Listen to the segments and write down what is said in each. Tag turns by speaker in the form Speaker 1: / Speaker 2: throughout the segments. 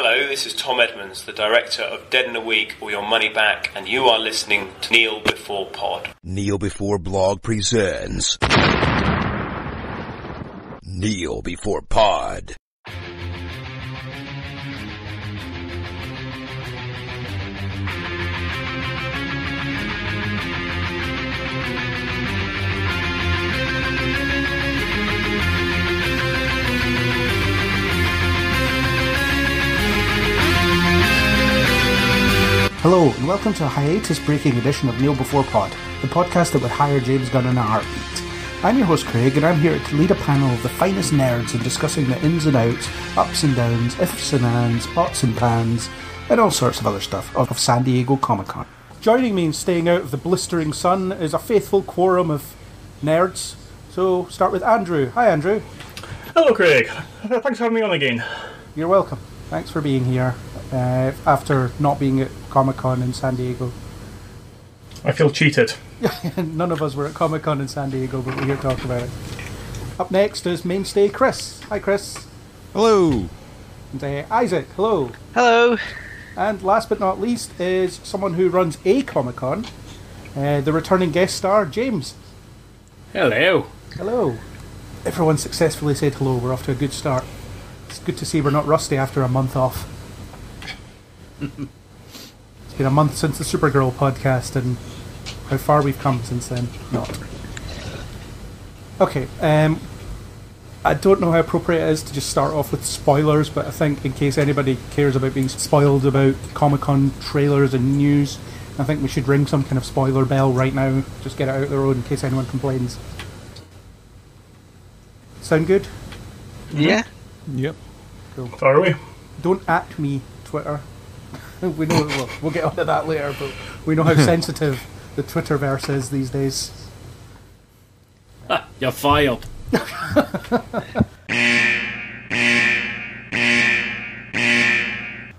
Speaker 1: Hello, this is Tom Edmonds, the director of Dead in a Week or Your Money Back, and you are listening to Kneel Before Pod.
Speaker 2: Kneel Before Blog presents Kneel Before Pod.
Speaker 3: Hello, and welcome to a hiatus-breaking edition of Kneel Before Pod, the podcast that would hire James Gunn in a heartbeat. I'm your host Craig, and I'm here to lead a panel of the finest nerds in discussing the ins and outs, ups and downs, ifs and ands, pots and pans, and all sorts of other stuff of San Diego Comic-Con. Joining me in staying out of the blistering sun is a faithful quorum of nerds. So, start with Andrew. Hi, Andrew.
Speaker 4: Hello, Craig. Thanks for having me on again.
Speaker 3: You're welcome. Thanks for being here after not being at Comic-Con in San Diego.
Speaker 4: I feel cheated.
Speaker 3: None of us were at Comic-Con in San Diego, but we're here to talk about it. Up next is mainstay Chris. Hi, Chris.
Speaker 5: Hello.
Speaker 3: And Isaac. Hello.
Speaker 6: Hello.
Speaker 3: And last but not least is someone who runs a Comic-Con, the returning guest star, James.
Speaker 7: Hello.
Speaker 3: Hello. Everyone successfully said hello. We're off to a good start. It's good to see we're not rusty after a month off. It's been a month since the Supergirl podcast, and how far we've come since then. Not. Okay, I don't know how appropriate it is to just start off with spoilers, but I think in case anybody cares about being spoiled about Comic-Con trailers and news, I think we should ring some kind of spoiler bell right now. Just get it out of the road in case anyone complains. Sound good?
Speaker 6: Yeah.
Speaker 5: Yep.
Speaker 3: Cool.
Speaker 4: Far away.
Speaker 3: Don't at me, Twitter. We know we'll get onto that later, but we know how sensitive the Twitterverse is these days.
Speaker 7: You're fired.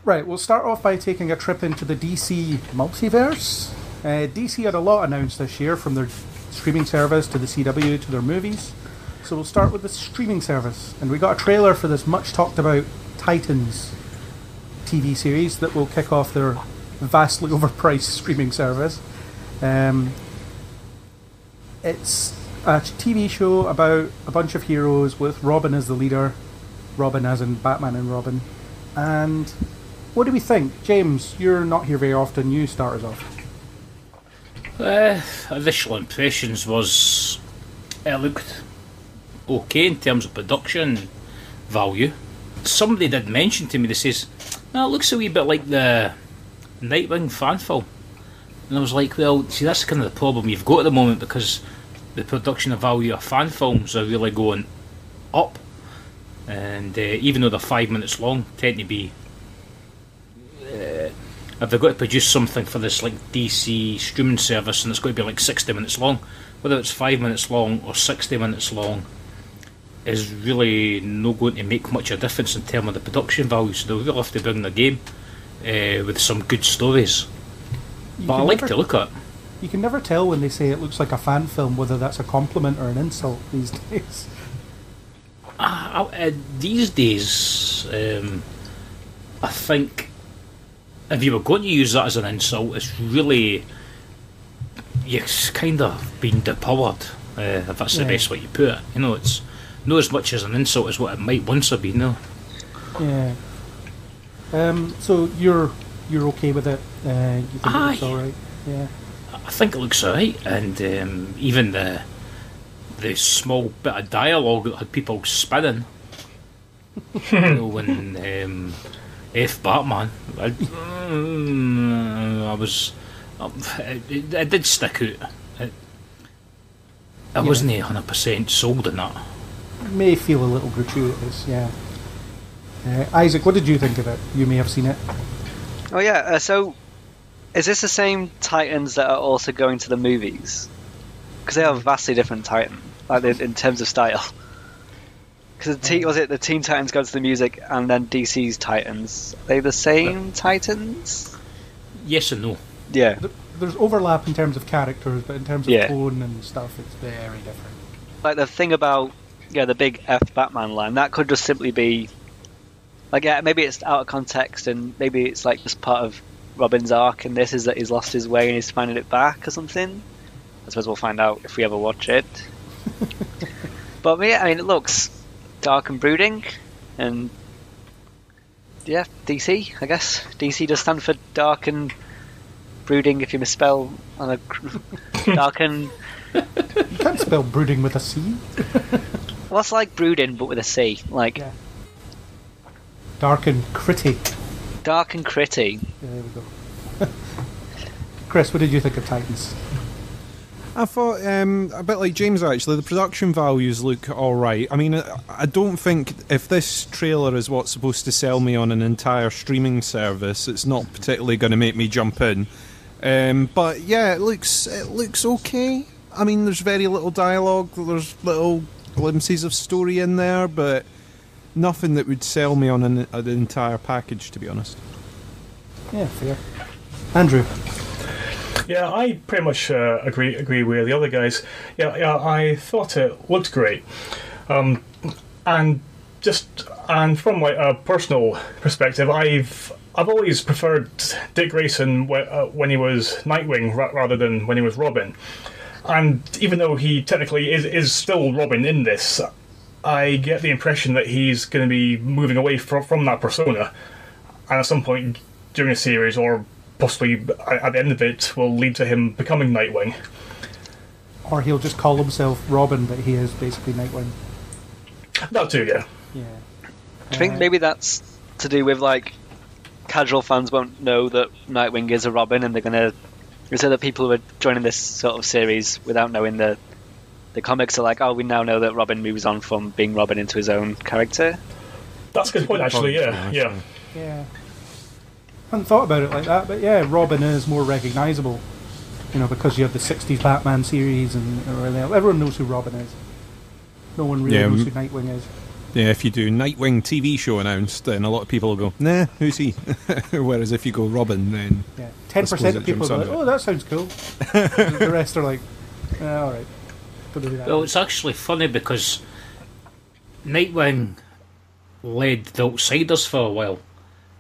Speaker 3: Right, we'll start off by taking a trip into the DC multiverse. DC had a lot announced this year, from their streaming service to the CW to their movies. So we'll start with the streaming service, and we got a trailer for this much talked about Titans TV series that will kick off their vastly overpriced streaming service. It's a TV show about a bunch of heroes with Robin as the leader, Robin as in Batman and Robin. And what do we think? James, you're not here very often, you start us off.
Speaker 7: Initial impressions was it looked okay in terms of production value. Somebody did mention to me, they says, "No, it looks a wee bit like the Nightwing fan film." And I was like, well, see, that's kind of the problem you've got at the moment, because the production of value of fan films are really going up. And even though they're 5 minutes long, tend to be... if they've got to produce something for this like DC streaming service and it's got to be like 60 minutes long, whether it's 5 minutes long or 60 minutes long, is really not going to make much of a difference in terms of the production value. So they'll really have to bring the game with some good stories. But I like to look at it.
Speaker 3: You can never tell when they say it looks like a fan film whether that's a compliment or an insult these days.
Speaker 7: These days, I think if you were going to use that as an insult, it's really, you're kind of being depowered, if that's the best way you put it. You know, it's not as much as an insult as what it might once have been, though.
Speaker 3: Yeah. So you're okay with it? You think it looks alright? Yeah.
Speaker 7: I think it looks alright, and even the small bit of dialogue that had people spinning. You know, when F Batman, I was, it did stick out. I wasn't 100% sold on that.
Speaker 3: May feel a little gratuitous, yeah. Isaac, what did you think of it? You may have seen it.
Speaker 6: Oh yeah, so is this the same Titans that are also going to the movies? Because they are vastly different Titans, like in terms of style. Because was it the Teen Titans go to the music and then DC's Titans? Are they the same Titans?
Speaker 7: Yes and no.
Speaker 6: Yeah.
Speaker 3: There's overlap in terms of characters, but in terms of tone and stuff, it's very different. Like
Speaker 6: the thing about the big F Batman line, that could just simply be Like, yeah, maybe it's out of context, and maybe it's like just part of Robin's arc, and this is that he's lost his way and he's finding it back or something. I suppose we'll find out if we ever watch it. But yeah, I mean, it looks dark and brooding, and yeah, DC, I guess. DC does stand for dark and brooding if you misspell on a dark and...
Speaker 3: You can't spell brooding with a C.
Speaker 6: Well, it's like brooding, but with a C. Like,
Speaker 3: Yeah. Dark and gritty.
Speaker 6: dark and gritty.
Speaker 3: Yeah, there we go. Chris, what did you think of Titans?
Speaker 5: I thought, a bit like James actually, the production values look alright. I mean, I don't think if this trailer is what's supposed to sell me on an entire streaming service, it's not particularly going to make me jump in. But yeah, it looks okay. I mean, there's very little dialogue, there's little glimpses of story in there, but nothing that would sell me on an entire package, to be honest.
Speaker 3: Yeah, fair. Andrew?
Speaker 4: Yeah, I pretty much agree with the other guys. Yeah, I thought it looked great, and from like a personal perspective, I've always preferred Dick Grayson when he was Nightwing rather than when he was Robin. And even though he technically is still Robin in this, I get the impression that he's going to be moving away from that persona, and at some point during the series, or possibly at the end of it, will lead to him becoming Nightwing.
Speaker 3: Or he'll just call himself Robin, but he is basically Nightwing.
Speaker 4: That too, yeah.
Speaker 3: Yeah.
Speaker 6: Do you think maybe that's to do with, like, casual fans won't know that Nightwing is a Robin, and they're going to... Is it that people who are joining this sort of series without knowing the comics are like, oh, we now know that Robin moves on from being Robin into his own character?
Speaker 4: That's a good point, actually, yeah.
Speaker 3: Yeah. I hadn't thought about it like that, but yeah, Robin is more recognisable. You know, because you have the 60s Batman series and everyone knows who Robin is. No one really knows who Nightwing is.
Speaker 5: Yeah, if you do Nightwing TV show announced, then a lot of people will go, nah, who's he? Whereas if you go Robin, then...
Speaker 3: Yeah, 10% of people are like, oh, that sounds cool. The rest are like, alright.
Speaker 7: Well, it's actually funny because Nightwing led the Outsiders for a while,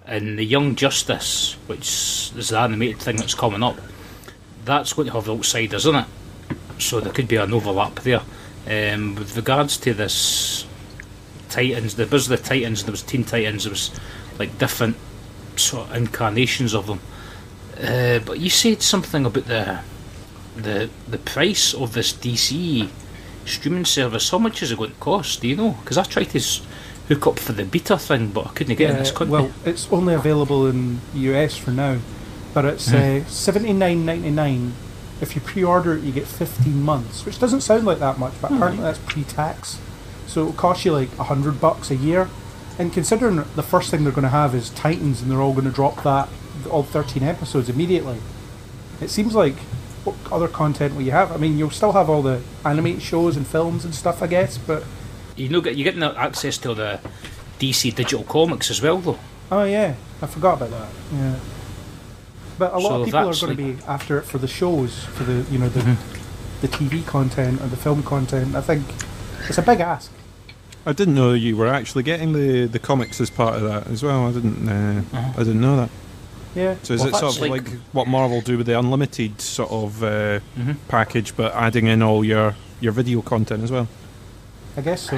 Speaker 7: and the Young Justice, which is the animated thing that's coming up, that's going to have the Outsiders in it, so there could be an overlap there. With regards to this Titans, there was the Titans, there was Teen Titans, there was like different sort of incarnations of them. But you said something about the price of this DC streaming service. How much is it going to cost? Do you know? Because I tried to hook up for the beta thing, but I couldn't get in this country.
Speaker 3: Well, it's only available in the US for now, but it's $79.99. If you pre-order it, you get 15 months, which doesn't sound like that much, but apparently that's pre-tax. So it'll cost you like $100 a year. And considering the first thing they're going to have is Titans, and they're all going to drop that, all 13 episodes immediately, it seems like, what other content will you have? I mean, you'll still have all the animated shows and films and stuff, I guess, but...
Speaker 7: You're getting access to the DC digital comics as well, though.
Speaker 3: Oh yeah, I forgot about that. Yeah, but a lot of people are going to be after it for the shows, for the the TV content or the film content. I think it's a big ask.
Speaker 5: I didn't know you were actually getting the comics as part of that as well. I didn't know that.
Speaker 3: Yeah.
Speaker 5: So is it sort of like what Marvel do with the unlimited sort of package, but adding in all your video content as well?
Speaker 3: I guess so.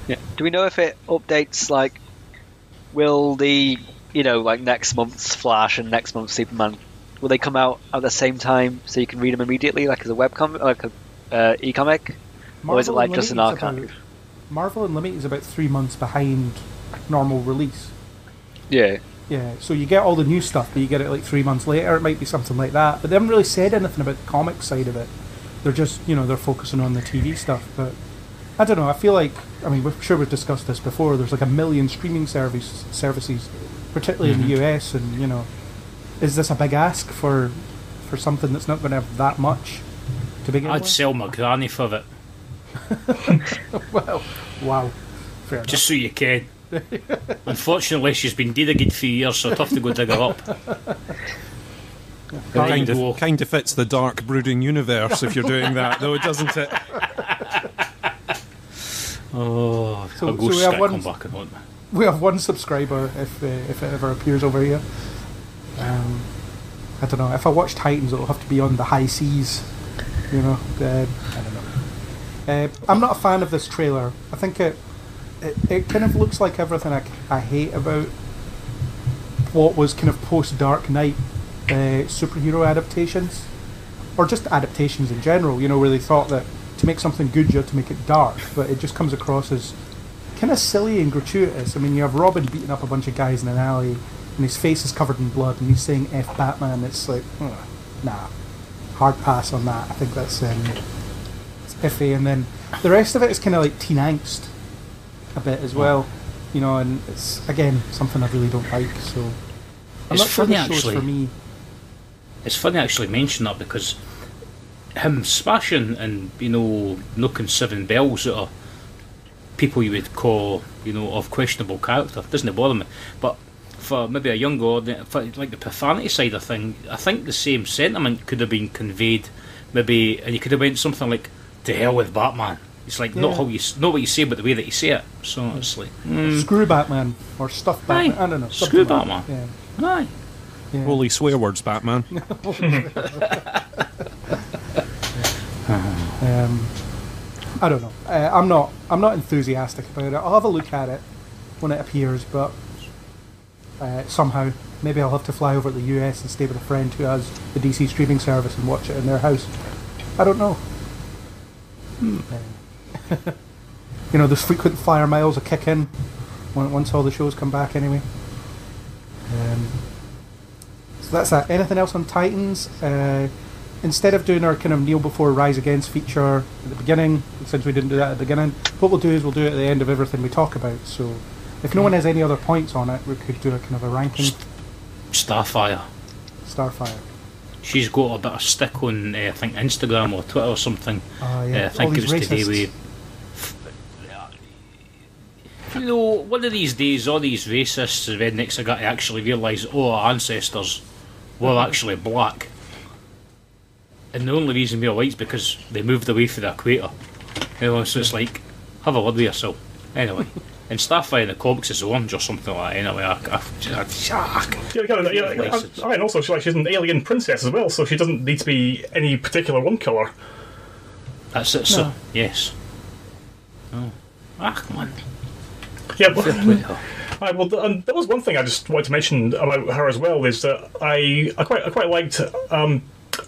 Speaker 6: Yeah. Do we know if it updates, like, will the, like next month's Flash and next month's Superman, will they come out at the same time so you can read them immediately, like as a webcomic, like a e-comic? Or is it like just an archive?
Speaker 3: Marvel Unlimited is about 3 months behind normal release.
Speaker 6: Yeah.
Speaker 3: Yeah, so you get all the new stuff, but you get it like 3 months later. It might be something like that. But they haven't really said anything about the comic side of it. They're just, they're focusing on the TV stuff. But I don't know, I feel like, we're sure we've discussed this before, there's like 1 million streaming services, particularly in the US, and, is this a big ask for something that's not going to have that much to begin with?
Speaker 7: I'd sell my granny for it.
Speaker 3: Well, wow. Fair
Speaker 7: just so you can. Unfortunately, she's been dead a good few years, so tough to go dig her up.
Speaker 5: Kind of fits the dark brooding universe if you're doing that, though, doesn't it?
Speaker 7: Oh,
Speaker 3: so we have one.
Speaker 7: Back and
Speaker 3: we have one subscriber if it ever appears over here. I don't know. If I watch Titans, it'll have to be on the high seas. I don't know. I'm not a fan of this trailer. I think it kind of looks like everything I hate about what was kind of post-Dark Knight superhero adaptations, or just adaptations in general. Where they thought that to make something good, you have to make it dark, but it just comes across as kind of silly and gratuitous. I mean, you have Robin beating up a bunch of guys in an alley, and his face is covered in blood, and he's saying "F Batman." It's like, nah, hard pass on that. I think that's it's iffy. And then the rest of it is kind of like teen angst a bit as well, and it's again something I really don't like. So I'm not sure the show's for me.
Speaker 7: It's funny actually mention that, because him smashing and knocking 7 bells out of people you would call of questionable character doesn't bother me, but for maybe a younger audience, for like the profanity side of thing, I think the same sentiment could have been conveyed maybe, and you could have went something like "to hell with Batman." It's like not what you say, but the way that you say it. So it's like
Speaker 3: screw Batman or stuff Batman. I don't know.
Speaker 7: Screw Batman.
Speaker 3: Yeah.
Speaker 7: Aye.
Speaker 3: Yeah.
Speaker 5: Holy swear words, Batman.
Speaker 3: I don't know. I'm not enthusiastic about it. I'll have a look at it when it appears, but somehow maybe I'll have to fly over to the US and stay with a friend who has the DC streaming service and watch it in their house. I don't know. Those frequent flyer miles will kick in once all the shows come back anyway. So that's that. Anything else on Titans? Instead of doing our kind of Kneel Before Rise Against feature at the beginning, since we didn't do that at the beginning, what we'll do is we'll do it at the end of everything we talk about. So if no one has any other points on it, we could do a kind of a ranking.
Speaker 7: Starfire.
Speaker 3: She's
Speaker 7: got a bit of stick on, I think, Instagram or Twitter or something.
Speaker 3: Yeah.
Speaker 7: I think it was
Speaker 3: racists.
Speaker 7: today one of these days, all these racists and rednecks are going to actually realise, our ancestors were actually black. And the only reason we're white is because they moved away from the equator. So it's like, have a word with yourself. Anyway. And Starfire in the comics is orange or something like that. Anyway,
Speaker 4: and also she's an alien princess as well, so she doesn't need to be any particular one colour.
Speaker 7: That's it, sir. Yes. Oh. Come on.
Speaker 4: Yeah, well, and there was one thing I just wanted to mention about her as well, is that I quite liked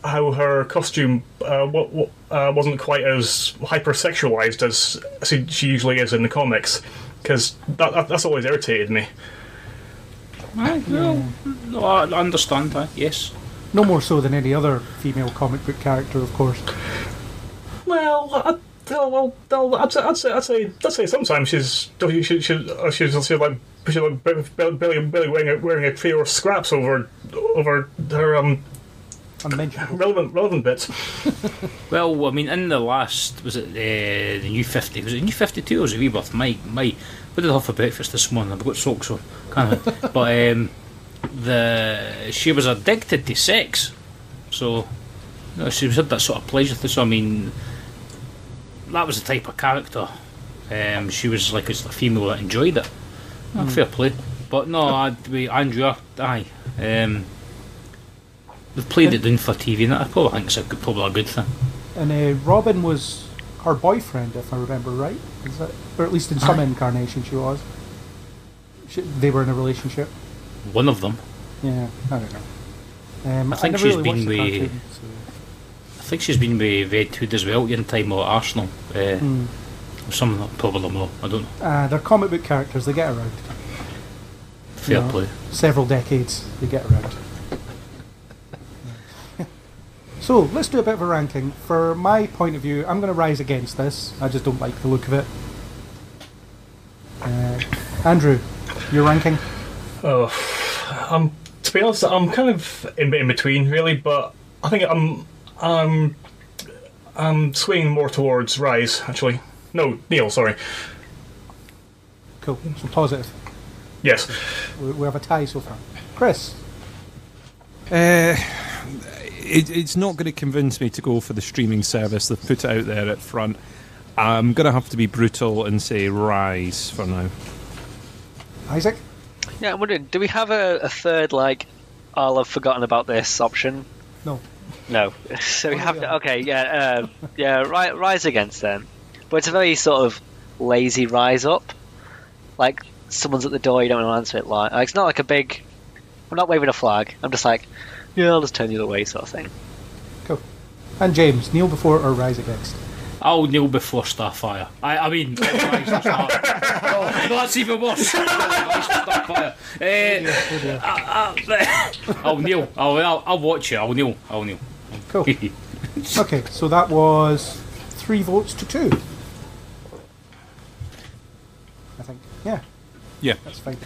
Speaker 4: how her costume wasn't quite as hypersexualized as she usually is in the comics, because that's always irritated me.
Speaker 7: No, I understand that. Yes.
Speaker 3: No more so than any other female comic book character, of course.
Speaker 4: Well, I'd say sometimes she's like Billy wearing a trio of scraps over her relevant bits.
Speaker 7: Well, I mean, in the last, was it the New 50? Was it New 52 or was it Rebirth? My, what did I have for breakfast this morning? I've got socks on, can't I? But she was addicted to sex, so she had that sort of pleasure thing. So I mean, that was the type of character. She was like a female that enjoyed it. Fair play. But no, Andrea, aye. They've played it down for TV, and I probably think it's probably a good thing.
Speaker 3: And Robin was her boyfriend, if I remember right. Is that, or at least in some incarnation she was. They were in a relationship.
Speaker 7: One of them.
Speaker 3: Yeah, I don't know.
Speaker 7: I think she's been with. I think she's been with Red Hood as well in time, or Arsenal. Some probably more. I don't know.
Speaker 3: They're comic book characters. They get around.
Speaker 7: Fair play.
Speaker 3: Several decades, they get around. So, let's do a bit of a ranking. For my point of view, I'm going to rise against this. I just don't like the look of it. Andrew, your ranking?
Speaker 4: To be honest, I'm kind of in between, really. But I think I'm swinging more towards rise, actually. No, Neil, sorry.
Speaker 3: Cool. So positive.
Speaker 4: Yes.
Speaker 3: We have a tie so far. Chris?
Speaker 5: It's not going to convince me to go for the streaming service. They've put it out there at front. I'm going to have to be brutal and say rise for now.
Speaker 3: Isaac?
Speaker 6: Yeah, I'm wondering, do we have a third, like, I've forgotten about this option?
Speaker 3: No.
Speaker 6: No. So we have to, okay, rise against then. But it's a very sort of lazy rise up. Like, someone's at the door, you don't want to answer it. Like, it's not like a big... I'm not waving a flag. I'm just like, yeah, I'll just turn the other way sort of thing.
Speaker 3: Cool. And James, kneel before or rise against?
Speaker 7: I'll kneel before Starfire. I mean, Rise of Star. Oh, that's even worse. Rise of Starfire. I'll kneel. I'll watch it. I'll kneel.
Speaker 3: Cool. Okay, so that was 3 votes to 2. I think. Yeah.
Speaker 5: Yeah.
Speaker 3: That's fine.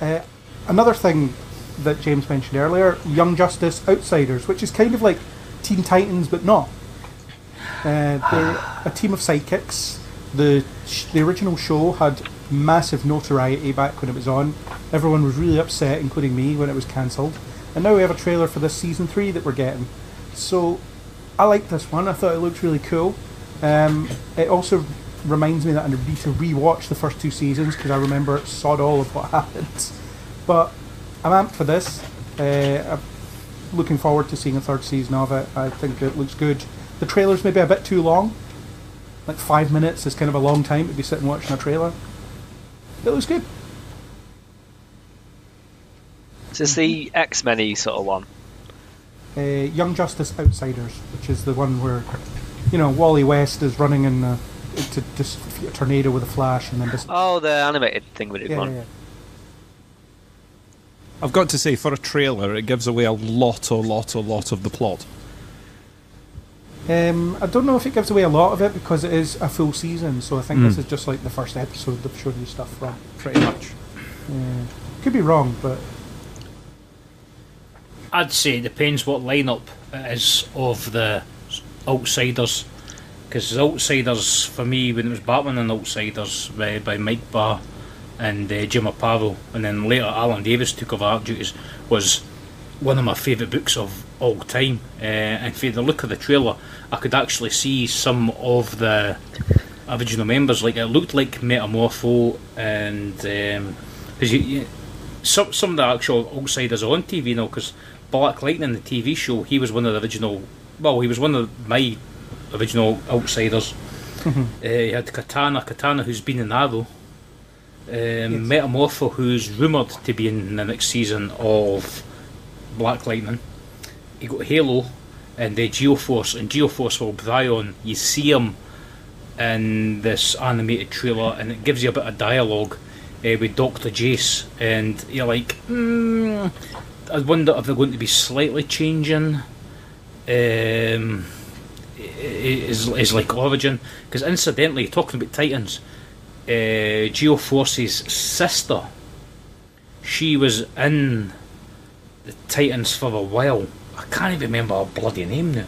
Speaker 3: Yeah. Another thing that James mentioned earlier, Young Justice Outsiders, which is kind of like Teen Titans, but not. They're a team of sidekicks. The original show had massive notoriety back when it was on. Everyone was really upset, including me, when it was cancelled. And now we have a trailer for this season 3 that we're getting. So I like this one. I thought it looked really cool. It also reminds me that I need to re-watch the first 2 seasons because I remember sod all of what happened. But I'm amped for this. I'm looking forward to seeing a 3rd season of it. I think it looks good. The trailer's maybe a bit too long. Like 5 minutes is kind of a long time to be sitting watching a trailer. It looks good.
Speaker 6: Is this the X-Men-y sort of one?
Speaker 3: Young Justice Outsiders, which is the one where, Wally West is running to just defeat a tornado with a flash and then just...
Speaker 6: Oh, the animated thing we did one.
Speaker 3: Yeah.
Speaker 5: I've got to say, for a trailer, it gives away a lot of the plot.
Speaker 3: I don't know if it gives away a lot of it because it is a full season, so I think this is just like the first episode they've shown you stuff from.
Speaker 5: Pretty much.
Speaker 3: Could be wrong, but...
Speaker 7: I'd say it depends what lineup it is of the Outsiders. Because the Outsiders, for me, when it was Batman and Outsiders by Mike Barr and Jim Aparo, and then later Alan Davis took over art duties, was one of my favourite books of all time. And for the look of the trailer, I could actually see some of the original members. Like, it looked like Metamorpho, and because some of the actual Outsiders are on TV now. Because Black Lightning, the TV show, he was one of the original. Well, he was one of my original Outsiders. He had Katana, who's been in Arrow. Yes. Metamorpho, who's rumoured to be in the next season of Black Lightning. You got Halo and Geoforce, and Geoforce will Bryon. You see him in this animated trailer, and it gives you a bit of dialogue with Dr. Jace, and you're like, I wonder if they're going to be slightly changing his like origin. Because incidentally, talking about Titans, Geoforce's sister, she was in the Titans for a while. I can't even remember her bloody name now.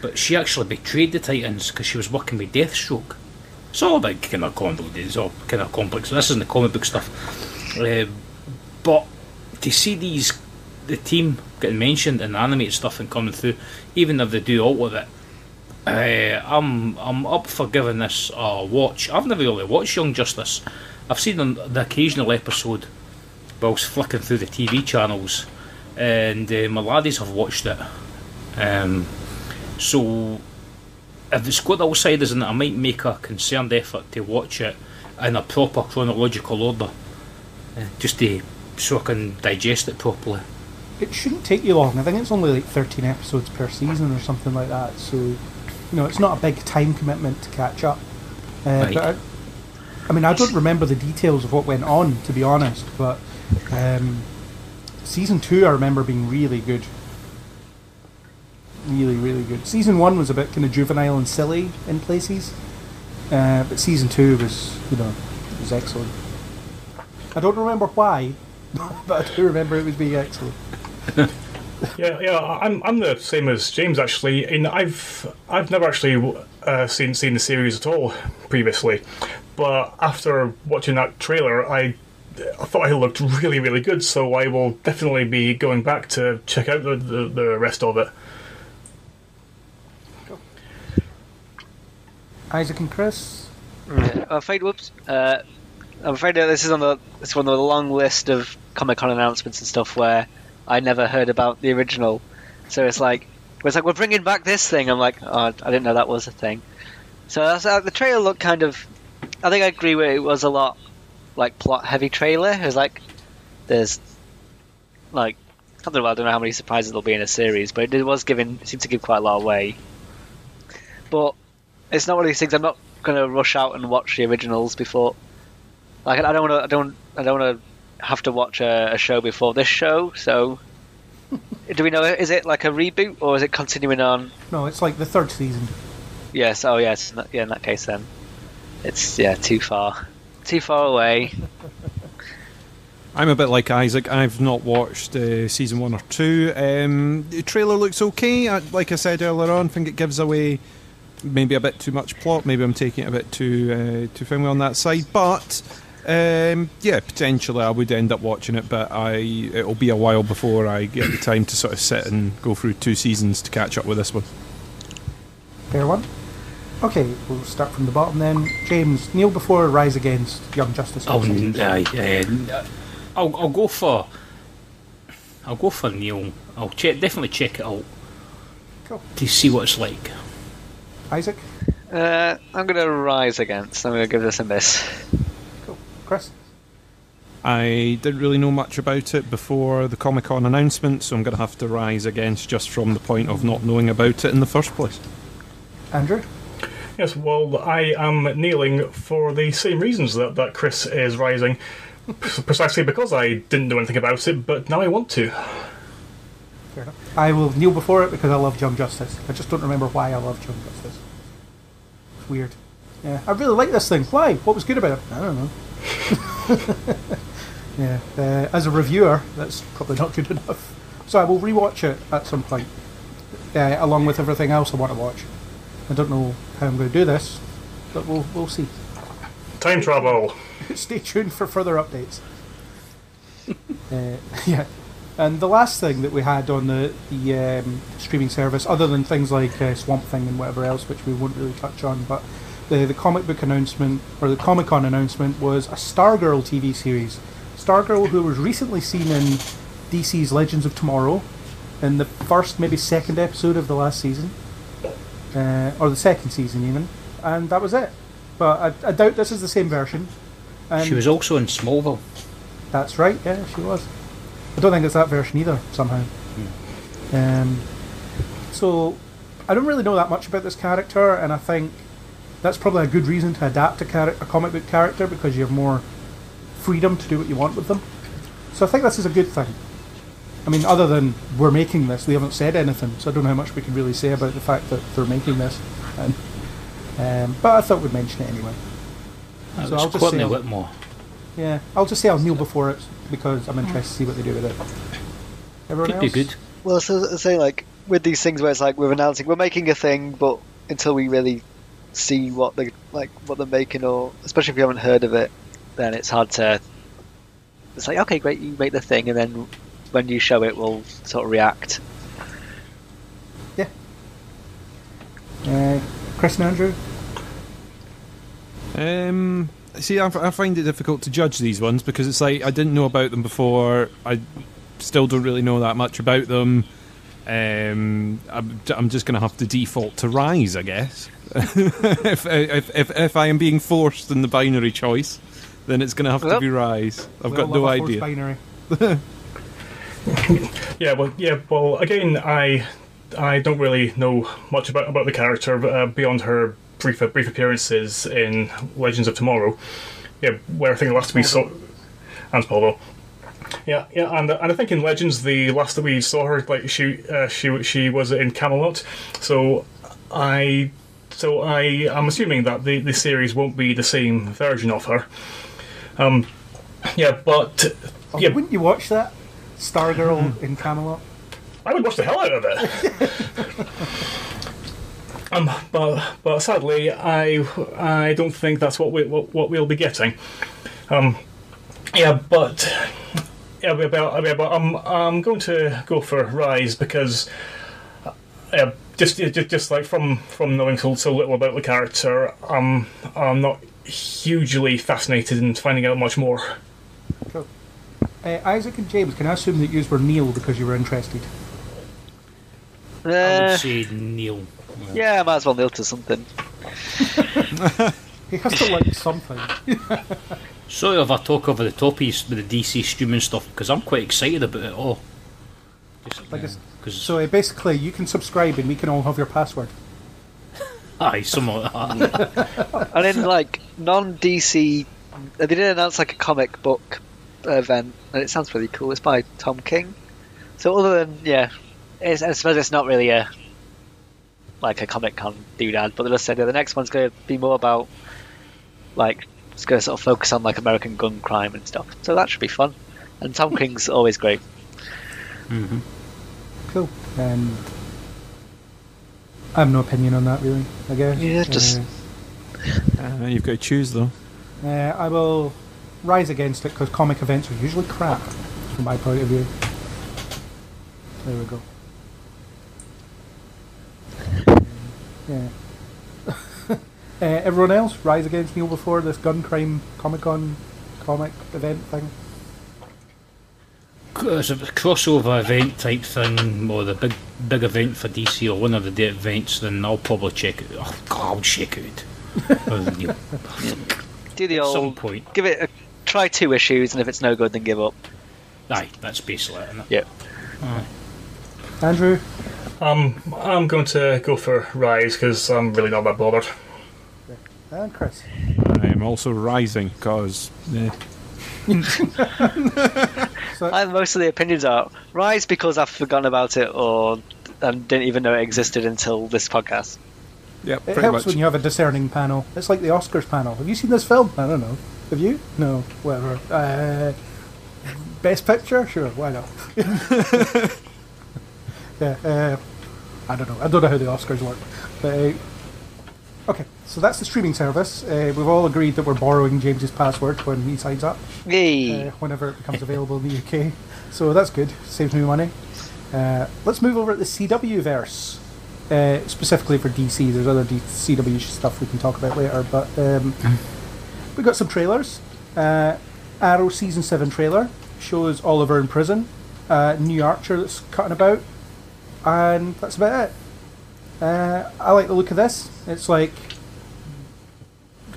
Speaker 7: But she actually betrayed the Titans because she was working with Deathstroke. It's all about kind of convoluted, it's all kind of complex. This isn't the comic book stuff. But to see the team getting mentioned in the animated stuff and coming through, even if they do alter it, I'm up for giving this a watch. I've never really watched Young Justice. I've seen the occasional episode whilst flicking through the TV channels, and my laddies have watched it. So if it's got Outsiders in it, I might make a concerned effort to watch it in a proper chronological order, just so I can digest it properly.
Speaker 3: It shouldn't take you long. I think it's only like 13 episodes per season or something like that, so it's not a big time commitment to catch up.
Speaker 7: Right.
Speaker 3: But I don't remember the details of what went on, to be honest, but season 2 I remember being really good. Really, really good. Season 1 was a bit kind of juvenile and silly in places, but season 2 was, was excellent. I don't remember why, but I do remember it was being excellent.
Speaker 4: Yeah, I'm the same as James actually. I've never actually seen the series at all previously, but after watching that trailer, I thought it looked really, really good. So I will definitely be going back to check out the rest of it.
Speaker 3: Isaac and Chris.
Speaker 6: Fade whoops. I'm afraid that this is it's one of the long list of Comic-Con announcements and stuff where I never heard about the original. So it's like we're bringing back this thing. I'm like, oh, I didn't know that was a thing. So the trailer looked kind of. I think I agree with it was a lot like plot heavy trailer. It was like there's like I don't know how many surprises there'll be in a series, but it seemed to give quite a lot away. But it's not one of these things. I'm not going to rush out and watch the originals before. Like I don't want to have to watch a show before this show. So, do we know? Is it like a reboot or is it continuing on?
Speaker 3: No, it's like the third season.
Speaker 6: Yes. Oh, yes. Yeah. In that case, then it's too far away.
Speaker 5: I'm a bit like Isaac. I've not watched season 1 or 2. The trailer looks okay. Like I said earlier on, I think it gives away maybe a bit too much plot. Maybe I'm taking it a bit too firmly on that side. But potentially I would end up watching it. But it'll be a while before I get the time to sort of sit and go through 2 seasons to catch up with this one.
Speaker 3: Fair one. Okay, we'll start from the bottom then. James, Neil before Rise Against Young Justice.
Speaker 7: I'll go for Neil. I'll definitely check it out.
Speaker 3: Cool.
Speaker 7: To see what it's like.
Speaker 3: Isaac?
Speaker 6: I'm going to Rise Against. I'm going to give this a miss.
Speaker 3: Cool. Chris?
Speaker 5: I didn't really know much about it before the Comic-Con announcement, so I'm going to have to Rise Against just from the point of not knowing about it in the first place.
Speaker 3: Andrew?
Speaker 4: Yes, well, I am kneeling for the same reasons that Chris is rising. Precisely because I didn't know anything about it, but now I want to.
Speaker 3: Fair enough. I will kneel before it because I love Young Justice. I just don't remember why I love Young Justice. It's weird. Yeah, I really like this thing. Why? What was good about it? I don't know. Yeah, as a reviewer, that's probably not good enough. So I will rewatch it at some point, along with everything else I want to watch. I don't know how I'm going to do this, but we'll see.
Speaker 4: Time travel.
Speaker 3: Stay tuned for further updates. Yeah, and the last thing that we had on the streaming service, other than things like Swamp Thing and whatever else, which we won't really touch on, but the comic book announcement, or the Comic-Con announcement, was a Stargirl TV series. Stargirl, who was recently seen in DC's Legends of Tomorrow, in the first, maybe second episode of the last season, or the second season even, and that was it. But I doubt this is the same version.
Speaker 7: She was also in Smallville.
Speaker 3: That's right, yeah, she was. I don't think it's that version either, somehow. So, I don't really know that much about this character, and I think that's probably a good reason to adapt a comic book character, because you have more freedom to do what you want with them. So I think this is a good thing. I mean, other than we're making this, they haven't said anything, so I don't know how much we can really say about the fact that they're making this. But I thought we'd mention it anyway.
Speaker 7: That
Speaker 3: So
Speaker 7: was
Speaker 3: I'll just
Speaker 7: Courtney
Speaker 3: say
Speaker 7: Whitmore.
Speaker 3: Yeah, I'll just say I'll kneel before it because I'm interested to see what they do with it. Everyone
Speaker 7: Could be
Speaker 3: else?
Speaker 7: good.
Speaker 6: Well, so say like with these things where it's like we're announcing we're making a thing, but until we really see what they're making, or especially if you haven't heard of it, then it's hard to. It's like, okay, great, you make the thing, and then when you show it, we'll sort of react.
Speaker 3: Yeah. Chris and Andrew?
Speaker 5: See, I find it difficult to judge these ones because it's like I didn't know about them before. I still don't really know that much about them. I'm just going to have to default to Rise, I guess. if I am being forced in the binary choice, then it's going to have to be Rise. I've got no idea.
Speaker 3: Binary.
Speaker 4: Well, again, I don't really know much about the character beyond her brief appearances in Legends of Tomorrow. Yeah, where I think the last we saw, and Smallville. Yeah, and I think in Legends the last that we saw her, like she was in Camelot. So I'm assuming that the series won't be the same version of her.
Speaker 3: Wouldn't you watch that? Stargirl in Camelot?
Speaker 4: I would watch the hell out of it. But sadly, I don't think that's what we'll be getting. I'm going to go for Rise because just like from knowing so little about the character, I'm not hugely fascinated in finding out much more.
Speaker 3: Cool. Isaac and James, can I assume that you were Neil because you were interested?
Speaker 7: I would say Neil.
Speaker 6: Yeah, I might as well kneel to something.
Speaker 3: He has to like something.
Speaker 7: Sorry if I talk over the top with the DC streaming stuff, because I'm quite excited about it all.
Speaker 3: So basically, you can subscribe and we can all have your password.
Speaker 7: Aye, something like that.
Speaker 6: And in like non-DC, they did announce like a comic book event, and it sounds really cool. It's by Tom King. So other than I suppose it's not really a Comic Con doodad, but they just said the next one's going to be more about like it's going to sort of focus on like American gun crime and stuff. So that should be fun. And Tom King's always great.
Speaker 7: Mm-hmm.
Speaker 3: Cool. And I have no opinion on that really. I guess.
Speaker 6: Yeah, just
Speaker 5: You've got to choose though.
Speaker 3: I will rise against it because comic events are usually crap from my point of view. There we go. Yeah. Everyone else rise against Neil before this gun crime Comic-Con comic event thing?
Speaker 7: It's a crossover event type thing, or the big event for DC, or one of the day events, then I'll probably check it. Oh, God, I'll check it out.
Speaker 6: do the old.
Speaker 7: At some point.
Speaker 6: Give it try 2 issues, and if it's no good, then give up.
Speaker 7: Aye, that's basically it, isn't it?
Speaker 6: Yep.
Speaker 7: Aye.
Speaker 3: Andrew?
Speaker 4: I'm going to go for Rise because I'm really not that bothered.
Speaker 3: And Chris?
Speaker 5: I am also rising because.
Speaker 6: And most of the opinions are Rise because I've forgotten about it and didn't even know it existed until this podcast.
Speaker 5: Yeah,
Speaker 3: It
Speaker 5: pretty
Speaker 3: helps
Speaker 5: much.
Speaker 3: when you have a discerning panel. It's like the Oscars panel. Have you seen this film? I don't know. Have you? No. Whatever. Best Picture? Sure, why not? Yeah, I don't know. I don't know how the Oscars work. But, okay, so that's the streaming service. We've all agreed that we're borrowing James's password when he signs up.
Speaker 6: Yay!
Speaker 3: Whenever it becomes available in the UK. So that's good. Saves me money. Let's move over to the CW verse. Specifically for DC. There's other CW stuff we can talk about later. But we got some trailers. Arrow Season 7 trailer shows Oliver in prison. New Archer that's cutting about. And that's about it. I like the look of this. It's like,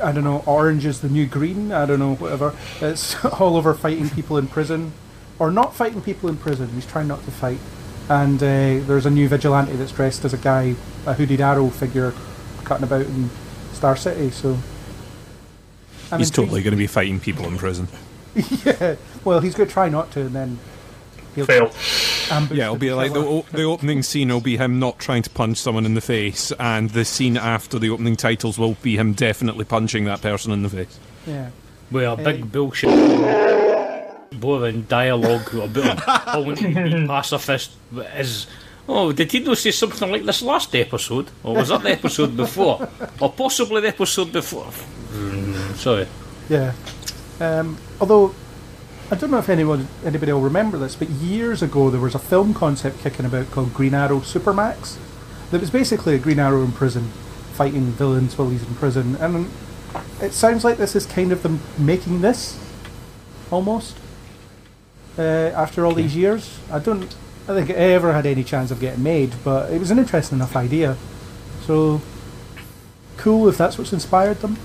Speaker 3: I don't know, orange is the new green. I don't know, whatever. It's Oliver fighting people in prison. Or not fighting people in prison. He's trying not to fight. And there's a new vigilante that's dressed as a guy, a hooded Arrow figure, cutting about in Star City. So
Speaker 5: He's totally going to be fighting people in prison.
Speaker 3: Yeah. Well, he's going to try not to, and then he'll
Speaker 4: Fail.
Speaker 5: Yeah, it'll be like the opening scene will be him not trying to punch someone in the face, and the scene after the opening titles will be him definitely punching that person in the face.
Speaker 3: Yeah.
Speaker 7: Well, a big bullshit, boring dialogue about a wanting pacifist is. Oh, did he not say something like this last episode? Or was that the episode before? Or possibly the episode before? Sorry.
Speaker 3: Yeah. Although, I don't know if anybody will remember this, but years ago there was a film concept kicking about called Green Arrow Supermax. That was basically a Green Arrow in prison, fighting villains while he's in prison. And it sounds like this is kind of them making this, almost, after all these years. I don't think it ever had any chance of getting made, but it was an interesting enough idea. So, cool if that's what's inspired them.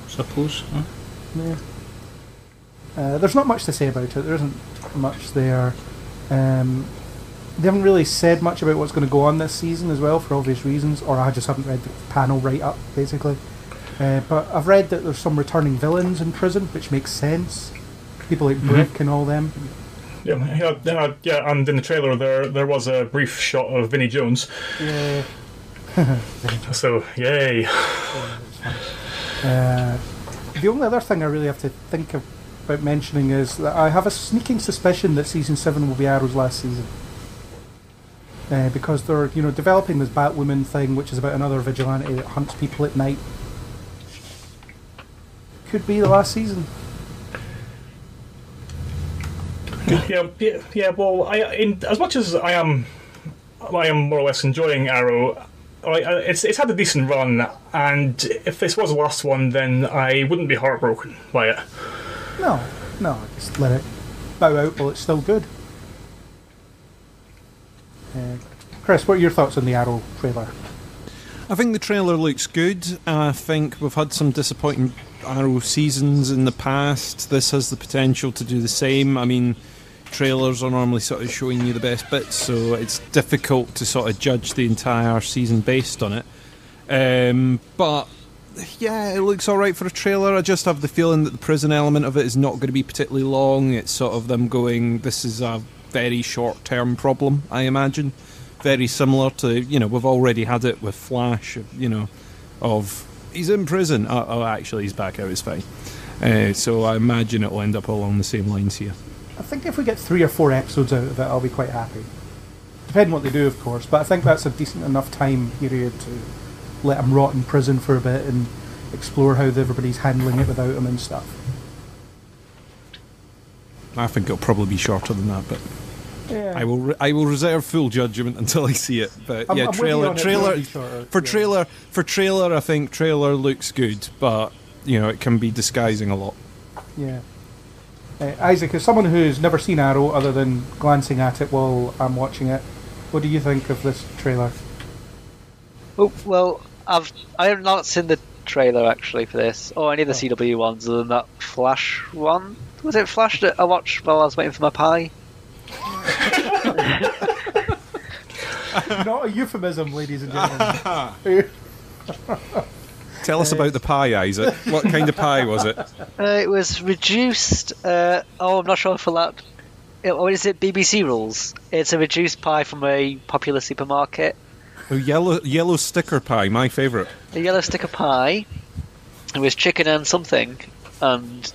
Speaker 7: Suppose.
Speaker 3: Yeah. There's not much to say about it. There isn't much there. They haven't really said much about what's going to go on this season as well, for obvious reasons, or I just haven't read the panel right up, basically. But I've read that there's some returning villains in prison, which makes sense. People like Brick and all them.
Speaker 4: Yeah, and in the trailer there was a brief shot of Vinnie Jones.
Speaker 3: Yeah.
Speaker 4: So, yay.
Speaker 3: The only other thing I really have to think about mentioning is that I have a sneaking suspicion that Season 7 will be Arrow's last season. Because they're developing this Batwoman thing, which is about another vigilante that hunts people at night. Could be the last season.
Speaker 4: Yeah. Well, as much as I am more or less enjoying Arrow, It's had a decent run, and if this was the last one, then I wouldn't be heartbroken by it.
Speaker 3: No, just let it bow out while it's still good. Chris, what are your thoughts on the Arrow trailer?
Speaker 5: I think the trailer looks good. I think we've had some disappointing Arrow seasons in the past. This has the potential to do the same. I mean, trailers are normally sort of showing you the best bits, so it's difficult to sort of judge the entire season based on it. But yeah, it looks alright for a trailer. I just have the feeling that the prison element of it is not going to be particularly long. It's sort of them going, this is a very short-term problem, I imagine. Very similar to, we've already had it with Flash, of he's in prison. Oh, actually, he's back out, it's fine. So I imagine it'll end up along the same lines here.
Speaker 3: I think if we get 3 or 4 episodes out of it, I'll be quite happy. Depending what they do, of course, but I think that's a decent enough time period to let him rot in prison for a bit and explore how everybody's handling it without him and stuff.
Speaker 5: I think it'll probably be shorter than that, but
Speaker 3: yeah.
Speaker 5: I will reserve full judgment until I see it. But
Speaker 3: I'm
Speaker 5: trailer
Speaker 3: for
Speaker 5: trailer, I think trailer looks good, but it can be disguising a lot.
Speaker 3: Yeah. Isaac, as someone who's never seen Arrow other than glancing at it while I'm watching it, what do you think of this trailer?
Speaker 6: Oh, well, I have not seen the trailer actually for this, or any of the CW ones other than that Flash one. Was it Flash that I watched while I was waiting for my pie?
Speaker 3: Not a euphemism, ladies and gentlemen.
Speaker 5: Tell us about the pie, Isaac. What kind of pie was it?
Speaker 6: It was reduced. I'm not sure for that. What is it? BBC rules. It's a reduced pie from a popular supermarket.
Speaker 5: Oh, yellow sticker pie, my favourite.
Speaker 6: A yellow sticker pie. It was chicken and something, and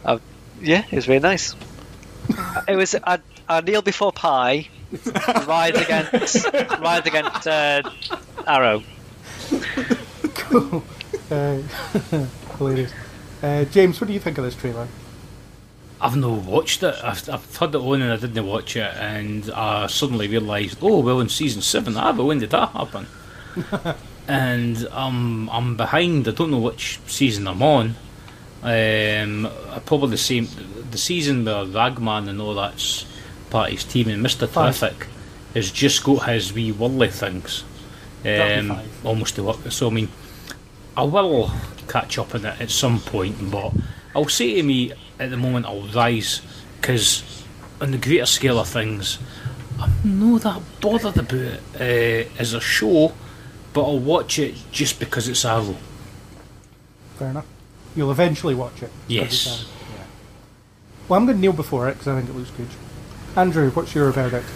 Speaker 6: it was really nice. It was a kneel before pie. Rise against Arrow.
Speaker 3: Cool. Hilarious. James, what do you think of this trailer?
Speaker 7: I've not watched it. I've had it on and I didn't watch it, and I suddenly realised, in season 7, when did that happen? And I'm behind. I don't know which season I'm on. Probably the season where Ragman and all that's part of his team, and Mr. Terrific has just got his wee whirly things almost to work. So I mean, I will catch up on it at some point, but I'll say to me at the moment I'll rise, because on the greater scale of things I'm not that bothered about it as a show, but I'll watch it just because it's Arrow.
Speaker 3: Fair enough. You'll eventually watch it.
Speaker 7: Yes.
Speaker 3: Yeah. Well, I'm going to kneel before it because I think it looks good. Andrew, what's your verdict?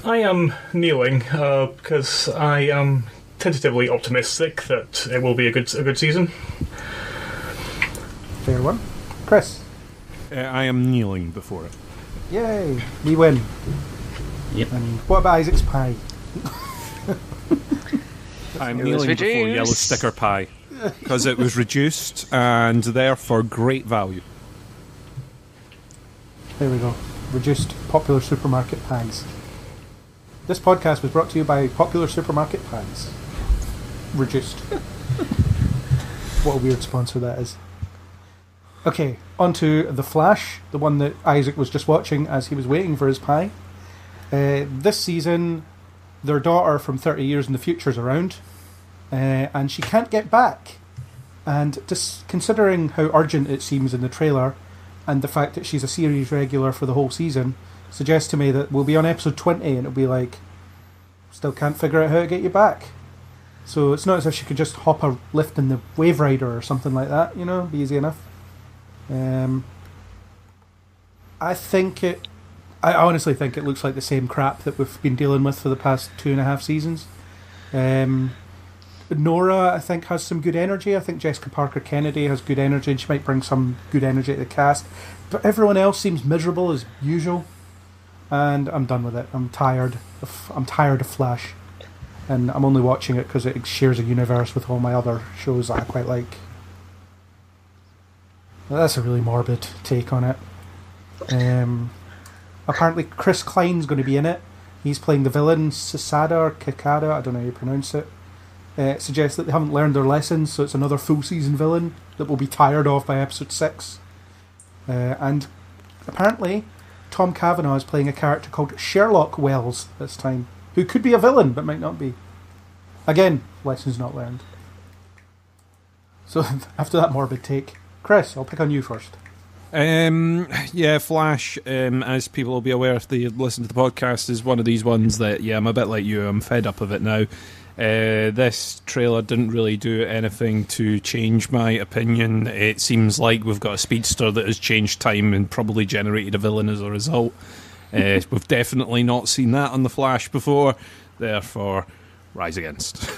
Speaker 4: I am kneeling because I am tentatively optimistic that it will be a good season.
Speaker 3: Fair one. Chris?
Speaker 5: I am kneeling before it.
Speaker 3: Yay, we win.
Speaker 7: Yep.
Speaker 3: And what about Isaac's pie?
Speaker 5: I'm kneeling before yellow sticker pie because it was reduced and therefore great value.
Speaker 3: There we go. Reduced popular supermarket pies. This podcast was brought to you by Popular Supermarket Pies. Reduced. What a weird sponsor that is. Okay, on to The Flash, the one that Isaac was just watching as he was waiting for his pie. This season, their daughter from 30 years in the future is around, and she can't get back. And just considering how urgent it seems in the trailer, and the fact that she's a series regular for the whole season, suggests to me that we'll be on episode 20 and it'll be like, still can't figure out how to get you back. So it's not as if she could just hop a lift in the Wave Rider or something like that, be easy enough. I honestly think it looks like the same crap that we've been dealing with for the past 2.5 seasons. Nora, I think, has some good energy. I think Jessica Parker Kennedy has good energy, and she might bring some good energy to the cast. But everyone else seems miserable as usual, and I'm done with it. I'm tired of Flash, and I'm only watching it because it shares a universe with all my other shows that I quite like. Well, that's a really morbid take on it. Apparently, Chris Klein's going to be in it. He's playing the villain, Cicada or Cicada, I don't know how you pronounce it. suggests that they haven't learned their lessons, so it's another full season villain that will be tired of by episode 6. And apparently, Tom Cavanaugh is playing a character called Sherlock Wells this time, who could be a villain but might not be. Again, lessons not learned. So after that morbid take, Chris, I'll pick on you first.
Speaker 5: Yeah, Flash, as people will be aware if they listen to the podcast, is one of these ones that, yeah, I'm a bit like you, I'm fed up of it now. This trailer didn't really do anything to change my opinion. It seems like we've got a speedster that has changed time and probably generated a villain as a result. We've definitely not seen that on The Flash before, therefore, rise against.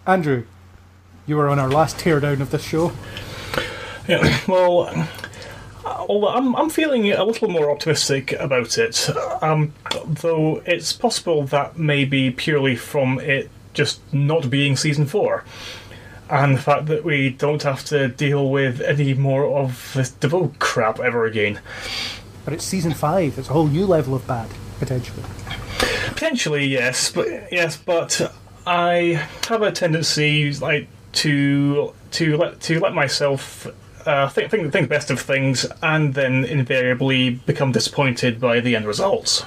Speaker 3: Andrew, you were on our last teardown of this show.
Speaker 4: Yeah, well, I'm feeling a little more optimistic about it, though it's possible that may be purely from it just not being season 4, and the fact that we don't have to deal with any more of this DeVoe crap ever again.
Speaker 3: But it's season 5, it's a whole new level of bad, potentially.
Speaker 4: Potentially, yes, but I have a tendency, like, to let myself think best of things, and then invariably become disappointed by the end results.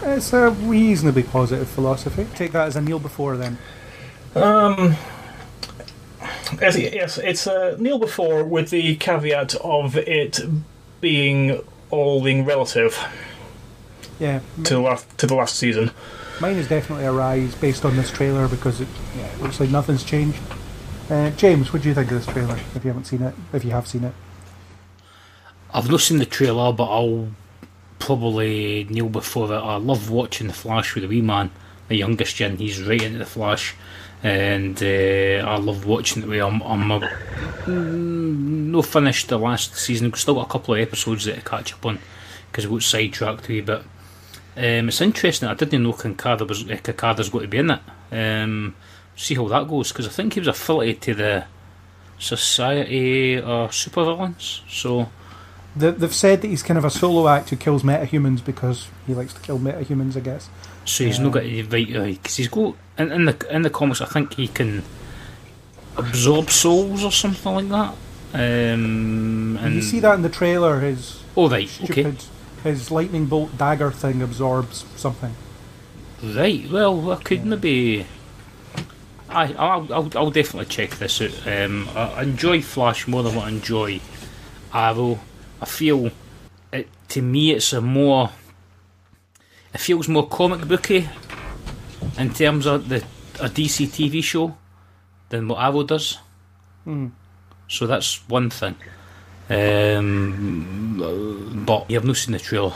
Speaker 3: It's a reasonably positive philosophy. Take that as a kneel before then.
Speaker 4: Yes, it's a kneel before with the caveat of it being relative.
Speaker 3: Yeah.
Speaker 4: To the last season.
Speaker 3: Mine is definitely a rise based on this trailer because it looks like nothing's changed. James, what do you think of this trailer? If you haven't seen it, if you have seen it,
Speaker 7: I've not seen the trailer, but I'll probably kneel before it. I love watching The Flash with the wee man, my youngest Jin. He's right into The Flash, and I love watching it. I'm no finished the last season. Still got a couple of episodes that I catch up on because we got sidetracked a wee bit. It's interesting. I didn't know Cicada's going to be in it. See how that goes, because I think he was affiliated to the Society of Supervillains. So
Speaker 3: they've said that he's kind of a solo act who kills metahumans because he likes to kill metahumans, I guess.
Speaker 7: So he's not got to because he's got in the comics. I think he can absorb souls or something like that. And
Speaker 3: you see that in the trailer. His his lightning bolt dagger thing absorbs something.
Speaker 7: Right. Well, I could maybe. I'll definitely check this out. I enjoy Flash more than what I enjoy Arrow. I feel it, to me, it feels more comic booky in terms of a DC TV show than what Arrow does. So that's one thing. But I've not seen the trailer.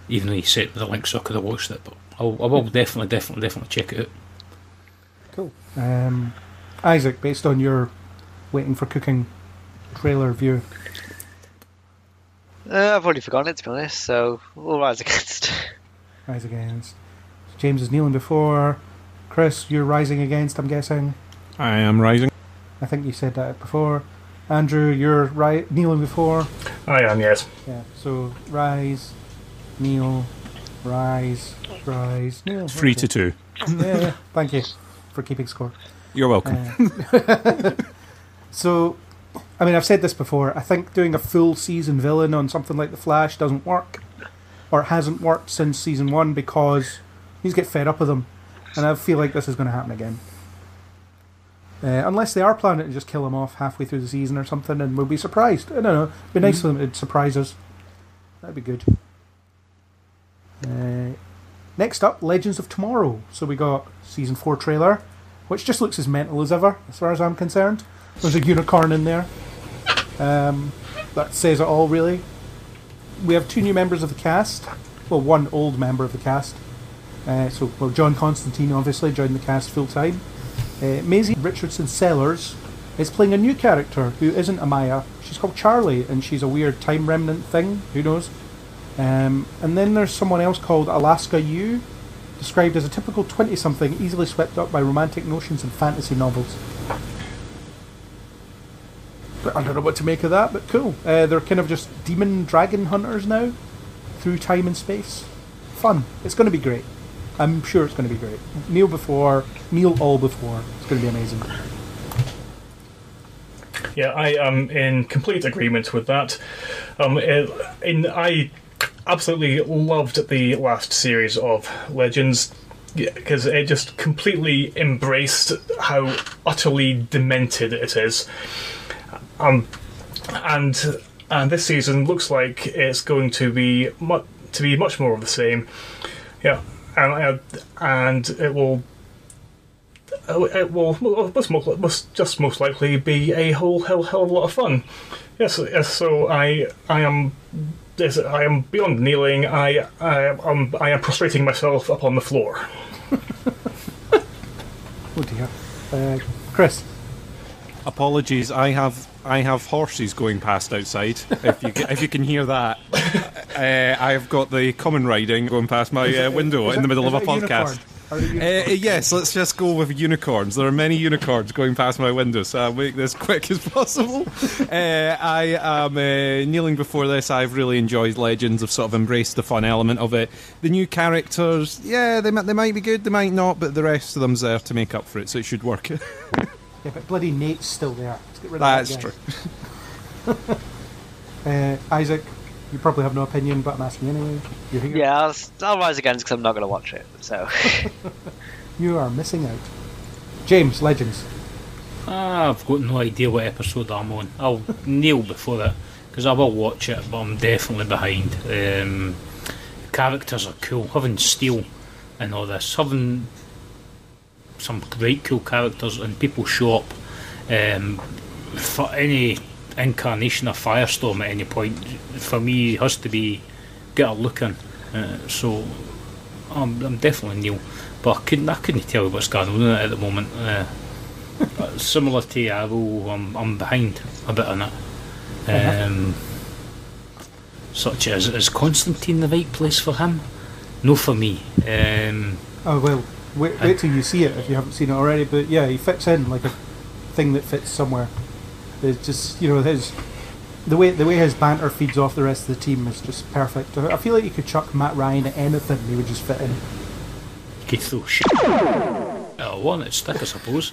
Speaker 7: Even though you said the link, so I could have watched it. But I will definitely check it out.
Speaker 3: Cool. Isaac, based on your waiting for cooking trailer view.
Speaker 6: I've already forgotten it, to be honest, so we'll rise against.
Speaker 3: Rise against. James is kneeling before. Chris, you're rising against, I'm guessing.
Speaker 5: I am rising.
Speaker 3: I think you said that before. Andrew, you're kneeling before.
Speaker 4: I am, yes.
Speaker 3: Yeah, so rise, kneel, rise, kneel.
Speaker 5: 3-2.
Speaker 3: Yeah, thank you for keeping score.
Speaker 5: You're welcome.
Speaker 3: So, I mean, I've said this before. I think doing a full season villain on something like The Flash doesn't work, or it hasn't worked since season 1 because you just get fed up with them, and I feel like this is going to happen again. Unless they are planning to just kill him off halfway through the season or something, and we'll be surprised. I don't know. It'd be nice for them to surprise us. That'd be good. Next up, Legends of Tomorrow. So we got season 4 trailer, which just looks as mental as ever, as far as I'm concerned. There's a unicorn in there. That says it all, really. We have 2 new members of the cast. Well, 1 old member of the cast. John Constantine obviously joined the cast full time. Maisie Richardson-Sellers is playing a new character who isn't Amaya. She's called Charlie, and she's a weird time remnant thing. Who knows? And then there's someone else called Alaska Yu, described as a typical 20-something easily swept up by romantic notions and fantasy novels. But I don't know what to make of that, but cool. They're kind of just demon dragon hunters now, through time and space. fun. It's going to be great. I'm sure it's going to be great. Kneel all before. It's going to be amazing.
Speaker 4: Yeah, I am in complete agreement with that. I absolutely loved the last series of Legends because it just completely embraced how utterly demented it is. And this season looks like it's going to be much more of the same. Yeah, and it will most likely be a whole hell of a lot of fun. Yes. So I am beyond kneeling. I am prostrating myself upon the floor.
Speaker 3: Oh dear, Chris.
Speaker 5: Apologies, I have horses going past outside. If you can hear that, I've got the common riding going past my window in the middle of a podcast. Yes, let's just go with unicorns. There are many unicorns going past my window, so I'll make this quick as possible. I am kneeling before this. I've really enjoyed Legends. I've sort of embraced the fun element of it. The new characters, yeah, they might be good, they might not, but the rest of them's there to make up for it, so it should work.
Speaker 3: Yeah, but bloody Nate's still there. Let's get rid of
Speaker 5: That's
Speaker 3: that true. Isaac, you probably have no opinion, but I'm asking anyway. You're here.
Speaker 6: Yeah, I'll rise against because I'm not going to watch it. So
Speaker 3: you are missing out. James, Legends.
Speaker 7: I've got no idea what episode I'm on. I'll kneel before it because I will watch it, but I'm definitely behind. Characters are cool. Having Steel and all this, having some great cool characters, and people show up for any incarnation of Firestorm at any point. For me, it has to be get a look in. So I'm definitely new, but I couldn't tell you what's going on at the moment. Similar to Arrow, I'm behind a bit on it. Such as, is Constantine the right place for him? No, for me.
Speaker 3: Oh well, wait till you see it if you haven't seen it already. But yeah, he fits in like a thing that fits somewhere. It's just, you know, the way his banter feeds off the rest of the team is just perfect. I feel like you could chuck Matt Ryan at anything, he would just fit in.
Speaker 7: You could throw shit. One it'd stick, I suppose.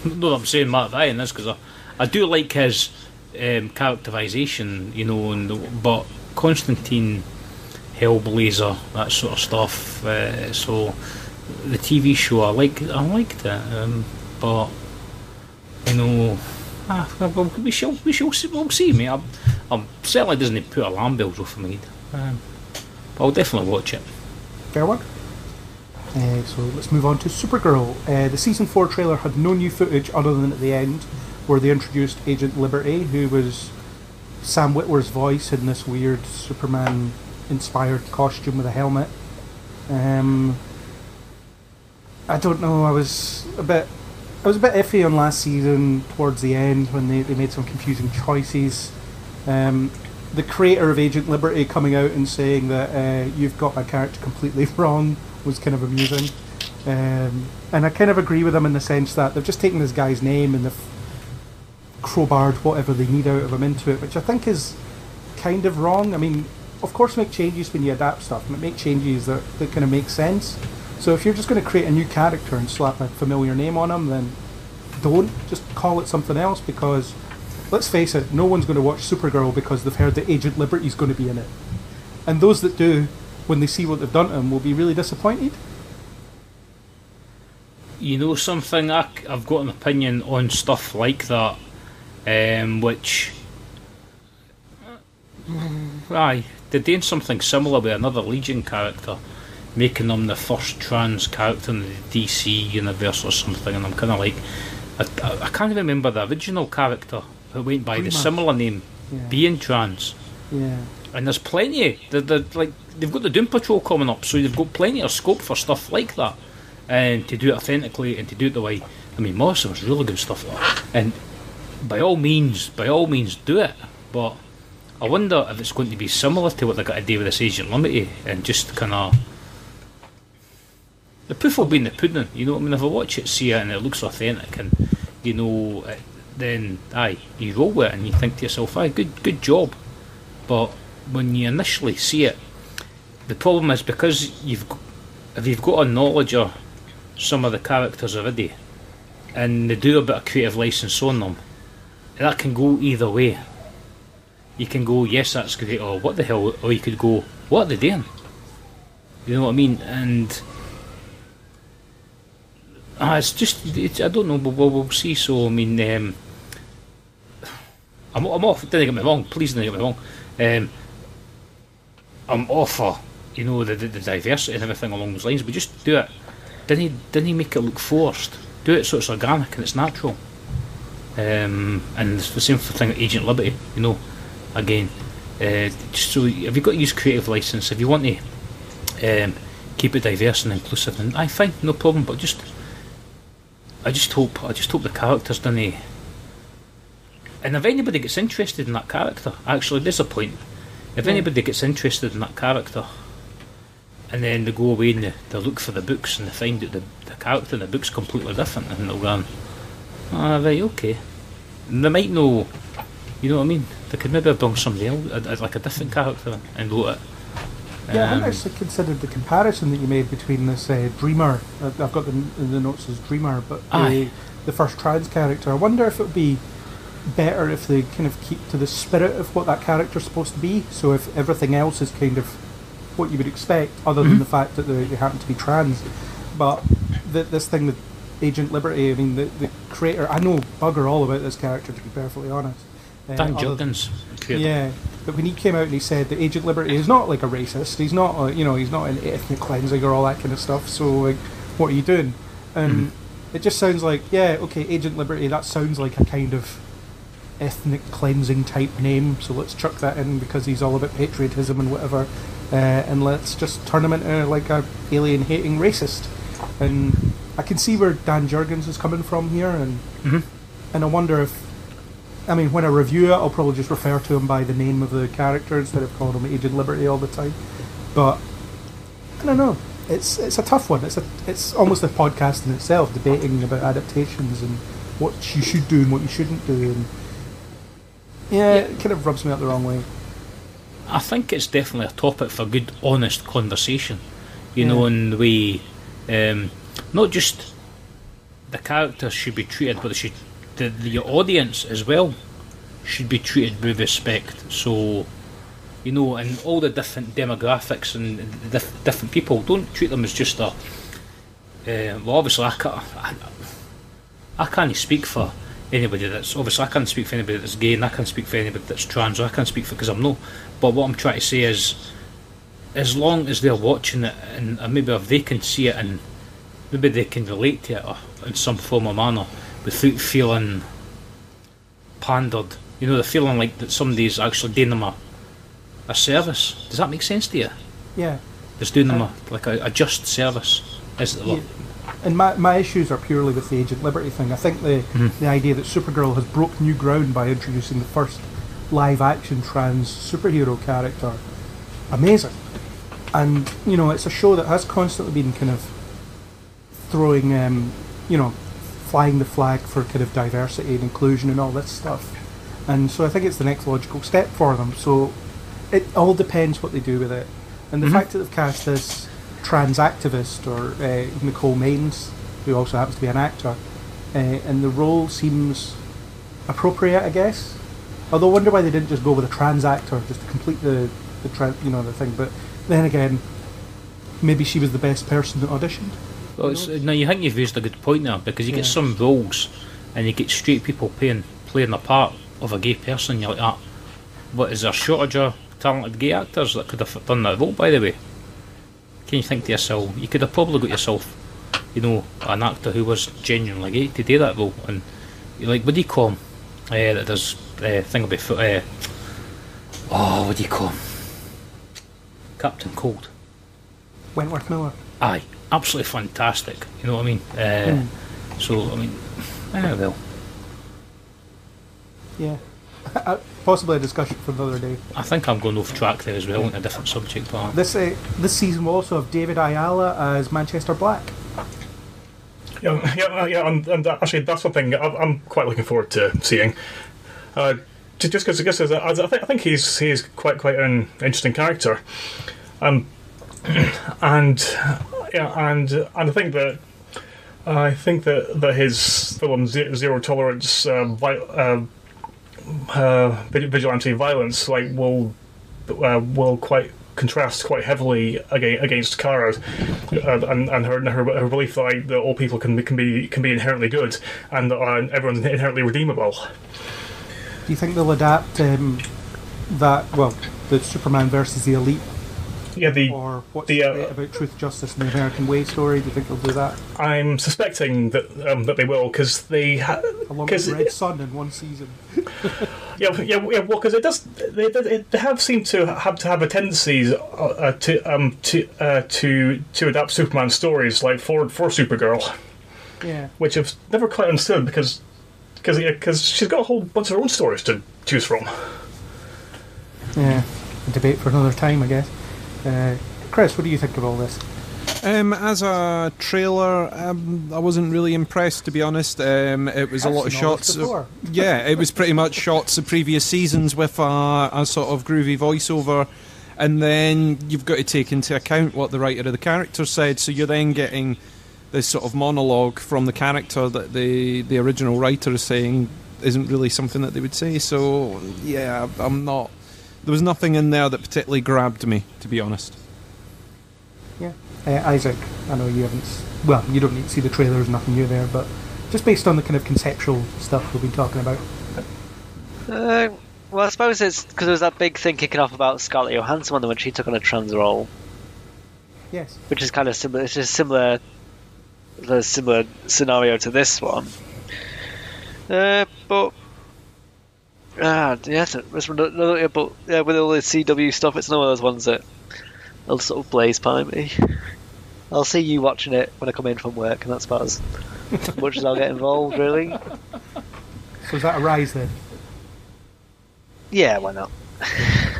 Speaker 7: No, I'm saying Matt Ryan is because I do like his characterisation, you know, but Constantine, Hellblazer, that sort of stuff. So the TV show, I liked it, but you know, we shall see. We'll see, mate. I'm certainly doesn't put alarm bells off my head, but I'll definitely watch it.
Speaker 3: Fair one. So let's move on to Supergirl. The season 4 trailer had no new footage other than at the end, where they introduced Agent Liberty, who was Sam Witwer's voice in this weird Superman-inspired costume with a helmet. I don't know. I was a bit iffy on last season towards the end when they made some confusing choices. The creator of Agent Liberty coming out and saying that you've got my character completely wrong was kind of amusing. And I kind of agree with them in the sense that they've just taken this guy's name and they've crowbarred whatever they need out of him into it, which I think is kind of wrong. I mean, of course make changes when you adapt stuff, but make changes that kind of make sense. So if you're just going to create a new character and slap a familiar name on him, then don't. Just call it something else, because let's face it, no one's going to watch Supergirl because they've heard that Agent Liberty's going to be in it. And those that do, when they see what they've done to him, will be really disappointed.
Speaker 7: You know something, I've got an opinion on stuff like that, which... Aye, they're doing something similar with another Legion character, making them the first trans character in the DC universe or something, and I'm kind of like... I can't remember the original character who went by the similar name, being trans.
Speaker 3: Yeah.
Speaker 7: And there's plenty. They've got the Doom Patrol coming up, so they've got plenty of scope for stuff like that, and to do it authentically and to do it the way. I mean, Morrison was really good stuff like that, and by all means, do it. But I wonder if it's going to be similar to what they got to do with this Agent Liberty, and just kind of the proof will be in the pudding. You know what I mean? If I watch it, see it, and it looks authentic, and you know, then you roll with it, and you think to yourself, good job. But when you initially see it, the problem is because if you've got a knowledge of some of the characters already, and they do a bit of creative license on them, that can go either way. You can go, yes, that's great, or what the hell, or you could go, what are they doing? You know what I mean? And I don't know, but we'll see. So I mean, I'm off. Don't get me wrong. Please don't get me wrong. I'm all for the diversity and everything along those lines, but just do it. Didn't he make it look forced? Do it so it's organic and it's natural. And it's the same thing with Agent Liberty. Again, just so if you've got to use creative license, if you want to keep it diverse and inclusive, then fine, no problem. But I just hope the characters don't. And if anybody gets interested in that character, actually, there's a point. If anybody gets interested in that character, and then they go away and they look for the books and they find that the character in the book's completely different, and they'll go, right, okay. And they might know, you know what I mean? They could maybe bring somebody else, like a different character, and go at it.
Speaker 3: Yeah, I haven't actually considered the comparison that you made between this Dreamer. I've got the notes as Dreamer, but the first trans character. I wonder if it would be better if they kind of keep to the spirit of what that character's supposed to be. So if everything else is kind of what you would expect, other than the fact that they happen to be trans. But this thing with Agent Liberty, I mean, the creator, I know bugger all about this character, to be perfectly honest.
Speaker 7: Dan Jurgens.
Speaker 3: Yeah, but when he came out and he said that Agent Liberty is not like a racist, he's not he's not an ethnic cleansing or all that kind of stuff, so like, what are you doing? And it just sounds like, yeah, okay, Agent Liberty, that sounds like a kind of ethnic cleansing type name, so let's chuck that in because he's all about patriotism and whatever, and let's just turn him into like a alien hating racist. And I can see where Dan Jurgens is coming from here, and I wonder if, I mean, when I review it, I'll probably just refer to him by the name of the character instead of calling him Agent Liberty all the time. But I don't know. It's a tough one. It's almost a podcast in itself, debating about adaptations and what you should do and what you shouldn't do. And it kind of rubs me up the wrong way.
Speaker 7: I think it's definitely a topic for good, honest conversation. And the way, not just the characters should be treated, but the audience as well should be treated with respect. So, and all the different demographics and the different people, don't treat them as just a. Well, obviously, I can't speak for anybody that's. Obviously, I can't speak for anybody that's gay, and I can't speak for anybody that's trans, or I can't speak for, because I'm no. But what I'm trying to say is, as long as they're watching it, and maybe if they can see it, and maybe they can relate to it in some form or manner, without feeling pandered. The feeling like that somebody's actually doing them a service. Does that make sense to you?
Speaker 3: Yeah.
Speaker 7: Just doing them a just service. Is it the word?
Speaker 3: And my issues are purely with the Agent Liberty thing. I think the idea that Supergirl has broke new ground by introducing the first live-action trans superhero character, amazing. And, it's a show that has constantly been kind of throwing, flying the flag for kind of diversity and inclusion and all this stuff. And so I think it's the next logical step for them. So it all depends what they do with it. And the fact that they've cast this trans activist, or Nicole Maines, who also happens to be an actor, and the role seems appropriate, I guess. Although I wonder why they didn't just go with a trans actor just to complete the thing. But then again, maybe she was the best person that auditioned.
Speaker 7: Well, you think you've raised a good point there, because you get some roles and you get straight people playing the part of a gay person. You're like, what, is there a shortage of talented gay actors that could have done that role, by the way? Can you think to yourself, you could have probably got yourself, an actor who was genuinely gay to do that role. And you're like, what do you call him? That does thing about foot. What do you call him? Captain Cold.
Speaker 3: Wentworth Miller.
Speaker 7: Aye, absolutely fantastic. You know what I mean? So, I mean, well.
Speaker 3: Yeah. Possibly a discussion for another day.
Speaker 7: I think I'm going off track there as well on a different subject. But
Speaker 3: this season will also have David Ayala as Manchester Black.
Speaker 4: Yeah, and actually that's something I'm quite looking forward to seeing. Just because I think he's quite an interesting character. and I think that his film Zero Tolerance vigilante violence will quite contrast quite heavily against Kara, and her belief that that all people can be inherently good and everyone's inherently redeemable.
Speaker 3: Do you think they'll adapt the Superman versus the Elite?
Speaker 4: Yeah,
Speaker 3: or what's great about Truth, Justice, and the American Way story? Do you think they'll do that?
Speaker 4: I'm suspecting that they will, because they
Speaker 3: along with Red Sun in one season.
Speaker 4: Well, because they have seemed to have a tendency to adapt Superman stories, like for Supergirl.
Speaker 3: Yeah,
Speaker 4: which I've never quite understood because she's got a whole bunch of her own stories to choose from.
Speaker 3: Yeah, a debate for another time, I guess. Chris, what do you think of all this?
Speaker 5: As a trailer, I wasn't really impressed, to be honest. It was a lot of shots. It was pretty much shots of previous seasons with a sort of groovy voiceover, and then you've got to take into account what the writer of the character said, so you're then getting this sort of monologue from the character that the original writer is saying isn't really something that they would say. So, yeah, I'm not... There was nothing in there that particularly grabbed me, to be honest.
Speaker 3: Yeah. Isaac, I know you haven't... Well, you don't need to see the trailers, nothing new there, but just based on the kind of conceptual stuff we've been talking about.
Speaker 6: Well, I suppose it's because there was that big thing kicking off about Scarlett Johansson when she took on a trans role.
Speaker 3: Yes.
Speaker 6: Which is kind of similar. It's just a similar scenario to this one. But... yes, with all the CW stuff, it's one of those ones that will sort of blaze by me. I'll see you watching it when I come in from work, and that's about as much as I'll get involved, really.
Speaker 3: So is that a rise then?
Speaker 6: Yeah, why not?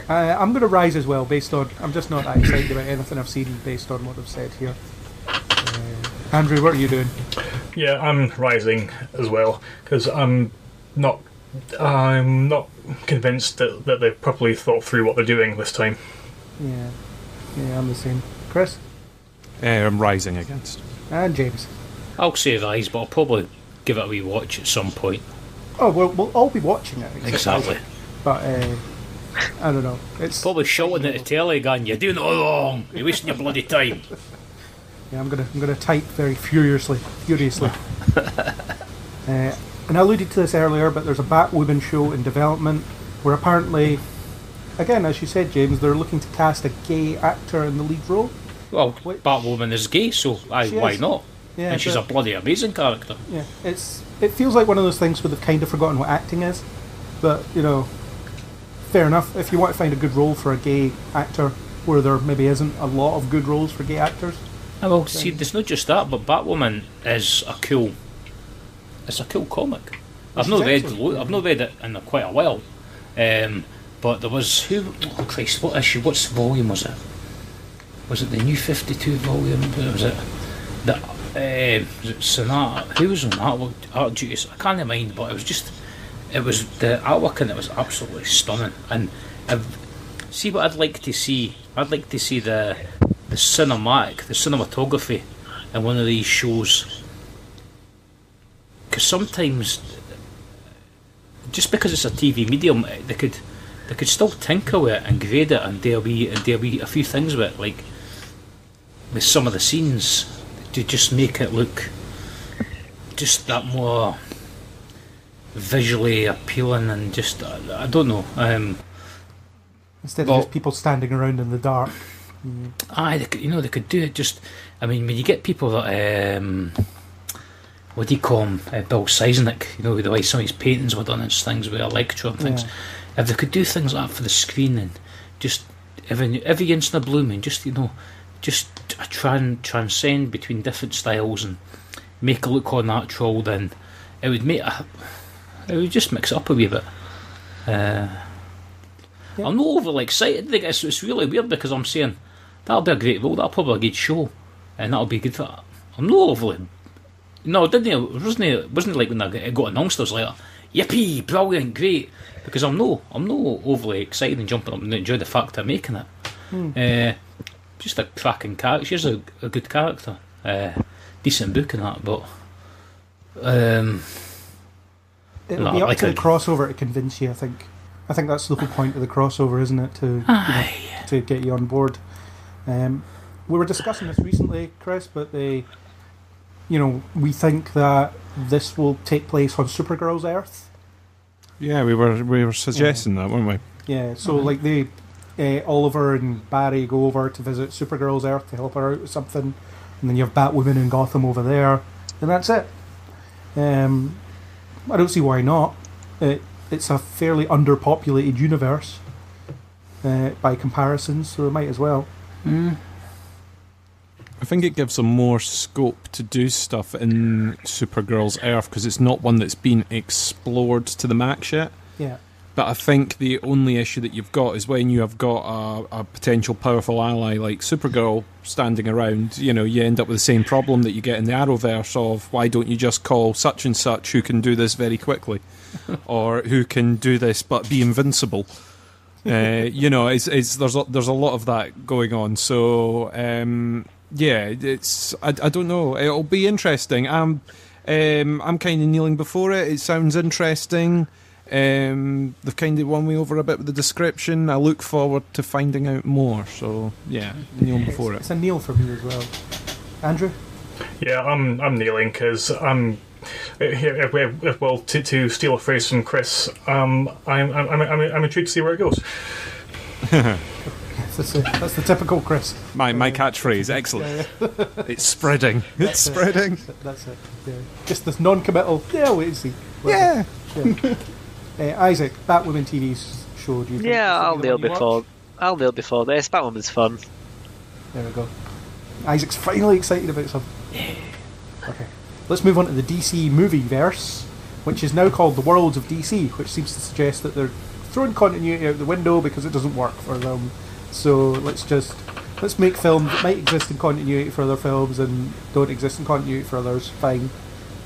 Speaker 3: I'm going to rise as well, based on... I'm just not that excited about anything I've seen based on what I've said here. Andrew, what are you doing?
Speaker 4: Yeah, I'm rising as well, because I'm not convinced that they've properly thought through what they're doing this time.
Speaker 3: Yeah, I'm the same. Chris?
Speaker 5: I'm rising against.
Speaker 3: And James?
Speaker 7: I'll say rise, but I'll probably give it a wee watch at some point.
Speaker 3: Oh, well, we'll all be watching it.
Speaker 7: Exactly.
Speaker 3: But, I don't know. It's
Speaker 7: probably shouting at the telly going, "You're doing it all wrong. You're wasting your bloody time."
Speaker 3: Yeah, I'm gonna type very furiously. And I alluded to this earlier, but there's a Batwoman show in development where apparently, again, as you said, James, they're looking to cast a gay actor in the lead role.
Speaker 7: Well, Batwoman is gay, so why not?
Speaker 3: Yeah,
Speaker 7: and she's a bloody amazing character.
Speaker 3: Yeah, it feels like one of those things where they've kind of forgotten what acting is. But, fair enough. If you want to find a good role for a gay actor where there maybe isn't a lot of good roles for gay actors.
Speaker 7: Well, see, it's not just that, but Batwoman is a cool... It's a cool comic. I've not read it in quite a while. But there was... Oh, Christ, what issue? What's volume was it? Was it the new 52 volume? Was it Sonata? Who was on art duties? I can't mind, but it was the artwork, and it was absolutely stunning. And see what I'd like to see. I'd like to see the cinematography in one of these shows. Because sometimes, just because it's a TV medium, they could still tinker with it and grade it, and there'll be a few things with it, like with some of the scenes, to just make it look just that more visually appealing, and just I don't know.
Speaker 3: Instead of just people standing around in the dark.
Speaker 7: They could do it. Just, I mean, when you get people that what do you call him? Bill Seisnick, the way some of his paintings were done and things with Electro and things. Yeah. If they could do things like that for the screen, and just every inch in a blue moon, just try and transcend between different styles and make it look all natural, then it would just mix it up a wee bit. I'm not overly excited. It's really weird because I'm saying that'll be a great role, that'll probably be a good show, and that'll be good for that. I'm not overly... No, it wasn't like when I got announced, I was like, yippee, brilliant, great, because I'm not overly excited and jumping up and enjoy the fact of making it. just a cracking character. She's a good character. Decent book and that, but
Speaker 3: It'll be up to the crossover to convince you, I think. I think that's the whole point of the crossover, isn't it? To get you on board. We were discussing this recently, Chris, but we think that this will take place on Supergirl's Earth.
Speaker 5: Yeah, we were suggesting that, weren't we?
Speaker 3: Yeah, so Oliver and Barry go over to visit Supergirl's Earth to help her out with something, and then you have Batwoman and Gotham over there, and that's it. I don't see why not. It's a fairly underpopulated universe by comparison, so it might as well.
Speaker 5: I think it gives them more scope to do stuff in Supergirl's Earth because it's not one that's been explored to the max yet.
Speaker 3: Yeah.
Speaker 5: But I think the only issue that you've got is when you have got a potential powerful ally like Supergirl standing around, you end up with the same problem that you get in the Arrowverse of why don't you just call such and such who can do this very quickly or who can do this but be invincible. There's a lot of that going on. So I don't know. It'll be interesting. I'm kind of kneeling before it. It sounds interesting. They've kind of won me over a bit with the description. I look forward to finding out more. So yeah, kneeling before it.
Speaker 3: It's a kneel for me as well. Andrew?
Speaker 4: Yeah, I'm kneeling because to steal a phrase from Chris, I'm intrigued to see where it goes.
Speaker 3: That's the typical Chris.
Speaker 5: My catchphrase, excellent. Yeah. It's spreading. It's spreading.
Speaker 3: That's it. Yeah. Just this non-committal. Yeah, wait and see.
Speaker 5: Yeah.
Speaker 3: Isaac, Batwoman TV show. Do you think
Speaker 6: I'll kneel before this. Batwoman's fun.
Speaker 3: There we go. Isaac's finally excited about something. Okay, let's move on to the DC movieverse, which is now called the Worlds of DC, which seems to suggest that they're throwing continuity out the window because it doesn't work for them. So let's make films that might exist in continuity for other films and don't exist in continuity for others. Fine,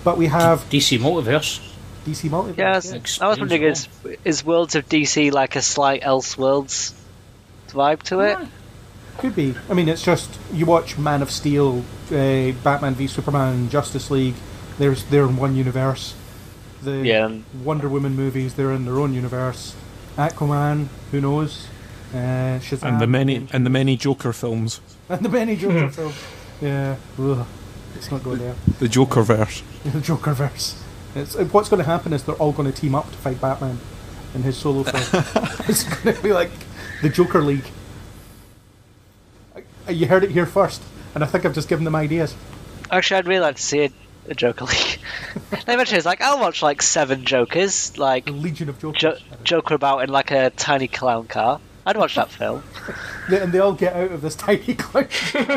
Speaker 3: but we have
Speaker 7: DC Multiverse.
Speaker 3: DC Multiverse.
Speaker 6: Yes, I was wondering, is Worlds of DC like a slight Elseworlds vibe to it?
Speaker 3: Could be. I mean, it's just you watch Man of Steel, Batman v Superman, Justice League. They're in one universe. The Wonder Woman movies, they're in their own universe. Aquaman, who knows? Shazam,
Speaker 5: and the many Joker films.
Speaker 3: And the many Joker films. Yeah. Ugh. Let's not go there.
Speaker 5: The Jokerverse.
Speaker 3: The Jokerverse. What's going to happen is they're all going to team up to fight Batman in his solo film. It's going to be like the Joker League. You heard it here first, and I think I've just given them ideas.
Speaker 6: Actually, I'd really like to see a Joker League. They mentioned it's like, I'll watch like 7 Jokers, like
Speaker 3: a Legion of Jokers.
Speaker 6: Joker about in like a tiny clown car. I'd watch that film.
Speaker 3: And they all get out of this tiny clown.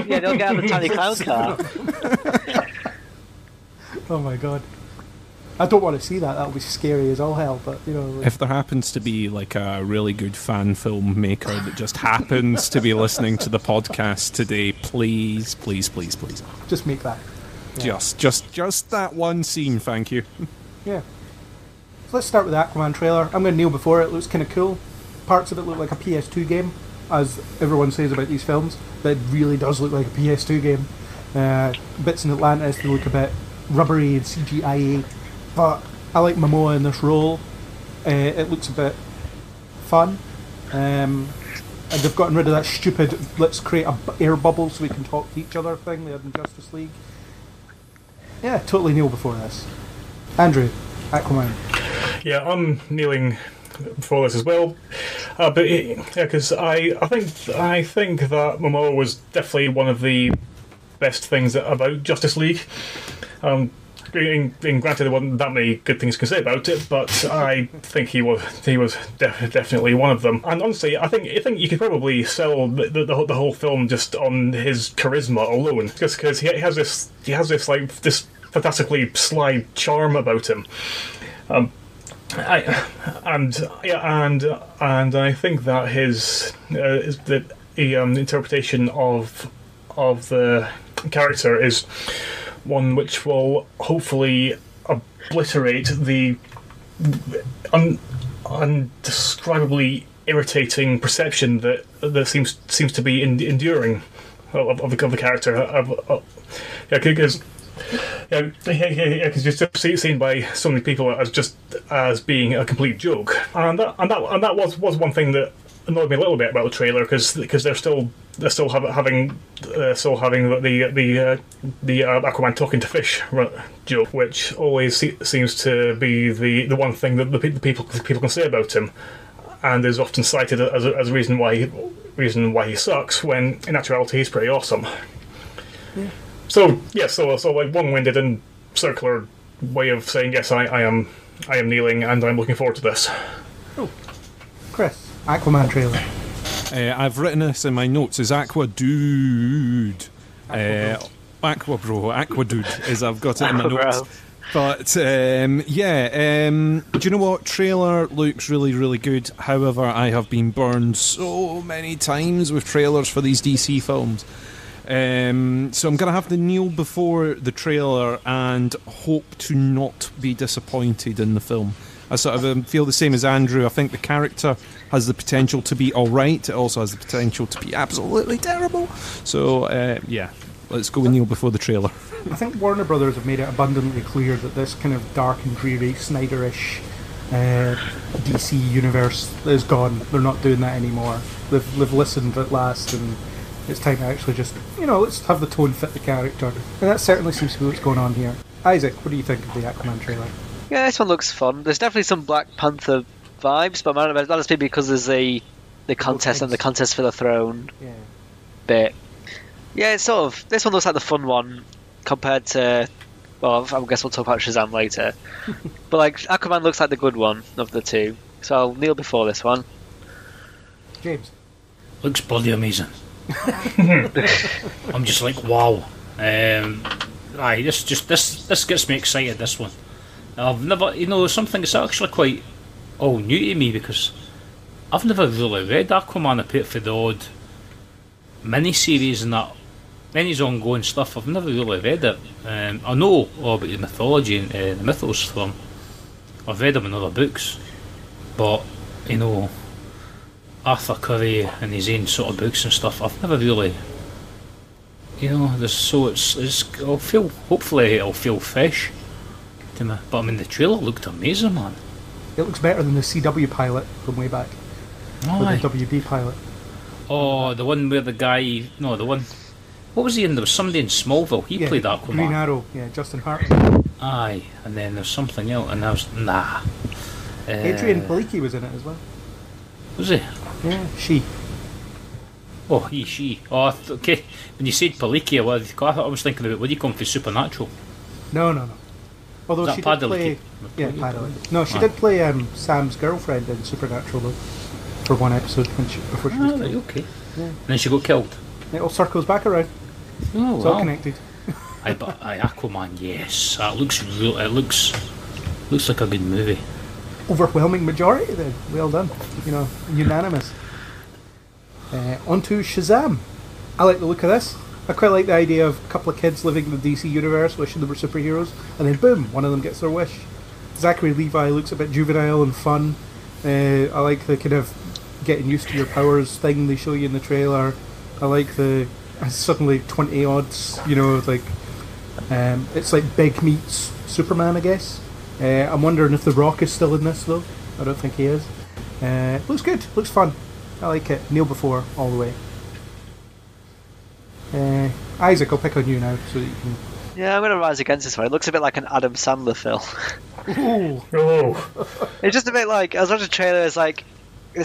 Speaker 6: Yeah, they'll get out of the tiny clown car.
Speaker 3: Oh my god. I don't want to see that. That'll be scary as all hell. But
Speaker 5: if there happens to be like a really good fan filmmaker that just happens to be listening to the podcast today, please,
Speaker 3: just make that.
Speaker 5: Yeah. Just that one scene, thank you.
Speaker 3: Yeah. So let's start with the Aquaman trailer. I'm going to kneel before it. It looks kind of cool. Parts of it look like a PS2 game, as everyone says about these films. But it really does look like a PS2 game. Bits in Atlantis, they look a bit rubbery and CGI-y. But I like Momoa in this role. It looks a bit fun. And they've gotten rid of that stupid let's create an air bubble so we can talk to each other thing they had in Justice League. Yeah, totally kneel before this. Andrew, Aquaman.
Speaker 4: Yeah, I'm kneeling before this as well. Because I think that Momoa was definitely one of the best things about Justice League. Granted, there wasn't that many good things to say about it, but I think he was definitely one of them. And honestly, I think you could probably sell the whole film just on his charisma alone, just because he has this fantastically sly charm about him. I think that his interpretation of the character is one which will hopefully obliterate the undescribably irritating perception that seems to be enduring of the character. Because you're still seen by so many people as being a complete joke, and that was one thing that annoyed me a little bit about the trailer, because they're still having the Aquaman talking to fish joke, which always seems to be the one thing that the people can say about him, and is often cited as a reason why he sucks, when in actuality he's pretty awesome. Yeah. So like long-winded and circular way of saying yes, I am kneeling, and I'm looking forward to this.
Speaker 3: Oh, Chris, Aquaman trailer.
Speaker 5: I've written this in my notes as Aqua Dude. Aqua Dude, as I've got it in my notes. But do you know what? Trailer looks really, really good. However, I have been burned so many times with trailers for these DC films. So I'm going to have to kneel before the trailer and hope to not be disappointed in the film. I sort of feel the same as Andrew. I think the character has the potential to be alright. It also has the potential to be absolutely terrible. So, let's go and kneel before the trailer.
Speaker 3: I think Warner Brothers have made it abundantly clear that this kind of dark and dreary, Snyderish DC universe is gone. They're not doing that anymore. They've listened at last, and it's time to actually just, let's have the tone fit the character. And that certainly seems to be what's going on here. Isaac, what do you think of the Aquaman trailer?
Speaker 6: Yeah, this one looks fun. There's definitely some Black Panther vibes, but that must be because there's the contest and the contest for the throne bit. Yeah, it's sort of, this one looks like the fun one compared to, well, I guess we'll talk about Shazam later. But like, Aquaman looks like the good one of the two, so I'll kneel before this one.
Speaker 3: James?
Speaker 7: Looks bloody amazing. I'm just like, wow. This gets me excited, this one. I've never, something that's actually quite all new to me, because I've never really read Aquaman apart from the odd mini-series and that, any ongoing stuff. I've never really read it. I know all about the mythology and the mythos from, I've read them in other books, but, Arthur Curry and his own sort of books and stuff, I've never really, hopefully it'll feel fresh to me. But I mean, the trailer looked amazing, man.
Speaker 3: It looks better than the CW pilot from way back. Or the WB pilot.
Speaker 7: Oh, the one where what was he in? There was somebody in Smallville. He played Aquaman.
Speaker 3: Green Arrow, Justin Hart.
Speaker 7: Aye, and then there's something else, and I was
Speaker 3: Adrian Palicki was in it as well.
Speaker 7: Was he?
Speaker 3: Yeah, she.
Speaker 7: Oh, she. Oh, okay. When you said Palicki, I was thinking about, what do you come for, Supernatural?
Speaker 3: No. Although she did play... Yeah, Padalecki. No, she did play Sam's girlfriend in Supernatural, though, for one episode before she was killed.
Speaker 7: Okay. Yeah. And then she got killed.
Speaker 3: It all circles back around.
Speaker 7: Oh,
Speaker 3: it's all connected.
Speaker 7: Aquaman, yes. That looks real. It looks like a good movie.
Speaker 3: Overwhelming majority then. Well done. Unanimous. On to Shazam. I like the look of this. I quite like the idea of a couple of kids living in the DC universe wishing they were superheroes, and then boom, one of them gets their wish. Zachary Levi looks a bit juvenile and fun. I like the kind of getting used to your powers thing they show you in the trailer. I like the suddenly 20 odds, it's like Big meets Superman, I guess. I'm wondering if The Rock is still in this, though. I don't think he is. Looks good, looks fun. I like it. Kneel before, all the way. Isaac, I'll pick on you now so that you can...
Speaker 6: Yeah, I'm going to rise against this one. It looks a bit like an Adam Sandler film.
Speaker 3: Ooh.
Speaker 4: Oh.
Speaker 6: It's just a bit like, I was watching the trailer, it's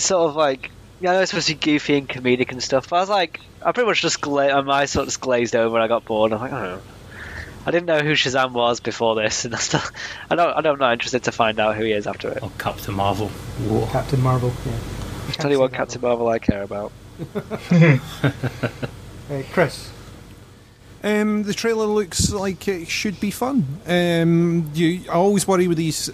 Speaker 6: sort of like, I know it's supposed to be goofy and comedic and stuff, but I was like, I pretty much just my eyes sort of glazed over and I got bored. I'm like, I don't know. I didn't know who Shazam was before this, and I'm not interested to find out who he is after it.
Speaker 7: Oh, Captain Marvel.
Speaker 3: Whoa. Captain Marvel, yeah.
Speaker 6: Tell you what Captain Marvel I care about.
Speaker 3: Chris?
Speaker 5: The trailer looks like it should be fun. I always worry with these,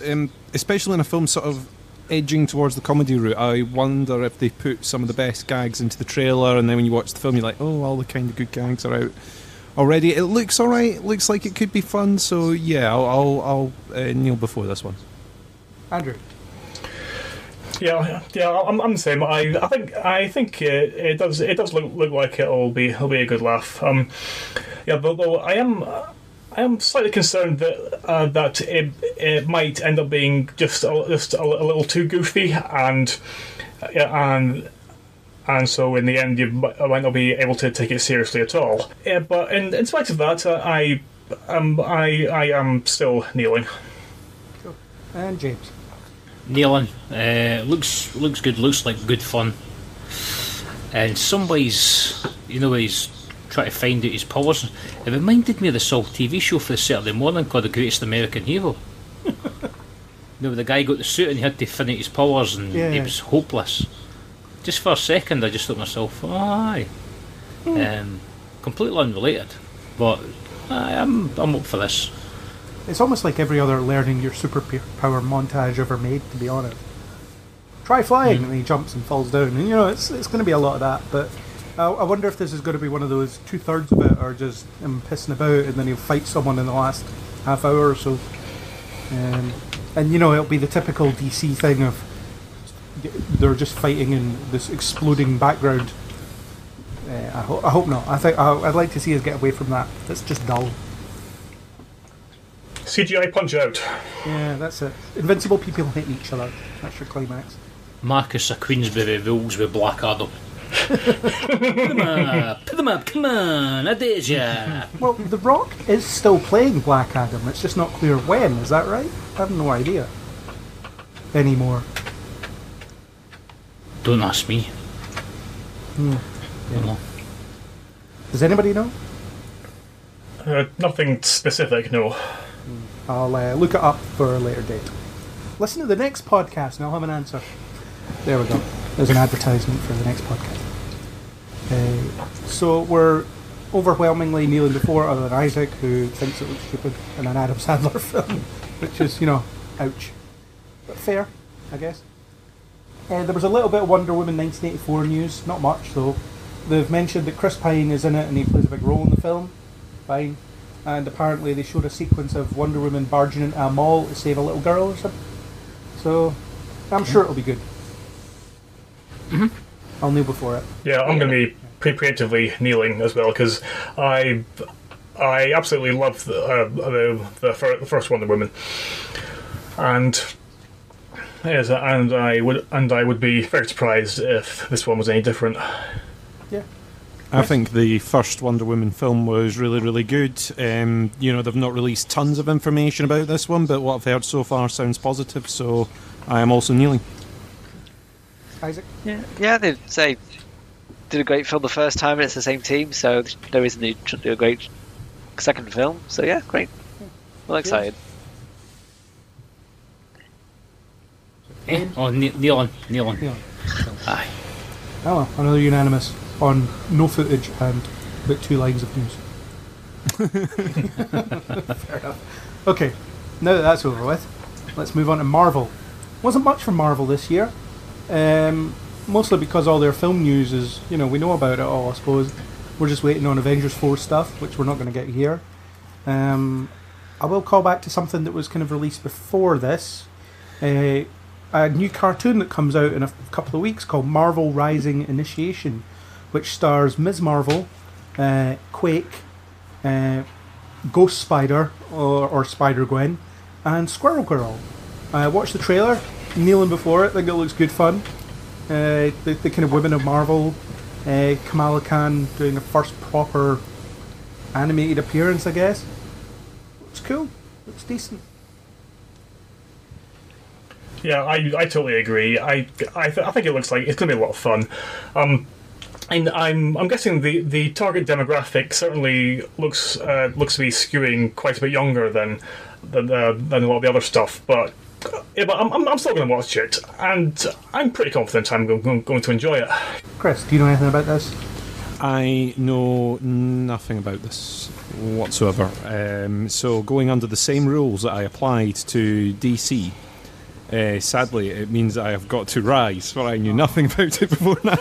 Speaker 5: especially when a film's sort of edging towards the comedy route. I wonder if they put some of the best gags into the trailer, and then when you watch the film, you're like, oh, all the kind of good gags are out already. It looks alright. It looks like it could be fun. So yeah, I'll kneel before this one.
Speaker 3: Andrew?
Speaker 4: I'm the same. I think it does look like it'll be a good laugh. Though I am slightly concerned that it might end up being just a little too goofy, and so in the end you might not be able to take it seriously at all. But in spite of that, I am still kneeling.
Speaker 3: Cool. And James.
Speaker 7: Kneeling. Looks good. Looks like good fun. And some ways, where he's trying to find out his powers. It reminded me of the Saul TV show for the Saturday morning called The Greatest American Hero. Where the guy got the suit and he had to find out his powers, and he was hopeless. Just for a second, I just thought to myself, oh, aye. Completely unrelated, but I'm up for this.
Speaker 3: It's almost like every other learning your superpower montage ever made, to be honest. Try flying, and he jumps and falls down, and it's going to be a lot of that. But I wonder if this is going to be one of those 2/3 of it, or just him pissing about, and then he'll fight someone in the last half hour or so. And it'll be the typical DC thing of they're just fighting in this exploding background. I hope not. I'd like to see us get away from that. That's just dull.
Speaker 4: CGI Punch Out.
Speaker 3: Yeah, that's it. Invincible people hitting each other. That's your climax.
Speaker 7: Marcus of Queensberry rules with Black Adam. Put them up, come on, I dare ya.
Speaker 3: Well, The Rock is still playing Black Adam. It's just not clear when. Is that right? I have no idea anymore.
Speaker 7: Don't ask me.
Speaker 3: Yeah. Does anybody know?
Speaker 4: Nothing specific, no.
Speaker 3: I'll look it up for a later date. Listen to the next podcast and I'll have an answer. There we go. There's an advertisement for the next podcast. So we're overwhelmingly kneeling before, other than Isaac, who thinks it looks stupid in an Adam Sandler film, which is, ouch. But fair, I guess. There was a little bit of Wonder Woman 1984 news, not much though. They've mentioned that Chris Pine is in it and he plays a big role in the film. Fine. And apparently they showed a sequence of Wonder Woman barging into a mall to save a little girl or something. So I'm sure it'll be good. I'll kneel before it.
Speaker 4: Yeah, I'm going to be preemptively kneeling as well, because I absolutely love the first Wonder Woman, and I would be very surprised if this one was any different.
Speaker 3: Yeah.
Speaker 5: I think the first Wonder Woman film was really, really good. They've not released tons of information about this one, but what I've heard so far sounds positive, so I am also kneeling.
Speaker 3: Isaac?
Speaker 6: Yeah, they say did a great film the first time, and it's the same team, so there's no reason they shouldn't do a great second film. So yeah, great. Well excited.
Speaker 7: Kneel on. Aye.
Speaker 3: Oh, well, another unanimous on no footage and about 2 lines of news. Fair enough. Okay, now that that's over with, let's move on to Marvel. Wasn't much for Marvel this year. Mostly because all their film news is, we know about it all, I suppose. We're just waiting on Avengers 4 stuff, which we're not going to get here. I will call back to something that was kind of released before this. A new cartoon that comes out in a couple of weeks called Marvel Rising Initiation, which stars Ms. Marvel, Quake, Ghost Spider, or Spider-Gwen, and Squirrel Girl. Watch the trailer, kneeling before it, I think it looks good fun. The kind of women of Marvel, Kamala Khan doing her first proper animated appearance, I guess. Looks cool, looks decent.
Speaker 4: Yeah, I totally agree. I think it looks like it's going to be a lot of fun. And I'm guessing the target demographic certainly looks to be skewing quite a bit younger than a lot of the other stuff. But I'm still going to watch it, and I'm pretty confident I'm going to enjoy it.
Speaker 3: Chris, do you know anything about this?
Speaker 5: I know nothing about this whatsoever. So going under the same rules that I applied to DC. Sadly, it means I have got to rise, for I knew nothing about it before now.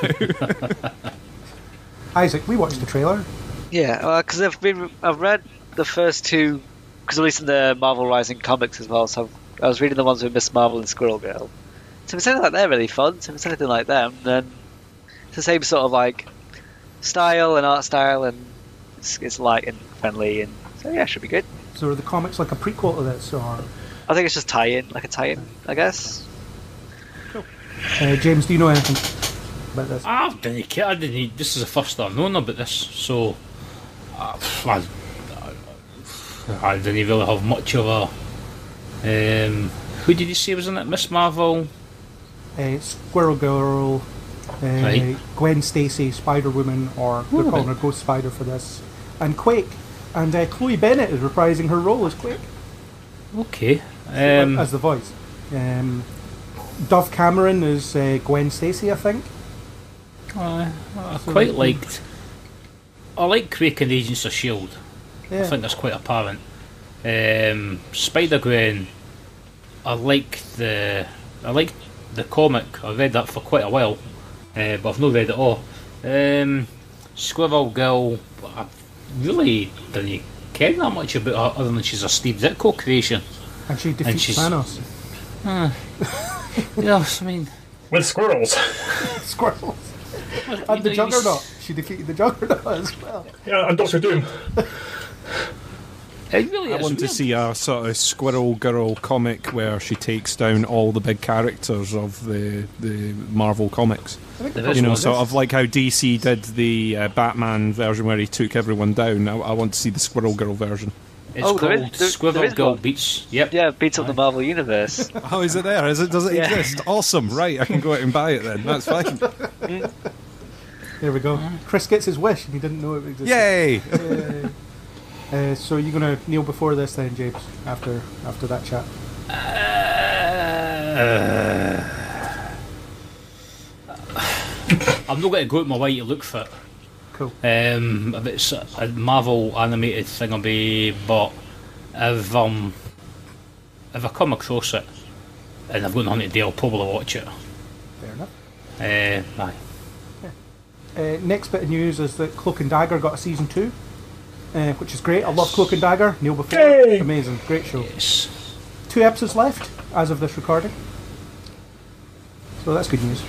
Speaker 3: Isaac, we watched the trailer.
Speaker 6: Yeah, because I've read the first two, because at least in the Marvel Rising comics as well. So I was reading the ones with Miss Marvel and Squirrel Girl. So if it's anything like they're really fun, so if it's anything like them, then it's the same sort of like style and art style, and it's light and friendly, and so yeah, it should be good.
Speaker 3: So are the comics like a prequel to this, or?
Speaker 6: I think it's just tie-in, like a tie-in, I guess.
Speaker 3: James, do you know anything about this?
Speaker 7: I didn't care. I didn't. This is the first I've known about this, so I didn't really have much of a. Who did you say was in it? Miss Marvel,
Speaker 3: Squirrel Girl,
Speaker 7: Right.
Speaker 3: Gwen Stacy, Spider-Woman, or they're calling her Ghost Spider for this, and Quake. And Chloe Bennett is reprising her role as Quake,
Speaker 7: okay.
Speaker 3: as the voice. Dove Cameron is Gwen Stacy, I think.
Speaker 7: I quite liked. I like Quake and Agents of Shield.
Speaker 3: Yeah.
Speaker 7: I think that's quite apparent. Spider-Gwen. I like the comic. I read that for quite a while, but I've not read it all. Squirrel Girl. I really didn't care that much about her, other than she's a Steve Ditko creation.
Speaker 3: And she defeats
Speaker 7: she's-
Speaker 3: Thanos.
Speaker 7: Yes, I mean,
Speaker 4: With squirrels.
Speaker 3: Squirrels.
Speaker 7: you
Speaker 3: And the
Speaker 7: know,
Speaker 3: Juggernaut. She defeated the Juggernaut as well.
Speaker 4: Yeah, and Doctor Doom.
Speaker 7: It really
Speaker 5: I
Speaker 7: is
Speaker 5: want to
Speaker 7: weird.
Speaker 5: see a sort of Squirrel Girl comic where she takes down all the big characters of the Marvel comics.
Speaker 7: There is
Speaker 5: You know,
Speaker 7: one.
Speaker 5: sort of like how DC did the Batman version where he took everyone down. I want to see the Squirrel Girl version.
Speaker 7: It's
Speaker 6: Oh, there
Speaker 7: called
Speaker 6: is- there
Speaker 7: Squirrel
Speaker 6: is
Speaker 7: Girl
Speaker 6: one.
Speaker 7: Beats. Yep.
Speaker 6: Yeah, beats up the Marvel Universe.
Speaker 5: Oh, is it there? Does it
Speaker 6: Yeah.
Speaker 5: exist? Awesome. Right, I can go out and buy it then. That's fine.
Speaker 3: There we go. Chris gets his wish, and he didn't know it existed.
Speaker 5: Yay!
Speaker 3: So you're going to kneel before this then, James, after that chat?
Speaker 7: I'm not going to go out my way to look for it.
Speaker 3: Cool.
Speaker 7: If it's a Marvel animated thingamabie, but if I come across it and I've got nothing to do, I'll probably watch it.
Speaker 3: Fair enough.
Speaker 7: Aye.
Speaker 3: Next bit of news is that Cloak and Dagger got a season 2, which is great. I love Cloak and Dagger. Neil before.
Speaker 4: Yay!
Speaker 3: Amazing. Great show.
Speaker 7: Yes.
Speaker 3: 2 episodes left as of this recording. So that's good news.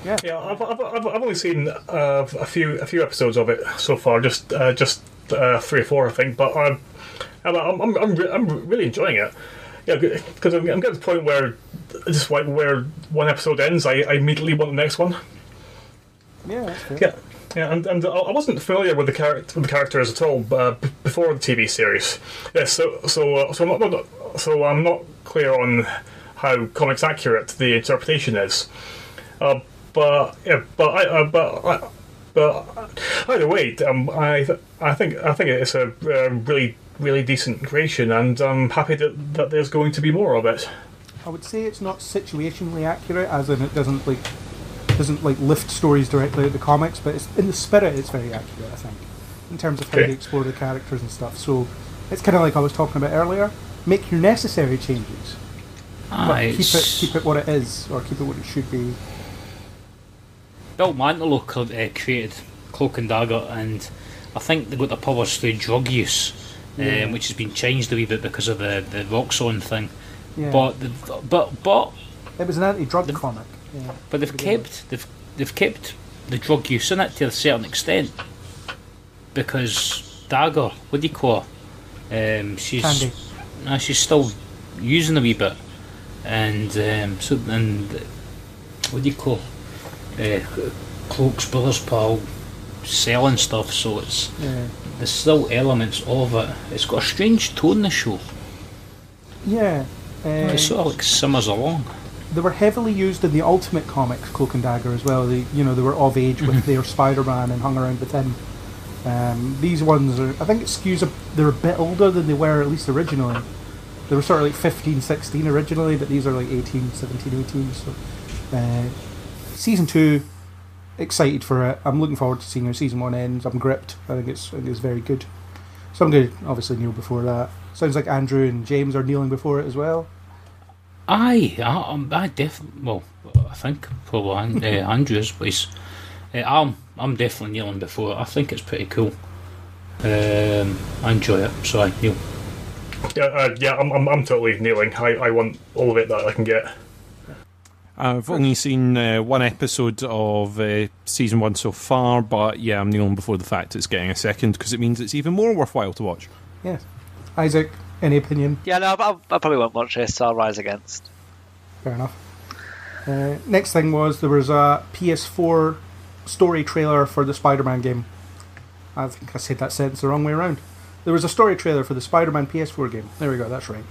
Speaker 3: Yeah.
Speaker 4: Yeah, I've only seen a few episodes of it so far, just 3 or 4, I think. But I'm really enjoying it. Yeah, because I'm getting to the point where just like where one episode ends, I immediately want the next one.
Speaker 3: Yeah, that's fair.
Speaker 4: Yeah, and I wasn't familiar with the characters at all before the TV series. Yeah, so I'm not clear on how comics accurate the interpretation is. But either way, I think it's a really decent creation, and I'm happy that there's going to be more of it.
Speaker 3: I would say it's not situationally accurate, as in it doesn't lift stories directly out of the comics, but it's, in the spirit it's very accurate, I think, in terms of how
Speaker 4: Okay.
Speaker 3: they explore the characters and stuff. So it's kind of like I was talking about earlier. Make your necessary changes, but keep it what it is, or keep it what it should be.
Speaker 7: Bill Mantlo created Cloak and Dagger, and I think they got the powers through drug use, which has been changed a wee bit because of the Roxxon thing.
Speaker 3: Yeah.
Speaker 7: But
Speaker 3: It was an anti-drug comic. Yeah.
Speaker 7: But they've kept the drug use in it to a certain extent, because Dagger, what do you call her?
Speaker 3: Candy.
Speaker 7: She's still using a wee bit, and what do you call Cloak's brother's pal selling stuff. So there's still elements of it. It's got a strange tone, the show.
Speaker 3: Yeah.
Speaker 7: It sort of like simmers along.
Speaker 3: They were heavily used in the Ultimate Comics, Cloak and Dagger, as well. They were of age with their Spider-Man and hung around with him. These ones are, I think it skews they're a bit older than they were at least originally. They were sort of like 15, 16 originally, but these are like 18, 17, 18. So, season 2, excited for it. I'm looking forward to seeing how season 1 ends. I'm gripped. I think it's very good. So I'm going to obviously kneel before that. Sounds like Andrew and James are kneeling before it as well.
Speaker 7: I definitely. Well, I think probably Andrew's place. I'm definitely kneeling before it. I think it's pretty cool. I enjoy it, so I kneel.
Speaker 4: I'm totally kneeling. I want all of it that I can get.
Speaker 5: I've only seen one episode of season 1 so far, but yeah, I'm kneeling before the fact it's getting a second, because it means it's even more worthwhile to watch.
Speaker 3: Yes. Isaac, any opinion?
Speaker 6: Yeah, no, I probably won't watch this, so I'll rise against.
Speaker 3: Fair enough. Next thing was there was a PS4 story trailer for the Spider-Man game. I think I said that sentence the wrong way around. There was a story trailer for the Spider-Man PS4 game. There we go, that's right.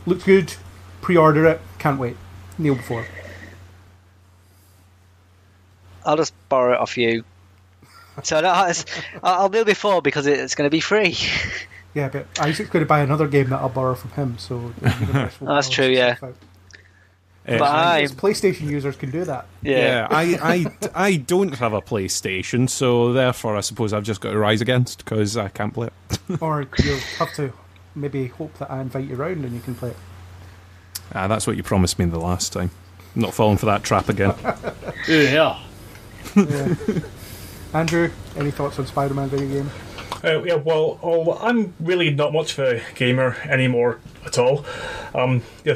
Speaker 3: Looked good. Pre-order it. Can't wait. Neil before.
Speaker 6: I'll just borrow it off you. So I'll kneel before because it's going to be free.
Speaker 3: Yeah, but Isaac's going to buy another game that I'll borrow from him, so...
Speaker 6: That's true, yeah.
Speaker 3: But PlayStation users can do that.
Speaker 5: Yeah, I don't have a PlayStation, so therefore I suppose I've just got to rise against, because I can't play it.
Speaker 3: Or you'll have to maybe hope that I invite you round and you can play it.
Speaker 5: That's what you promised me the last time. I'm not falling for that trap again.
Speaker 7: Yeah.
Speaker 3: Andrew, any thoughts on Spider-Man video game?
Speaker 4: I'm really not much of a gamer anymore at all.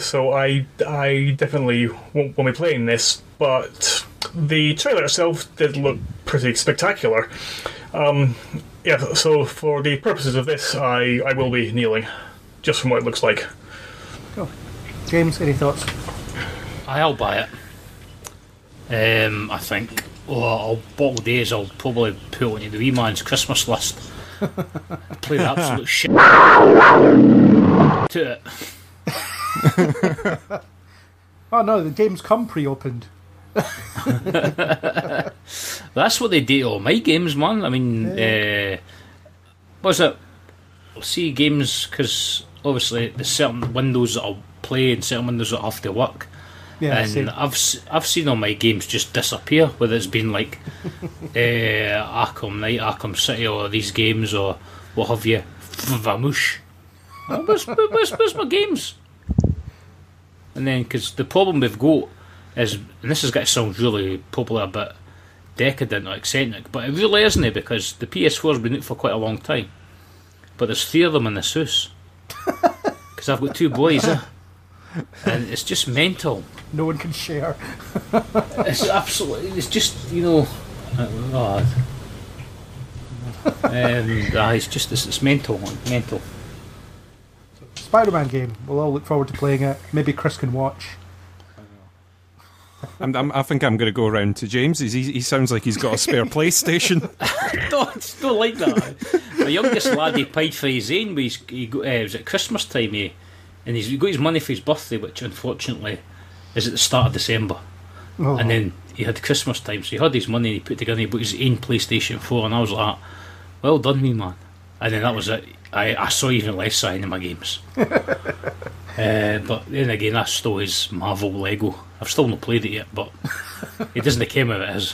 Speaker 4: So I definitely won't be playing this, but the trailer itself did look pretty spectacular. So for the purposes of this, I will be kneeling, just from what it looks like.
Speaker 3: Cool. James, any thoughts?
Speaker 7: I'll buy it. I think. I'll bottle days. I'll probably put it on the wee man's Christmas list. Play the absolute shit to it.
Speaker 3: Oh no, the game's come pre-opened.
Speaker 7: That's what they do to all my games, man. I mean, what's it? I'll see games because obviously there's certain windows that I'll play and certain windows that have to work.
Speaker 3: Yeah,
Speaker 7: and I've seen all my games just disappear, whether it's been like Arkham Knight, Arkham City, or these games, or what have you. Vamoosh. Where's my games? And then, because the problem we've got is, and this is going to sound really probably a bit decadent or eccentric, but it really isn't, because the PS4's been out for quite a long time. But there's 3 of them in this house. Because I've got 2 boys, and it's just mental.
Speaker 3: No one can share.
Speaker 7: It's absolutely, it's just, it's mental, mental.
Speaker 3: Spider-Man game. We'll all look forward to playing it. Maybe Chris can watch.
Speaker 5: I think I'm going to go around to James. He sounds like he's got a spare PlayStation.
Speaker 7: don't like that. My youngest lad, he paid for his own, but it was at Christmas time, and he's got his money for his birthday, which unfortunately is at the start of December.
Speaker 3: Oh.
Speaker 7: And then he had Christmas time, so he had his money and he put together, he bought his own PlayStation 4, and I was like, well done me, man. And then that was it. I saw even less sign in my games. But then again, I stole his Marvel Lego. I've still not played it yet, but it doesn't care where it is.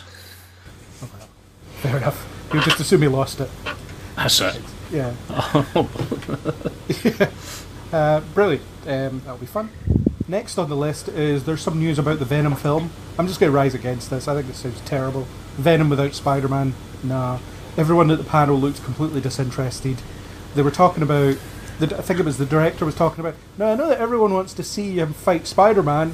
Speaker 3: Fair enough. You just assume he lost it.
Speaker 7: That's it.
Speaker 3: Yeah. Brilliant. That'll be fun. Next on the list is there's some news about the Venom film. I'm just going to rise against this. I think this sounds terrible. Venom without Spider-Man? Nah. Everyone at the panel looked completely disinterested. They were talking about... I think it was the director was talking about, no, I know that everyone wants to see him fight Spider-Man.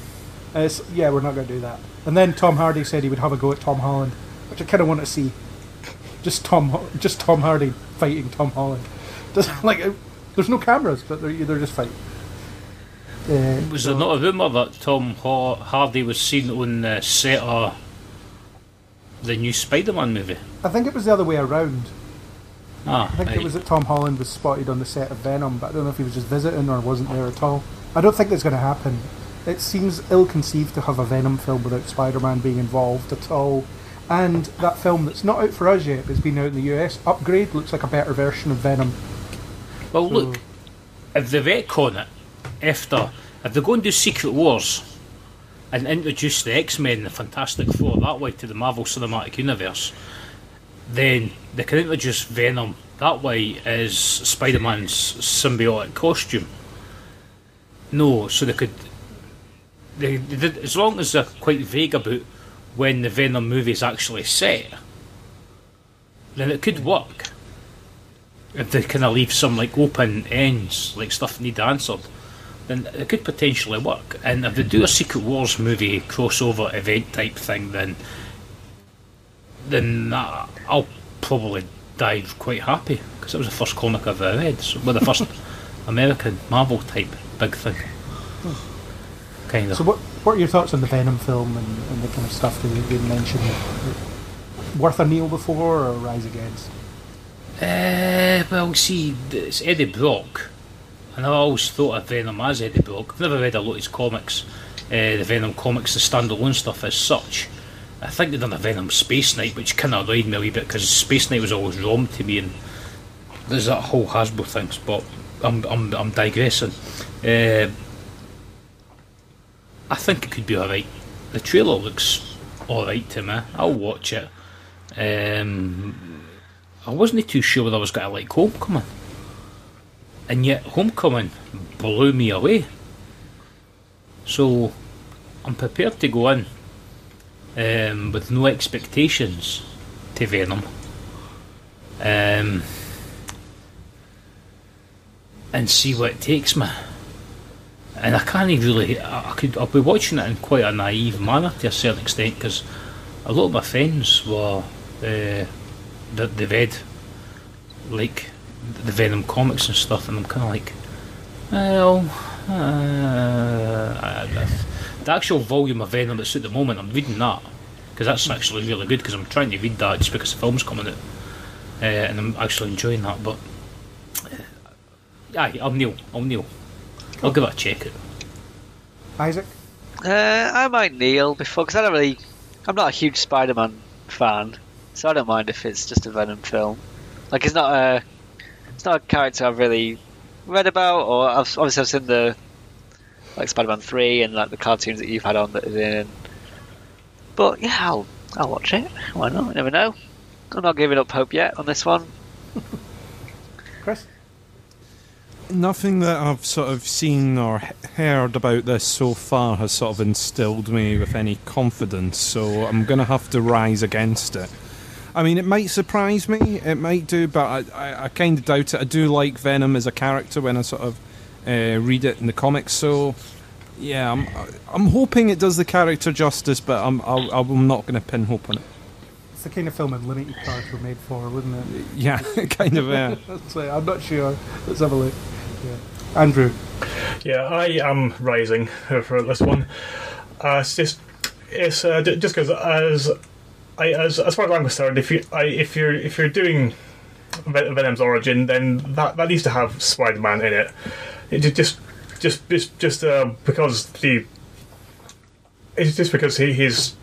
Speaker 3: Yeah, we're not going to do that. And then Tom Hardy said he would have a go at Tom Holland, which I kind of want to see. Just Tom Hardy fighting Tom Holland. There's no cameras, but they're just fighting.
Speaker 7: Was there not a rumour that Tom Hardy was seen on the set of the new Spider-Man movie?
Speaker 3: I think it was the other way around. I think
Speaker 7: right.
Speaker 3: it was that Tom Holland was spotted on the set of Venom, but I don't know if he was just visiting or wasn't there at all. I don't think that's going to happen. It seems ill-conceived to have a Venom film without Spider-Man being involved at all. And that film that's not out for us yet, but it's been out in the US, Upgrade, looks like a better version of Venom.
Speaker 7: Well, look, if they retcon it, if they go and do Secret Wars and introduce the X-Men and the Fantastic Four that way to the Marvel Cinematic Universe, then they can introduce Venom that way as Spider-Man's symbiotic costume. No, so they did, as long as they're quite vague about when the Venom movie is actually set, then it could work. if they kind of leave some like open ends, like stuff that need answered, then it could potentially work. And if they do a Secret Wars movie crossover event type thing, then I'll probably die quite happy, because it was the first comic I've ever read. So, well, the first American Marvel type big thing. Kind of.
Speaker 3: So what are your thoughts on the Venom film and the kind of stuff that you've been mentioning? Worth a kneel before or rise against?
Speaker 7: Well, see, it's Eddie Brock, and I always thought of Venom as Eddie Brock. I've never read a lot of his comics, the Venom comics, the standalone stuff as such. I think they've done a Venom Space Knight, which kind of annoyed me a wee bit, because Space Knight was always Rom to me, and there's that whole Hasbro things. But I'm digressing. I think it could be alright. The trailer looks alright to me. I'll watch it. I wasn't too sure whether I was going to like Homecoming, and yet Homecoming blew me away. So I'm prepared to go in with no expectations to Venom, and see what it takes me. And I can't really. I'll be watching it in quite a naive manner to a certain extent, because a lot of my friends were. They've read like the Venom comics and stuff, and I'm kind of like, well, the actual volume of Venom that's at the moment, I'm reading that, because that's actually really good, because I'm trying to read that just because the film's coming out, and I'm actually enjoying that. But aye, I'll kneel. I'll give it a check out.
Speaker 3: Isaac?
Speaker 6: I might kneel before, because I'm not a huge Spider-Man fan, so I don't mind if it's just a Venom film. Like, it's not a character I've really read about, or I've seen the like Spider-Man 3 and like the cartoons that you've had on that is in. But yeah, I'll watch it. Why not? You never know. I'm not giving up hope yet on this one.
Speaker 3: Chris?
Speaker 5: Nothing that I've sort of seen or heard about this so far has sort of instilled me with any confidence, so I'm going to have to rise against it. I mean, it might surprise me, it might do, but I kind of doubt it. I do like Venom as a character when I sort of read it in the comics, so yeah, I'm hoping it does the character justice, but I'm not going to pin hope on it.
Speaker 3: It's the kind of film Unlimited cards were made for, wouldn't it?
Speaker 5: Yeah, kind of, yeah.
Speaker 3: I'm not sure. Let's have a look. Yeah. Andrew?
Speaker 4: Yeah, I am rising for this one. It's just because as far as I'm concerned, if you're doing Venom's origin, then that needs to have Spider-Man in it. Because he's.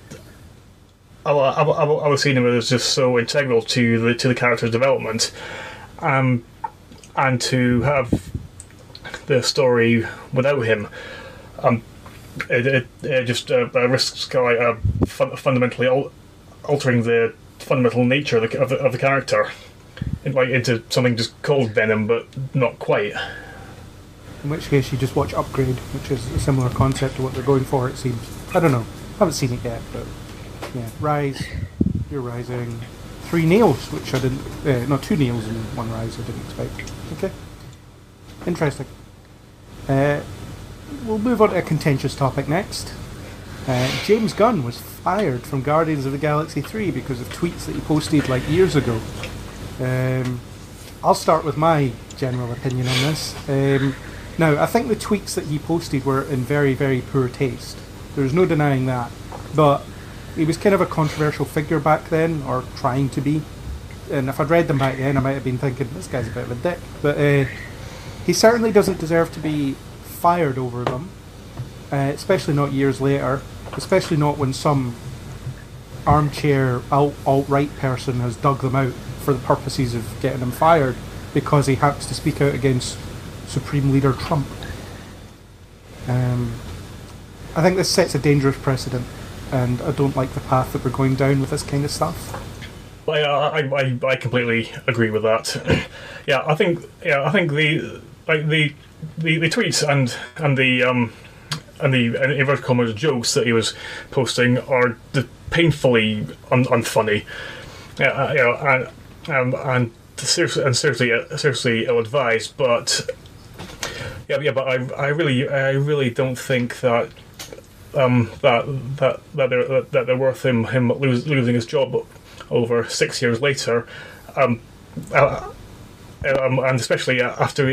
Speaker 4: I was seeing him as just so integral to the character's development, and to have the story without him, it just risks fundamentally altering the fundamental nature of the character, into something just called Venom, but not quite.
Speaker 3: In which case, you just watch Upgrade, which is a similar concept to what they're going for. It seems. I don't know. Haven't seen it yet, but yeah. Rise. You're rising. 3 nails, which I didn't. No, 2 nails and 1 rise. I didn't expect. Okay. Interesting. We'll move on to a contentious topic next. James Gunn was fired from Guardians of the Galaxy 3 because of tweets that he posted like years ago. I'll start with my general opinion on this. Now, I think the tweets that he posted were in very, very poor taste. There's no denying that. But he was kind of a controversial figure back then, or trying to be. And if I'd read them back then, I might have been thinking, this guy's a bit of a dick. But he certainly doesn't deserve to be fired over them, especially not years later, especially not when some armchair alt-right person has dug them out for the purposes of getting him fired because he happens to speak out against Supreme Leader Trump. I think this sets a dangerous precedent, and I don't like the path that we're going down with this kind of stuff.
Speaker 4: I completely agree with that. I think the tweets and the inverted commas jokes that he was posting are painfully unfunny. And seriously ill-advised. But but I really don't think that that they're worth him losing his job over 6 years later, and especially after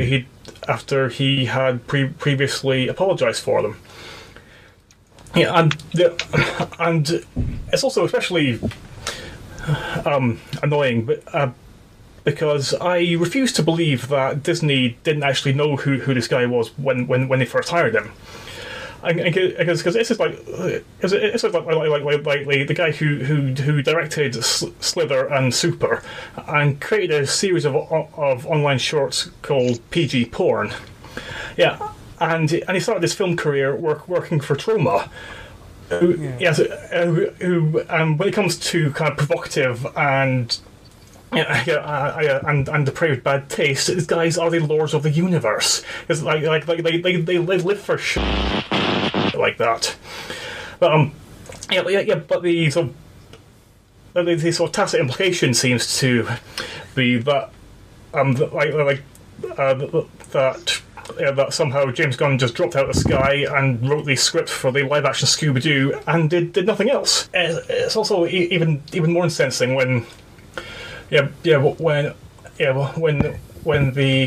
Speaker 4: he had previously apologised for them. Yeah, and it's also especially annoying, but because I refuse to believe that Disney didn't actually know who this guy was when they first hired him. Because this is like the guy who directed Slither and Super, and created a series of online shorts called PG Porn. Yeah, and he started his film career working for Troma. Who when it comes to kind of provocative and and depraved bad taste, these guys are the lords of the universe. It's like they live for shit like that. But but the sort of tacit implication seems to be that that somehow James Gunn just dropped out of the sky and wrote the script for the live-action Scooby-Doo and did nothing else. It's also even more incensing when the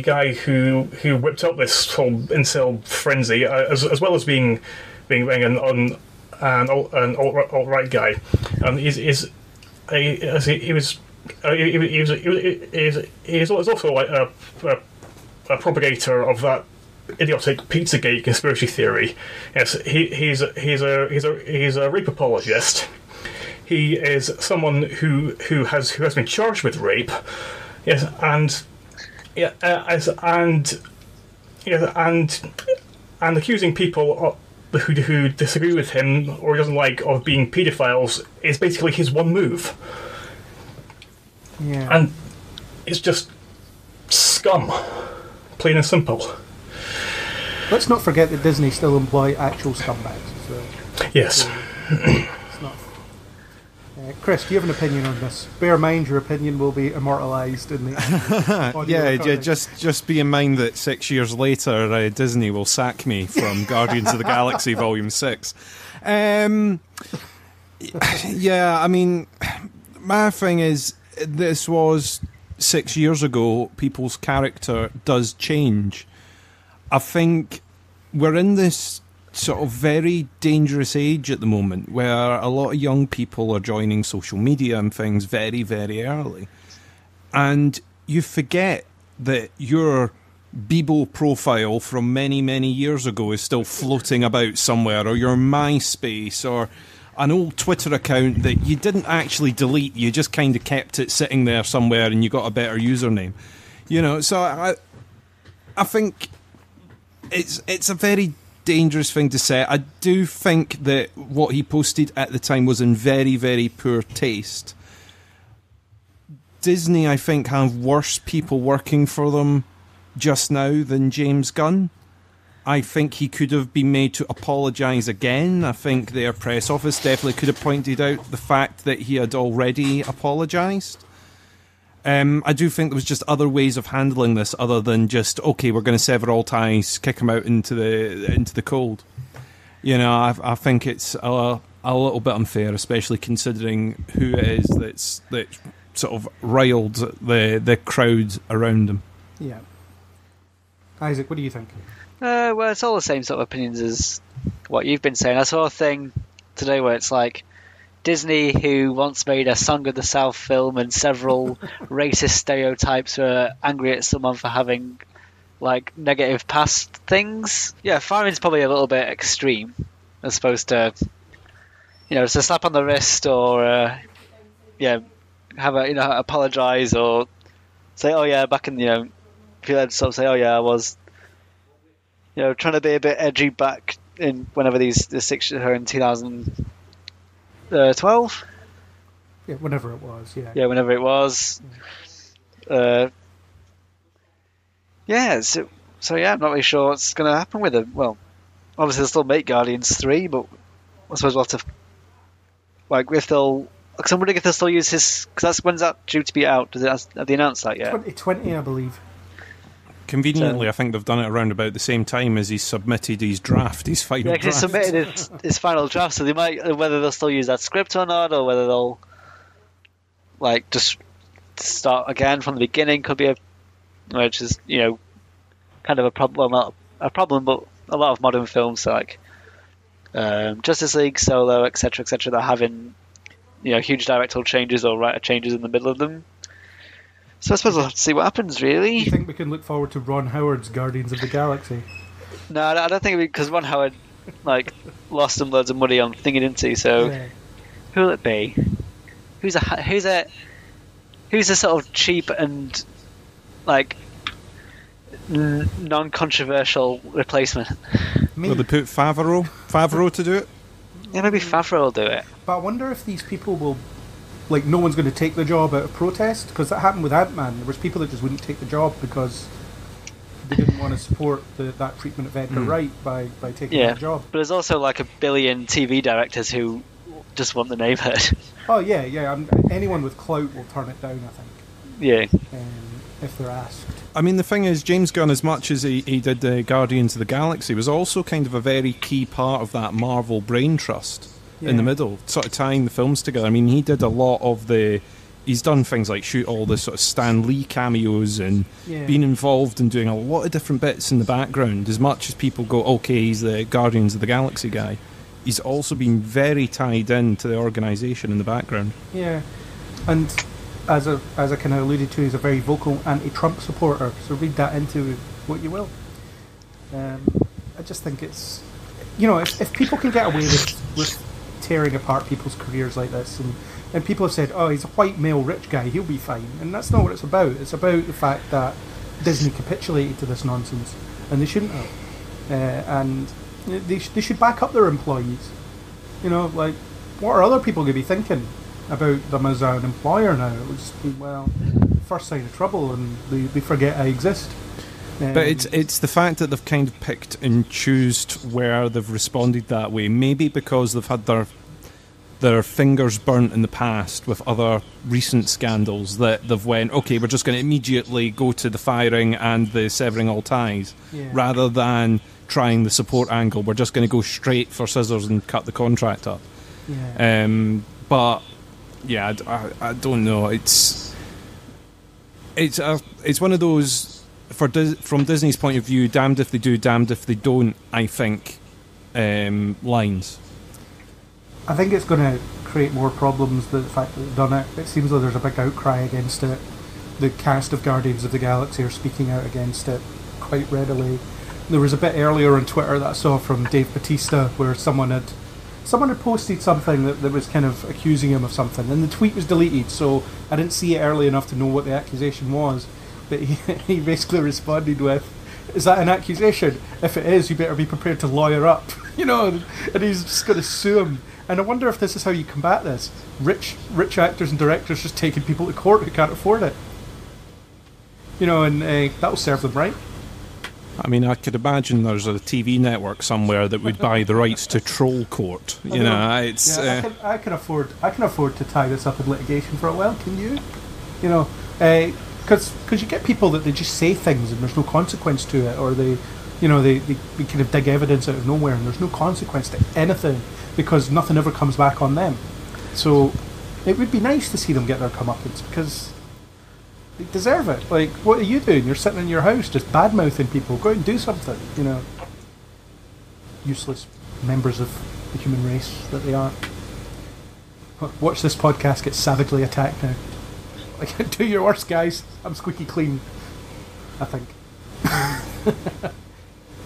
Speaker 4: guy who whipped up this whole incel frenzy, as well as being an alt-right guy, he was also like a propagator of that idiotic Pizzagate conspiracy theory. Yes, he's a rape apologist. He is someone who has been charged with rape. Yes, and accusing people who disagree with him or doesn't like of being paedophiles is basically his one move.
Speaker 3: Yeah,
Speaker 4: and it's just scum. Plain and simple.
Speaker 3: Let's not forget that Disney still employ actual scumbags. So,
Speaker 4: yes.
Speaker 3: It's not. Chris, do you have an opinion on this? Bear in mind your opinion will be immortalised in the audio recording.
Speaker 5: just be in mind that 6 years later Disney will sack me from Guardians of the Galaxy Volume 6. Yeah, I mean, my thing is, this was 6 years ago. People's character does change. I think we're in this sort of very dangerous age at the moment where a lot of young people are joining social media and things very, very early. And you forget that your Bebo profile from many, many years ago is still floating about somewhere, or your MySpace, or an old Twitter account that you didn't actually delete, you just kind of kept it sitting there somewhere and you got a better username. You know, so I think it's a very dangerous thing to say. I do think that what he posted at the time was in very, very poor taste. Disney, I think, have worse people working for them just now than James Gunn. I think he could have been made to apologise again. I think their press office definitely could have pointed out the fact that he had already apologised. I do think there was just other ways of handling this other than just, okay, we're going to sever all ties, kick him out into the cold. You know, I think it's a little bit unfair, especially considering who it is that sort of riled the crowd around him.
Speaker 3: Yeah. Isaac, what do you think?
Speaker 6: Well, it's all the same sort of opinions as what you've been saying. I saw a thing today where it's like, Disney, who once made a Song of the South film and several racist stereotypes, were angry at someone for having like negative past things. Yeah, firing's probably a little bit extreme as opposed to, it's a slap on the wrist or have a apologise or say, oh yeah, back in if you had sort of say, oh yeah, I was trying to be a bit edgy back in whenever this her in 2012.
Speaker 3: Yeah, whenever it was. Yeah.
Speaker 6: Yeah, whenever it was. So yeah, I'm not really sure what's going to happen with them. Well, obviously they'll still make Guardians 3, but I suppose we'll have to, like, if they'll Because I'm wondering if they'll still use his. Because when's that due to be out? Have they announced that yet?
Speaker 3: 2020, I believe.
Speaker 5: Conveniently, I think they've done it around about the same time as he's submitted his draft, his final
Speaker 6: Yeah, because he
Speaker 5: draft.
Speaker 6: submitted his final draft, so they might, whether they'll still use that script or not, or whether they'll like just start again from the beginning, could be which is kind of a problem. Well, not a problem, but a lot of modern films like Justice League, Solo, etc., they're having huge directorial changes or writer changes in the middle of them. So I suppose we'll have to see what happens, really.
Speaker 3: Do you think we can look forward to Ron Howard's Guardians of the Galaxy?
Speaker 6: No, I don't think because Ron Howard lost some loads of money on thinking into. So who will it be? Who's a sort of cheap and non-controversial replacement?
Speaker 5: Will they put Favreau to do it?
Speaker 6: Yeah, maybe Favreau will do it.
Speaker 3: But I wonder if these people will. No one's going to take the job out of protest, because that happened with Ant-Man. There was people that just wouldn't take the job because they didn't want to support that treatment of Edgar Wright by taking the job.
Speaker 6: But there's also a billion TV directors who just want the name heard.
Speaker 3: Oh yeah. Anyone with clout will turn it down, I think.
Speaker 6: Yeah.
Speaker 3: If they're asked.
Speaker 5: I mean, the thing is, James Gunn, as much as he did the Guardians of the Galaxy, was also kind of a very key part of that Marvel brain trust. In the middle, sort of tying the films together. I mean, he did a lot of he's done things like shoot all the sort of Stan Lee cameos and been involved in doing a lot of different bits in the background. As much as people go, okay, he's the Guardians of the Galaxy guy, he's also been very tied into the organisation in the background.
Speaker 3: Yeah, and as I kind of alluded to, he's a very vocal anti-Trump supporter, so read that into what you will. I just think it's, if people can get away with tearing apart people's careers like this, and people have said, oh, he's a white male rich guy, he'll be fine, and that's not what it's about. It's about the fact that Disney capitulated to this nonsense, and they shouldn't have, and they should back up their employees. What are other people going to be thinking about them as an employer now? It would just be, first sign of trouble, and they forget I exist.
Speaker 5: But it's the fact that they've kind of picked and choosed where they've responded that way. Maybe because they've had their fingers burnt in the past with other recent scandals, that they've went, okay, we're just going to immediately go to the firing and the severing all ties, rather than trying the support angle. We're just going to go straight for scissors and cut the contract up. But yeah, I don't know. It's one of those. From Disney's point of view, damned if they do, damned if they don't, I think, lines.
Speaker 3: I think it's going to create more problems, the fact that they've done it. It seems like there's a big outcry against it. The cast of Guardians of the Galaxy are speaking out against it quite readily. There was a bit earlier on Twitter that I saw from Dave Bautista where someone had posted something that was kind of accusing him of something, and the tweet was deleted, so I didn't see it early enough to know what the accusation was. But he basically responded with, is that an accusation? If it is, you better be prepared to lawyer up. And he's just going to sue him. And I wonder if this is how you combat this. Rich actors and directors just taking people to court who can't afford it. And that'll serve them right.
Speaker 5: I mean, I could imagine there's a TV network somewhere that would buy the rights to troll court.
Speaker 3: I can afford to tie this up in litigation for a while. Can you? Because you get people that they just say things and there's no consequence to it, or they kind of dig evidence out of nowhere and there's no consequence to anything because nothing ever comes back on them. So it would be nice to see them get their comeuppance because they deserve it. What are you doing? You're sitting in your house just bad-mouthing people. Go out and do something, Useless members of the human race that they are. Watch this podcast get savagely attacked now. Do your worst, guys. I'm squeaky clean, I think.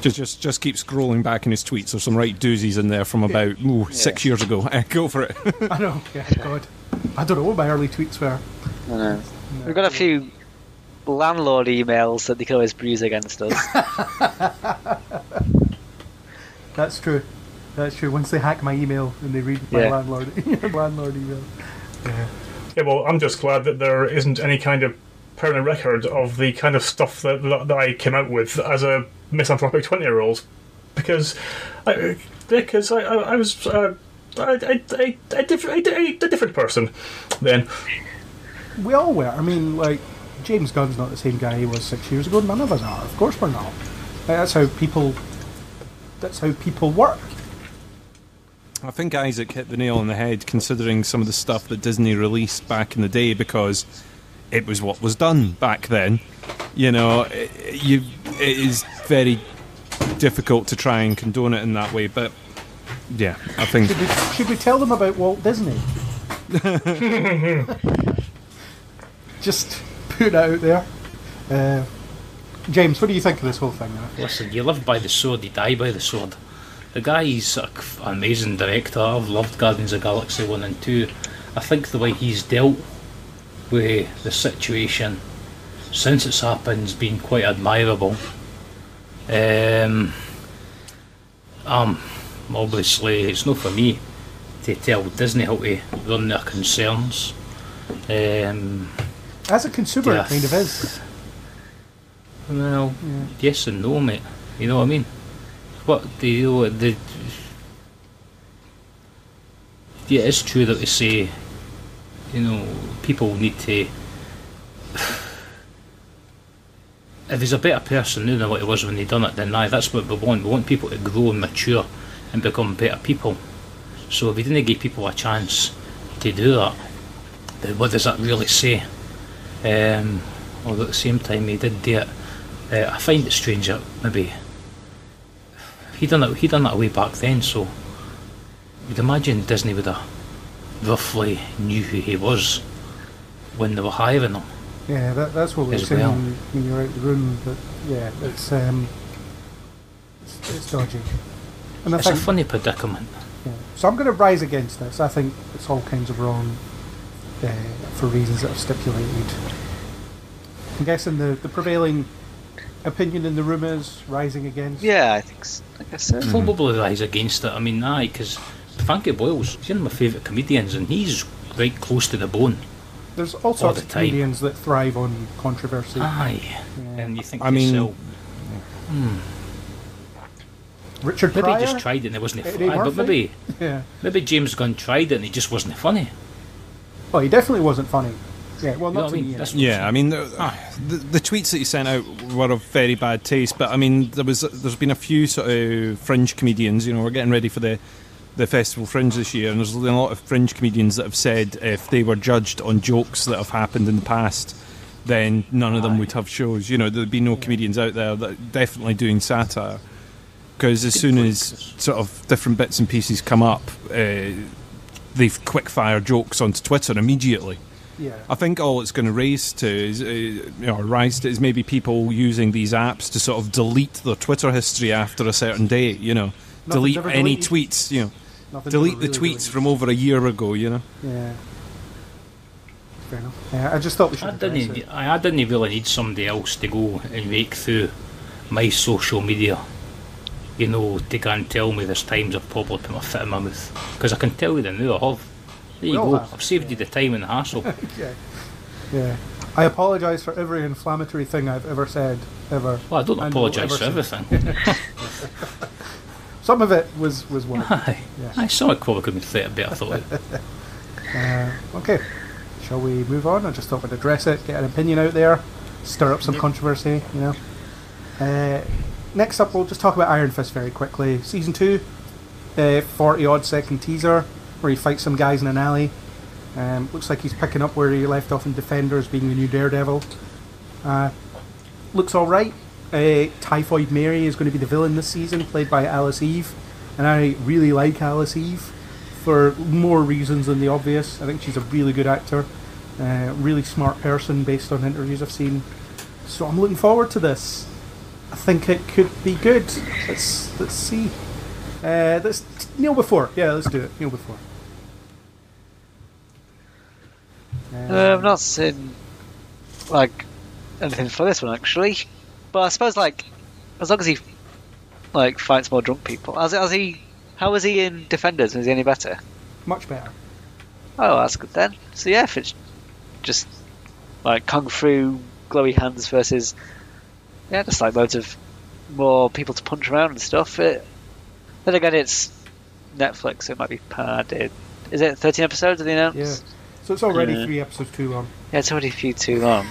Speaker 5: Just keep scrolling back in his tweets. There's some right doozies in there from about 6 years ago. Go for it.
Speaker 3: I know. Yeah, God. I don't know what my early tweets were.
Speaker 6: I know. We've got a few landlord emails that they can always bruise against us.
Speaker 3: That's true. Once they hack my email and they read my landlord email.
Speaker 4: Yeah, well, I'm just glad that there isn't any kind of permanent record of the kind of stuff that I came out with as a misanthropic 20-year-old, because I was a different person then.
Speaker 3: We all were. I mean, like, James Gunn's not the same guy he was 6 years ago. None of us are. Of course we're not. That's how people work.
Speaker 5: I think Isaac hit the nail on the head, considering some of the stuff that Disney released back in the day, because it was what was done back then. You know, it is very difficult to try and condone it in that way, but yeah, I think...
Speaker 3: Should we tell them about Walt Disney? Just put it out there. James, what do you think of this whole thing?
Speaker 7: Listen, you live by the sword, you die by the sword. The guy's an amazing director. I've loved Guardians of the Galaxy 1 and 2. I think the way he's dealt with the situation since it's happened has been quite admirable. Obviously, it's not for me to tell Disney how to run their concerns.
Speaker 3: As a consumer, it kind of is.
Speaker 7: Well, yes and no, mate. You know what I mean? Yeah, it's true that they say, you know, people need to... If he's a better person now than what he was when he done it, then that's what we want. We want people to grow and mature and become better people. So if he didn't give people a chance to do that, then what does that really say? Although at the same time he did do it, I find it strange that maybe he done that way back then. So you'd imagine Disney would have roughly knew who he was when they were hiring him.
Speaker 3: Yeah, that's what we were saying when you were out the room. But yeah, it's dodgy. And
Speaker 7: it's a funny predicament.
Speaker 3: Yeah. So I'm going to rise against this. I think it's all kinds of wrong for reasons that are stipulated. I'm guessing the prevailing opinion in the room is rising against.
Speaker 6: Yeah, I guess so.
Speaker 7: Probably rise against it. I mean, because Frankie Boyle's one of my favourite comedians, and he's right close to the bone.
Speaker 3: There's all sorts of comedians that thrive on controversy.
Speaker 7: Aye, and you think
Speaker 3: Richard
Speaker 7: maybe
Speaker 3: Pryor?
Speaker 7: He just tried it and it wasn't funny. But maybe James Gunn tried it and it just wasn't funny.
Speaker 3: Well, he definitely wasn't funny. Yeah, well, not to me.
Speaker 5: Yeah, I mean, the tweets that he sent out were of very bad taste. But I mean, there's been a few sort of fringe comedians. You know, we're getting ready for the Festival Fringe this year, and there's a lot of fringe comedians that have said if they were judged on jokes that have happened in the past, then none of them would have shows. You know, there'd be no comedians out there that are definitely doing satire, because as soon as sort of different bits and pieces come up, they've quick-fire jokes onto Twitter immediately.
Speaker 3: Yeah.
Speaker 5: I think all it's going to rise to is maybe people using these apps to sort of delete their Twitter history after a certain date. You know, delete any tweets. You know. Delete the tweets from over a year ago, you know.
Speaker 3: Yeah. Fair enough. Yeah, I just thought we should.
Speaker 7: I didn't really need somebody else to go and rake through my social media, you know, to go and tell me there's times I've probably put my foot in my mouth, because I can tell you the now I have. There you go. I've saved you the time and the hassle.
Speaker 3: Yeah. I apologise for every inflammatory thing I've ever said ever.
Speaker 7: Well, I don't apologise for everything.
Speaker 3: Some of it was work.
Speaker 7: Aye. I saw it probably could be a bit, I thought.
Speaker 3: Okay. Shall we move on? I just thought we'd address it, get an opinion out there, stir up some controversy, you know. Next up, we'll just talk about Iron Fist very quickly. Season 2, 40-odd second teaser, where he fights some guys in an alley. Looks like he's picking up where he left off in Defenders, being the new Daredevil. Looks alright. Typhoid Mary is going to be the villain this season, played by Alice Eve, and I really like Alice Eve for more reasons than the obvious. I think she's a really good actor, really smart person based on interviews I've seen, so I'm looking forward to this. I think it could be good. Let's see. Let's Neil before. Yeah, let's do it. Neil before.
Speaker 6: I've not seen anything for this one actually. But I suppose, as long as he, fights more drunk people. How was he in Defenders? Was he any better?
Speaker 3: Much better.
Speaker 6: Oh, that's good then. So yeah, if it's just, Kung Fu, glowy hands versus, just loads of more people to punch around and stuff. Then again, it's Netflix, it might be padded. Is it 13 episodes? Did they announce?
Speaker 3: Yeah. So it's already 3 episodes too long.
Speaker 6: Yeah, it's already a few too long.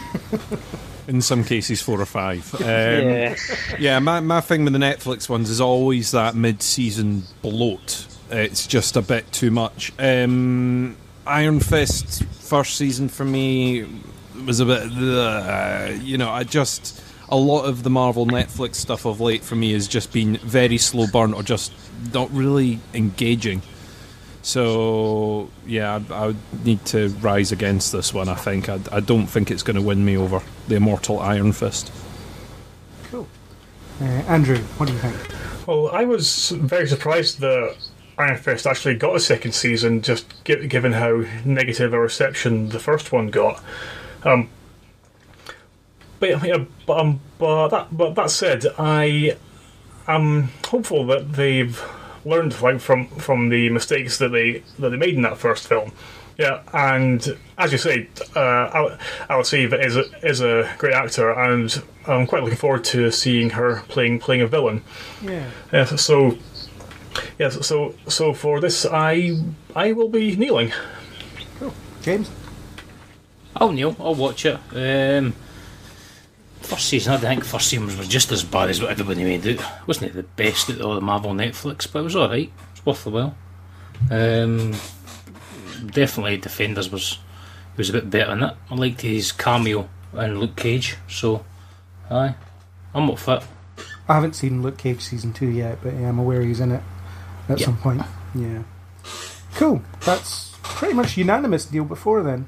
Speaker 5: In some cases, 4 or 5.
Speaker 6: Yeah.
Speaker 5: Yeah, my thing with the Netflix ones is always that mid-season bloat. It's just a bit too much. Iron Fist first season for me was a bit, a lot of the Marvel Netflix stuff of late for me has just been very slow burn or just not really engaging. So yeah, I would need to rise against this one. I think I don't think it's going to win me over the immortal Iron Fist.
Speaker 3: Cool. Andrew, what do you think?
Speaker 4: Well, I was very surprised that Iron Fist actually got a second season, just given how negative a reception the first one got. But that said, I am hopeful that they've learned from the mistakes that they made in that first film. Yeah, and as you say, Alice Eve is a great actor, and I'm quite looking forward to seeing her playing a villain.
Speaker 3: Yeah.
Speaker 4: So for this, I will be kneeling.
Speaker 3: Cool. James?
Speaker 7: I'll kneel. I'll watch it. First season, I think first season was just as bad as what everybody made out. Wasn't it the best at all the Marvel Netflix, but it was alright. It was worth the while. Definitely Defenders was a bit better in it. I liked his cameo in Luke Cage, so aye, I'm up for it.
Speaker 3: I haven't seen Luke Cage season 2 yet, but yeah, I'm aware he's in it at some point. Yeah. Cool. That's pretty much unanimous deal before then.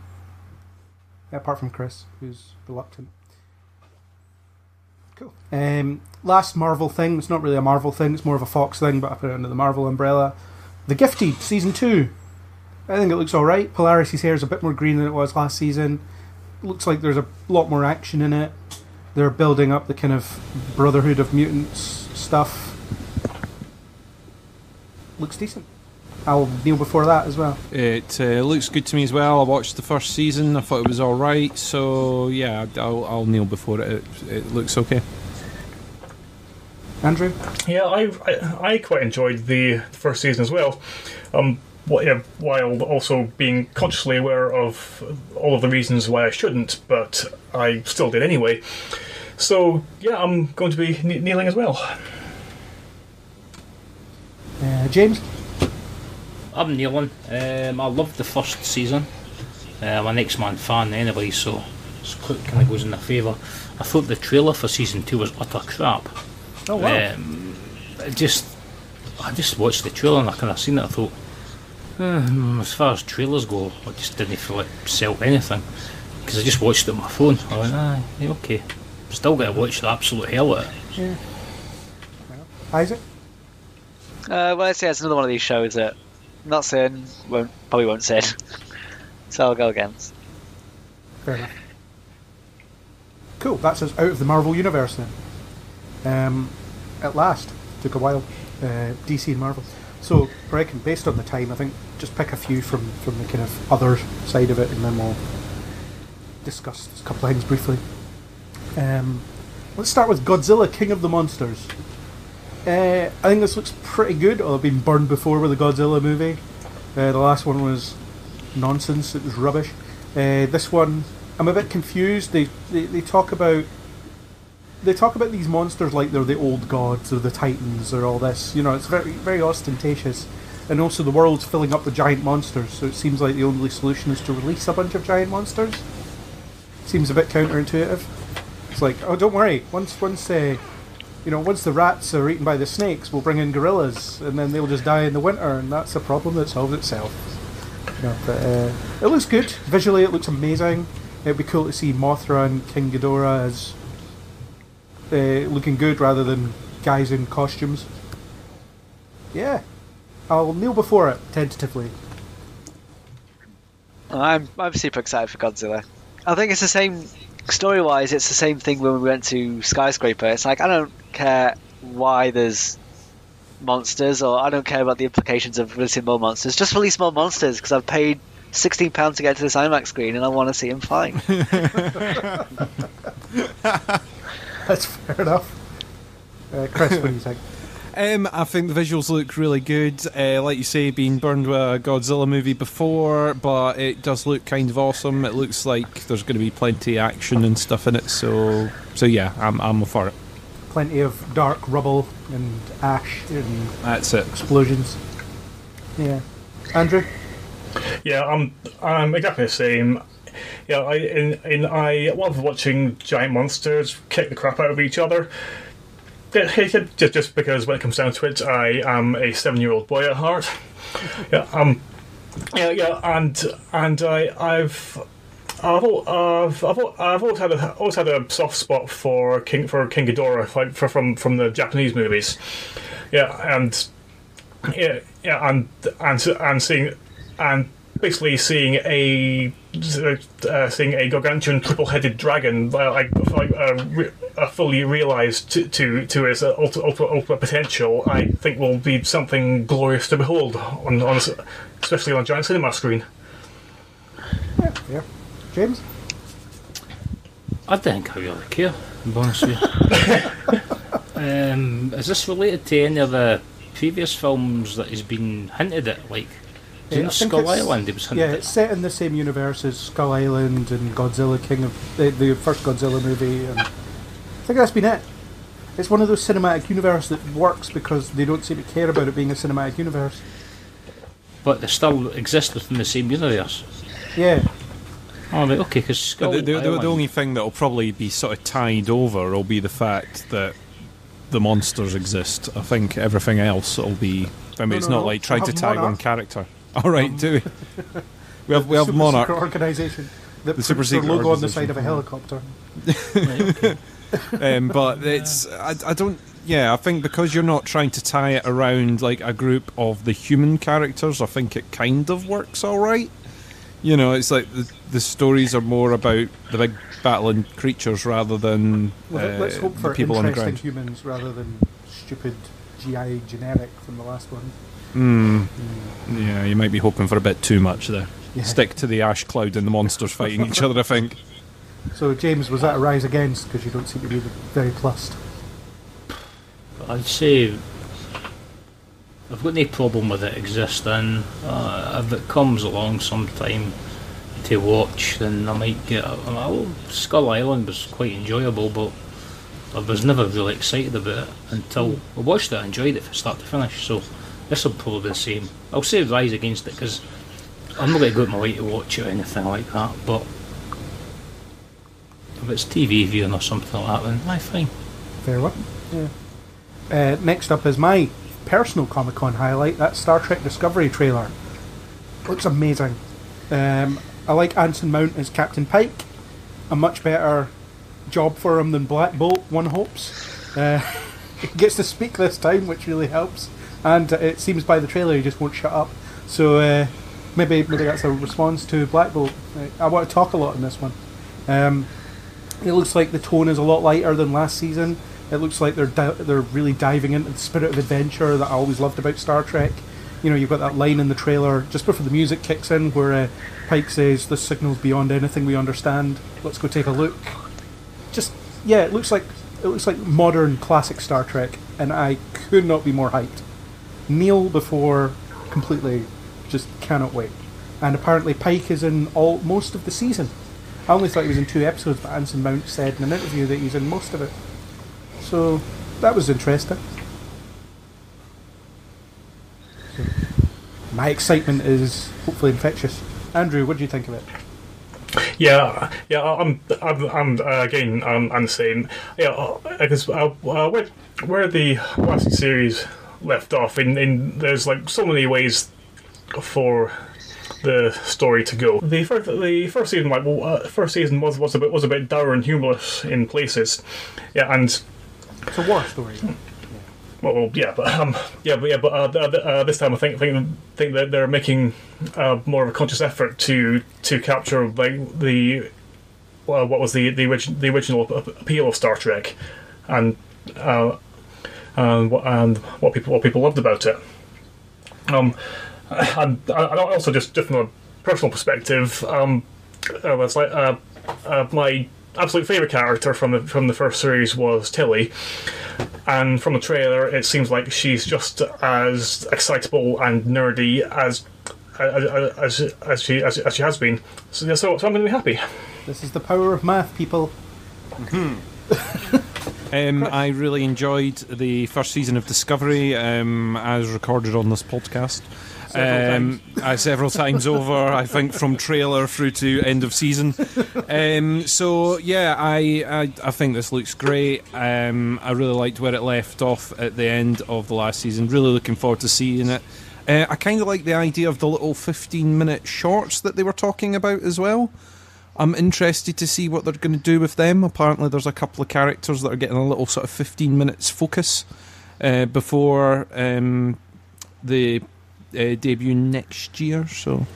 Speaker 3: Apart from Chris, who's reluctant. Cool. Last Marvel thing. It's not really a Marvel thing, it's more of a Fox thing, but I put it under the Marvel umbrella. The Gifted, season 2. I think it looks alright. Polarity's hair is a bit more green than it was last season. It looks like there's a lot more action in it. They're building up the kind of Brotherhood of Mutants stuff. Looks decent. I'll kneel before that as well.
Speaker 5: It looks good to me as well. I watched the first season. I thought it was all right. So yeah, I'll kneel before it. It looks okay.
Speaker 3: Andrew?
Speaker 4: Yeah, I quite enjoyed the first season as well. While also being consciously aware of all of the reasons why I shouldn't, but I still did anyway. So yeah, I'm going to be kneeling as well.
Speaker 3: James?
Speaker 7: I'm kneeling. I loved the first season. I'm an X-Man fan anyway, so it kind of goes in their favour. I thought the trailer for season 2 was utter crap.
Speaker 3: Oh wow!
Speaker 7: I just watched the trailer and I kind of seen it. I thought, as far as trailers go, I just didn't feel it sell anything because I just watched it on my phone. I went, yeah, okay. Still got to watch the absolute hell out of it.
Speaker 3: Yeah. Isaac?
Speaker 6: Well, I'd say it's another one of these shows that I'm not saying, probably won't say it. So I'll go against.
Speaker 3: Fair enough. Cool, that's us out of the Marvel Universe then. At last. Took a while. DC and Marvel. So, I reckon, based on the time, I think just pick a few from the kind of other side of it and then we'll discuss a couple of things briefly. Let's start with Godzilla, King of the Monsters. I think this looks pretty good. I've been burned before with a Godzilla movie. The last one was nonsense. It was rubbish. This one, I'm a bit confused. They talk about these monsters like they're the old gods or the titans or all this. You know, it's very very ostentatious. And also the world's filling up with giant monsters. So it seems like the only solution is to release a bunch of giant monsters. Seems a bit counterintuitive. It's like, oh, don't worry. Once the rats are eaten by the snakes, we'll bring in gorillas, and then they'll just die in the winter, and that's a problem that solves itself. But it looks good. Visually, it looks amazing. It'd be cool to see Mothra and King Ghidorah as looking good rather than guys in costumes. Yeah, I'll kneel before it tentatively.
Speaker 6: I'm super excited for Godzilla. I think it's the same. Story-wise, it's the same thing when we went to Skyscraper. It's like, I don't care why there's monsters, or I don't care about the implications of releasing more monsters. Just release more monsters, because I've paid £16 to get to this IMAX screen, and I want to see them fight.
Speaker 3: That's fair enough. Chris, what do you think?
Speaker 5: I think the visuals look really good. Like you say, being burned with a Godzilla movie before, but it does look kind of awesome. It looks like there's going to be plenty of action and stuff in it. So yeah, I'm for it.
Speaker 3: Plenty of dark rubble and ash and
Speaker 5: That's it.
Speaker 3: explosions. Yeah, Andrew.
Speaker 4: Yeah, I'm exactly the same. Yeah, I love watching giant monsters kick the crap out of each other. Just because when it comes down to it, I am a 7-year-old boy at heart. Yeah, and I've always had a soft spot for King Ghidorah, like from the Japanese movies. Yeah, and seeing a gargantuan triple-headed dragon fully realised to its ultimate potential, I think will be something glorious to behold especially on a giant cinema screen.
Speaker 3: Yeah. James?
Speaker 7: I think I really care, to be honest with you. Is this related to any of the previous films that has been hinted at, like Skull Island? It was hinted
Speaker 3: yeah, it's set in the same universe as Skull Island and Godzilla, the first Godzilla movie, and I think that's been it. It's one of those cinematic universe that works because they don't seem to care about it being a cinematic universe.
Speaker 7: But they still exist within the same universe.
Speaker 3: Yeah.
Speaker 7: Oh, right, okay, because Skull Island...
Speaker 5: The only thing that will probably be sort of tied over will be the fact that the monsters exist. I think everything else will be... it's not like trying to tag one character. All right, do we? We have Monarch.
Speaker 3: Secret organisation. The
Speaker 5: super secret
Speaker 3: logo on the side of a helicopter.
Speaker 7: Right, okay.
Speaker 5: But it's... I don't... Yeah, I think because you're not trying to tie it around like a group of the human characters, I think it kind of works all right. You know, it's like the stories are more about the big battling creatures rather than
Speaker 3: let's hope for
Speaker 5: people on the
Speaker 3: interesting
Speaker 5: ground.
Speaker 3: Humans rather than stupid GI generic from the last one.
Speaker 5: Yeah, you might be hoping for a bit too much there.
Speaker 3: Yeah.
Speaker 5: Stick to the ash cloud and the monsters fighting each other, I think.
Speaker 3: So, James, was that a rise against? Because you don't seem to be very plussed.
Speaker 7: I'd say I've got no problem with it existing. If it comes along sometime to watch, then I might get it. Skull Island was quite enjoyable, but I was never really excited about it until I watched it. I enjoyed it from start to finish, so this will probably be the same. I'll say rise against it because I'm not going to go out my way to watch it or anything like that, but if it's TV viewing or something like that, then fine.
Speaker 3: Fair one. Yeah. Next up is my personal Comic-Con highlight, that Star Trek Discovery trailer. Looks amazing. I like Anson Mount as Captain Pike. A much better job for him than Black Bolt, one hopes. He gets to speak this time, which really helps. And it seems by the trailer he just won't shut up. So maybe that's a response to Black Bolt. I want to talk a lot in this one. It looks like the tone is a lot lighter than last season. It looks like they're really diving into the spirit of adventure that I always loved about Star Trek. You know, you've got that line in the trailer just before the music kicks in where Pike says, "This signal's beyond anything we understand. Let's go take a look." It looks like modern classic Star Trek, and I could not be more hyped. Neil before completely, just cannot wait. And apparently Pike is in most of the season. I only thought he was in 2 episodes, but Anson Mount said in an interview that he's in most of it. So that was interesting. So, my excitement is hopefully infectious. Andrew, what do you think of it?
Speaker 4: Yeah, I'm the same. Yeah, because where the last series left off, in there's like so many ways for the story to go. The first season was a bit dour and humorless in places. Yeah, and
Speaker 3: it's a war story.
Speaker 4: Well, yeah, but this time I think that they're making more of a conscious effort to capture like what was the original appeal of Star Trek, and what people loved about it. And also just from a personal perspective, it's like my absolute favourite character from the first series was Tilly, and from the trailer, it seems like she's just as excitable and nerdy as she has been. So I'm going to be happy.
Speaker 3: This is the power of math, people.
Speaker 5: I really enjoyed the first season of Discovery, as recorded on this podcast. Several times over, I think, from trailer through to end of season. So yeah, I think this looks great. I really liked where it left off at the end of the last season. Really looking forward to seeing it. I kind of like the idea of the little 15-minute shorts that they were talking about as well. I'm interested to see what they're going to do with them. Apparently there's a couple of characters that are getting a little sort of 15 minutes focus before the debut next year. So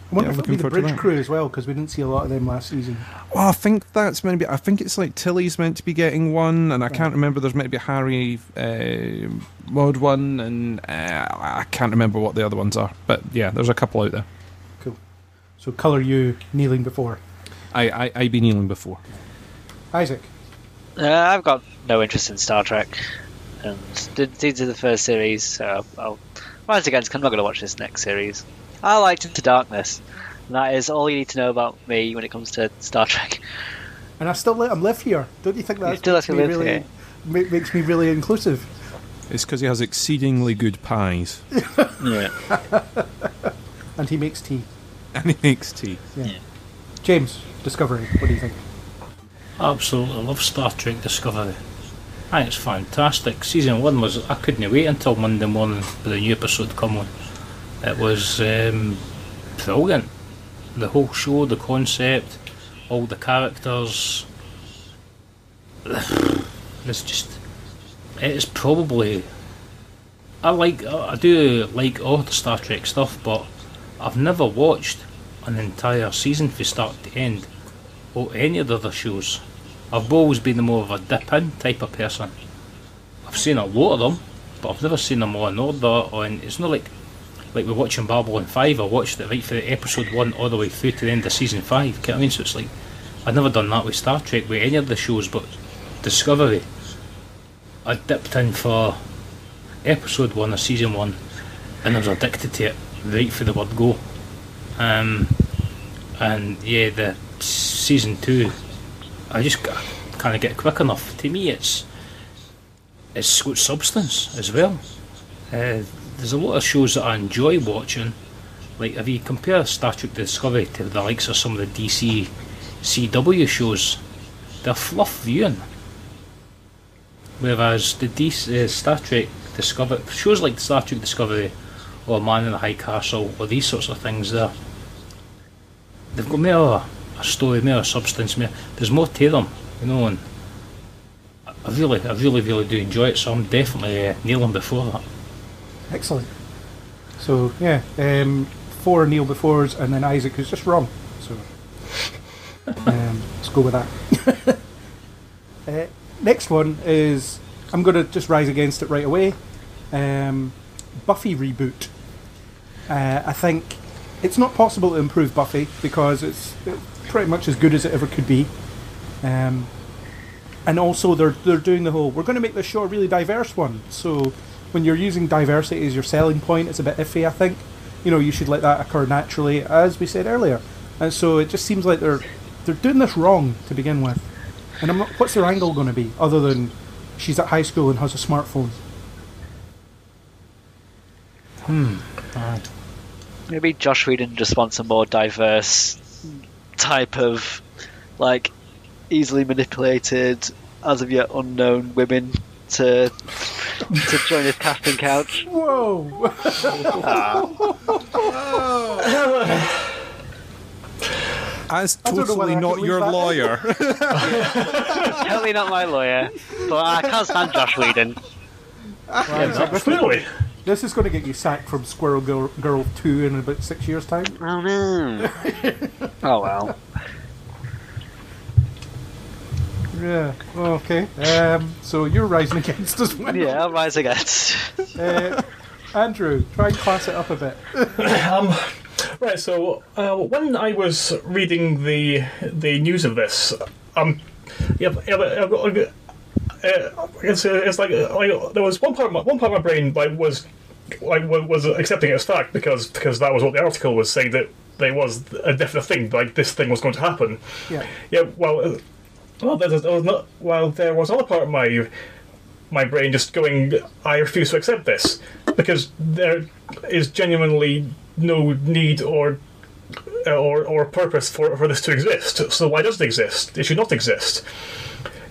Speaker 3: I wonder if it'll be the bridge crew as well, because we didn't see a lot of them last season.
Speaker 5: Well, I think that's meant to be. I think it's like Tilly's meant to be getting one, and I can't remember. There's meant to be Harry Mod one, and I can't remember what the other ones are. But yeah, there's a couple out there.
Speaker 3: Cool. So colour you kneeling before.
Speaker 5: I be kneeling before.
Speaker 3: Isaac?
Speaker 6: I've got no interest in Star Trek, and due to the first series, so I'll rise against. I'm not going to watch this next series. I liked Into Darkness, and that is all you need to know about me when it comes to Star Trek.
Speaker 3: And I still let him live here. Don't you think that makes me really inclusive?
Speaker 5: It's because he has exceedingly good pies.
Speaker 6: Yeah.
Speaker 3: And he makes tea.
Speaker 5: Yeah.
Speaker 3: James, Discovery, what do you think?
Speaker 7: Absolutely love Star Trek Discovery. I think it's fantastic. Season 1 was... I couldn't wait until Monday morning for the new episode to come on. It was brilliant. The whole show, the concept, all the characters. It's just... It's probably... I do like all the Star Trek stuff, but I've never watched an entire season from start to end or any of the other shows. I've always been more of a dip-in type of person. I've seen a lot of them, but I've never seen them all in order, and it's not like we're watching Babylon 5. I watched it right from episode 1 all the way through to the end of season 5. You know what I mean? So it's like, I've never done that with Star Trek, with any of the shows, but Discovery, I dipped in for episode 1 of season 1, and I was addicted to it right from the word go. And yeah, the season 2, I just can't get quick enough. To me, it's got substance as well. There's a lot of shows that I enjoy watching. Like, if you compare Star Trek Discovery to the likes of some of the DC CW shows, they're fluff viewing. Whereas the Star Trek Discovery shows like Star Trek Discovery or Man in the High Castle or these sorts of things, they've got more a story, more substance, there's more to them, you know, and I really do enjoy it, so I'm definitely kneeling before that.
Speaker 3: Excellent. So yeah, 4 kneel befores, and then Isaac, who's just wrong. So let's go with that. Next one is, I'm going to just rise against it right away. Buffy reboot. I think it's not possible to improve Buffy because it's pretty much as good as it ever could be. And also they're doing the whole, we're going to make this show a really diverse one. So when you're using diversity as your selling point, it's a bit iffy, I think. You know, you should let that occur naturally, as we said earlier. And so it just seems like they're doing this wrong to begin with. And what's their angle going to be, other than she's at high school and has a smartphone?
Speaker 6: Maybe Josh Whedon just wants a more diverse type of, like, easily manipulated, as of yet unknown women to join his casting couch.
Speaker 3: Whoa!
Speaker 5: As totally not your lawyer.
Speaker 6: Totally not my lawyer, but I can't stand Josh Whedon.
Speaker 4: Clearly.
Speaker 3: This is going to get you sacked from Squirrel Girl 2 in about 6 years' time.
Speaker 6: Oh no. Oh well.
Speaker 3: Yeah, okay. So you're rising against as well.
Speaker 6: Yeah, I'll rise against.
Speaker 3: Andrew, try and class it up a bit.
Speaker 4: Right, so when I was reading the news of this, it's like there was one part of my brain was accepting it as fact because that was what the article was saying, that there was a definite thing, like this thing was going to happen. There was another part of my brain just going, I refuse to accept this because there is genuinely no need or purpose for this to exist. So why does it exist? It should not exist.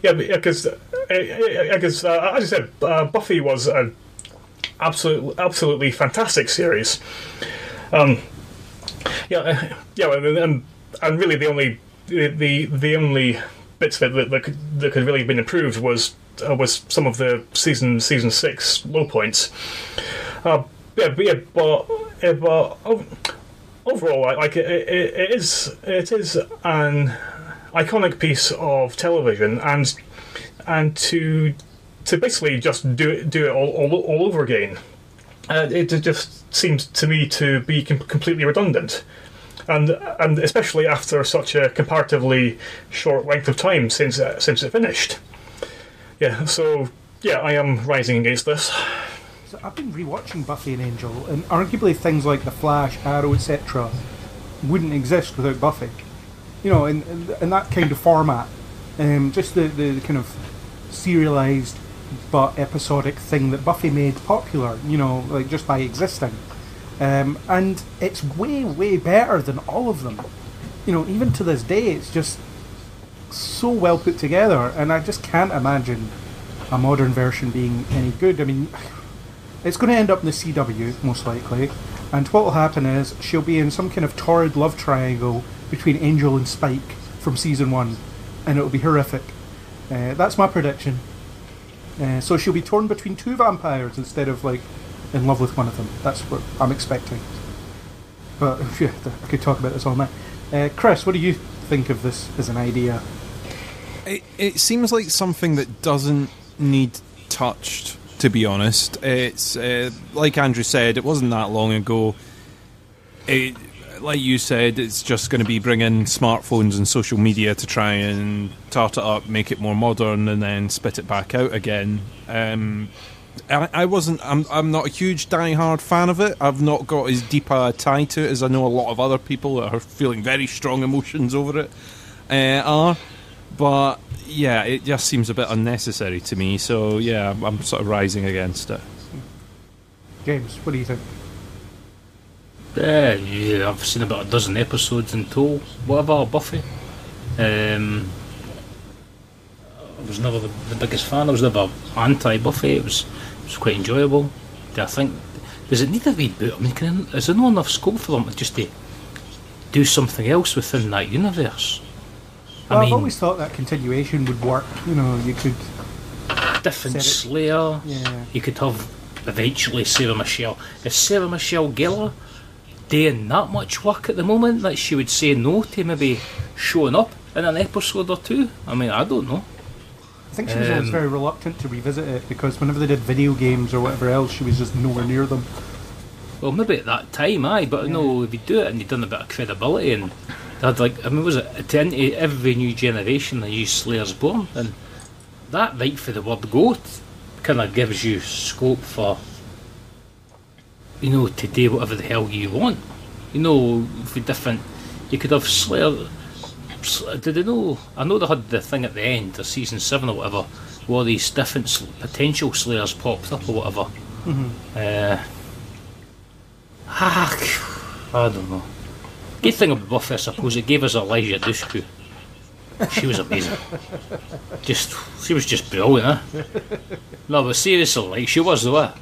Speaker 4: Because as I said, Buffy was an absolutely fantastic series. And really the only bits that could really have been improved was some of the season 6 low points. But overall, like it is an iconic piece of television, and to basically just do it all over again, it just seems to me to be completely redundant, and especially after such a comparatively short length of time since it finished. So I am rising against this.
Speaker 3: So I've been rewatching Buffy and Angel, and arguably things like The Flash, Arrow, etc. wouldn't exist without Buffy. You know, in that kind of format. Just the kind of serialised but episodic thing that Buffy made popular, you know, like just by existing. And it's way, way better than all of them. You know, even to this day, it's just so well put together, and I just can't imagine a modern version being any good. I mean, it's going to end up in the CW, most likely, and what will happen is she'll be in some kind of torrid love triangle between Angel and Spike from season 1, and it'll be horrific. That's my prediction. So she'll be torn between 2 vampires instead of, like, in love with one of them. That's what I'm expecting. But, yeah, I could talk about this all night. Chris, what do you think of this as an idea?
Speaker 5: It seems like something that doesn't need touched, to be honest. It's like Andrew said, it wasn't that long ago. Like you said, it's just going to be bringing smartphones and social media to try and tart it up, make it more modern, and then spit it back out again. I'm not a huge die-hard fan of it. I've not got as deep a tie to it as I know a lot of other people that are feeling very strong emotions over it are. But yeah, it just seems a bit unnecessary to me. So yeah, I'm sort of rising against it.
Speaker 3: James, what do you think?
Speaker 7: Yeah, I've seen about a dozen episodes in total. Whatever, Buffy. I was never the biggest fan. I was never anti-Buffy. It was quite enjoyable. I think, does it need a reboot? I mean, is there not enough scope for them just to do something else within that universe?
Speaker 3: Well, I've always thought that continuation would work. You know, you could
Speaker 7: different Slayer.
Speaker 3: Yeah.
Speaker 7: You could have eventually Sarah Michelle. Is Sarah Michelle Gellar doing that much work at the moment that she would say no to maybe showing up in an episode or 2? I mean, I don't know.
Speaker 3: I think she was always very reluctant to revisit it because whenever they did video games or whatever else, she was just nowhere near them.
Speaker 7: Well, maybe at that time, but no, if you do it and you've done a bit of credibility and they had, like, I mean, was it to every new generation they use Slayer's Born, and that, right for the word go, kind of gives you scope for, you know, to do whatever the hell you want. You know, for different, you could have Slayer. Did they know? I know they had the thing at the end of season 7 or whatever, where all these different potential Slayers popped up or whatever.
Speaker 3: Mm-hmm.
Speaker 7: I don't know. Good thing about Buffy, I suppose, it gave us Elijah Dushku. She was amazing. She was just brilliant, huh? No, but seriously, like, she was, though.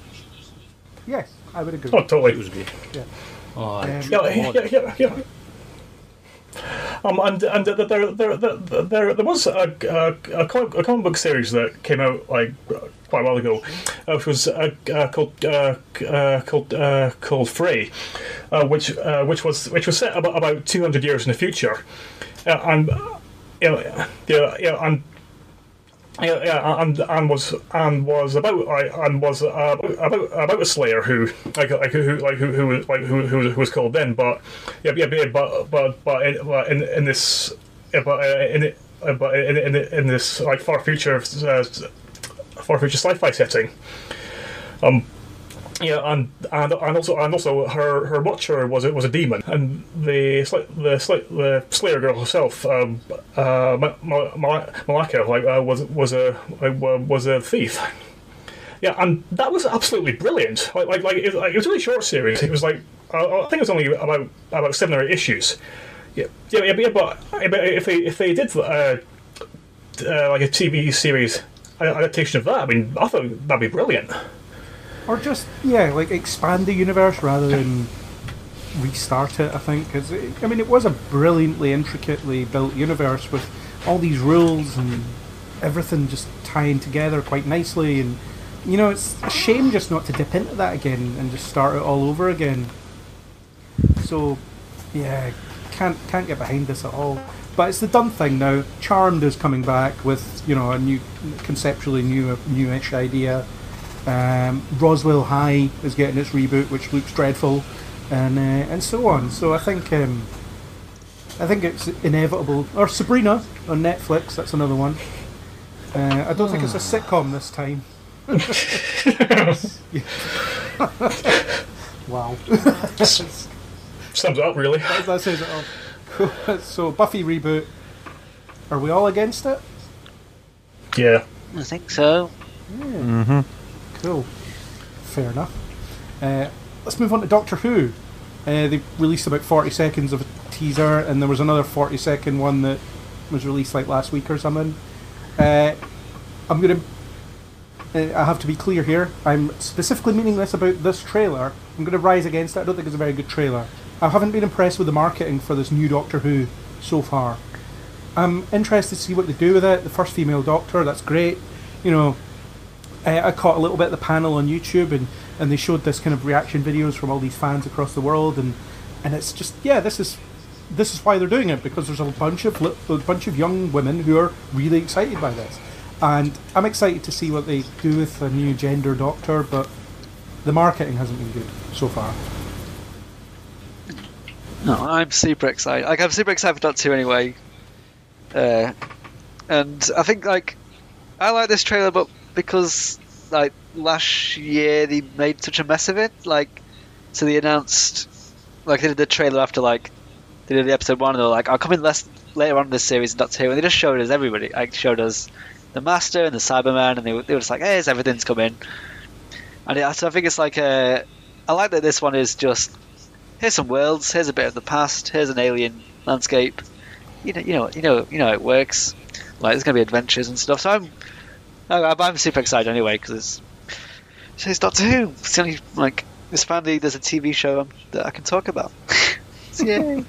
Speaker 3: Yes, I would agree.
Speaker 4: Oh, totally.
Speaker 7: It was great.
Speaker 3: Yeah.
Speaker 7: Oh,
Speaker 4: Yeah. And there was a comic book series that came out like quite a while ago, which was called Frey, which was set about 200 years in the future, and was about a Slayer who was called then, but in but in this like far future sci-fi setting. And also her watcher was a demon, and the Slayer girl herself, Malaka, was a thief. Yeah, and that was absolutely brilliant. It was a really short series. It was like I think it was only about 7 or 8 issues. But if they did like a TV series adaptation of that, I mean, I thought that'd be brilliant.
Speaker 3: Or just, like expand the universe rather than restart it, I think. Because, it was a brilliantly, intricately built universe with all these rules and everything just tying together quite nicely. And, it's a shame just not to dip into that again and just start it all over again. So, can't get behind this at all. But it's the done thing now. Charmed is coming back with, a new, conceptually newish idea. Roswell High is getting its reboot, which looks dreadful, and so on. So I think it's inevitable. Or Sabrina on Netflix, that's another one. I don't think it's a sitcom this time. Wow.
Speaker 4: Sums it up, really.
Speaker 3: That says it all. So Buffy reboot. Are we all against it?
Speaker 4: Yeah.
Speaker 6: I think so.
Speaker 3: Yeah. Mm-hmm. Cool. Fair enough. Let's move on to Doctor Who. They released about 40 seconds of a teaser, and there was another 40-second one that was released like last week or something. I have to be clear here. I'm specifically meaning this about this trailer. I'm going to rise against it. I don't think it's a very good trailer. I haven't been impressed with the marketing for this new Doctor Who so far. I'm interested to see what they do with it. The first female Doctor, that's great. I caught a little bit of the panel on YouTube, and they showed this kind of reaction videos from all these fans across the world, and it's just this is why they're doing it, because there's a bunch of young women who are really excited by this, and I'm excited to see what they do with a new gender Doctor, but the marketing hasn't been good so far.
Speaker 6: No, I'm super excited. I'm super excited for Doctor 2 anyway, and I think I like this trailer, but because last year they made such a mess of it, so they announced they did the trailer after they did the episode 1, and they were like, I'll come in later on in this series in Doctor Who, and they just showed us everybody, showed us the Master and the Cyberman, and they were just like, hey, everything's coming. And so I think it's I like that this one is just, here's some worlds, here's a bit of the past, here's an alien landscape, you know it works, there's gonna be adventures and stuff, so I'm super excited anyway, because it's Doctor Who. It's only this family. There's a TV show that I can talk about. So, yay!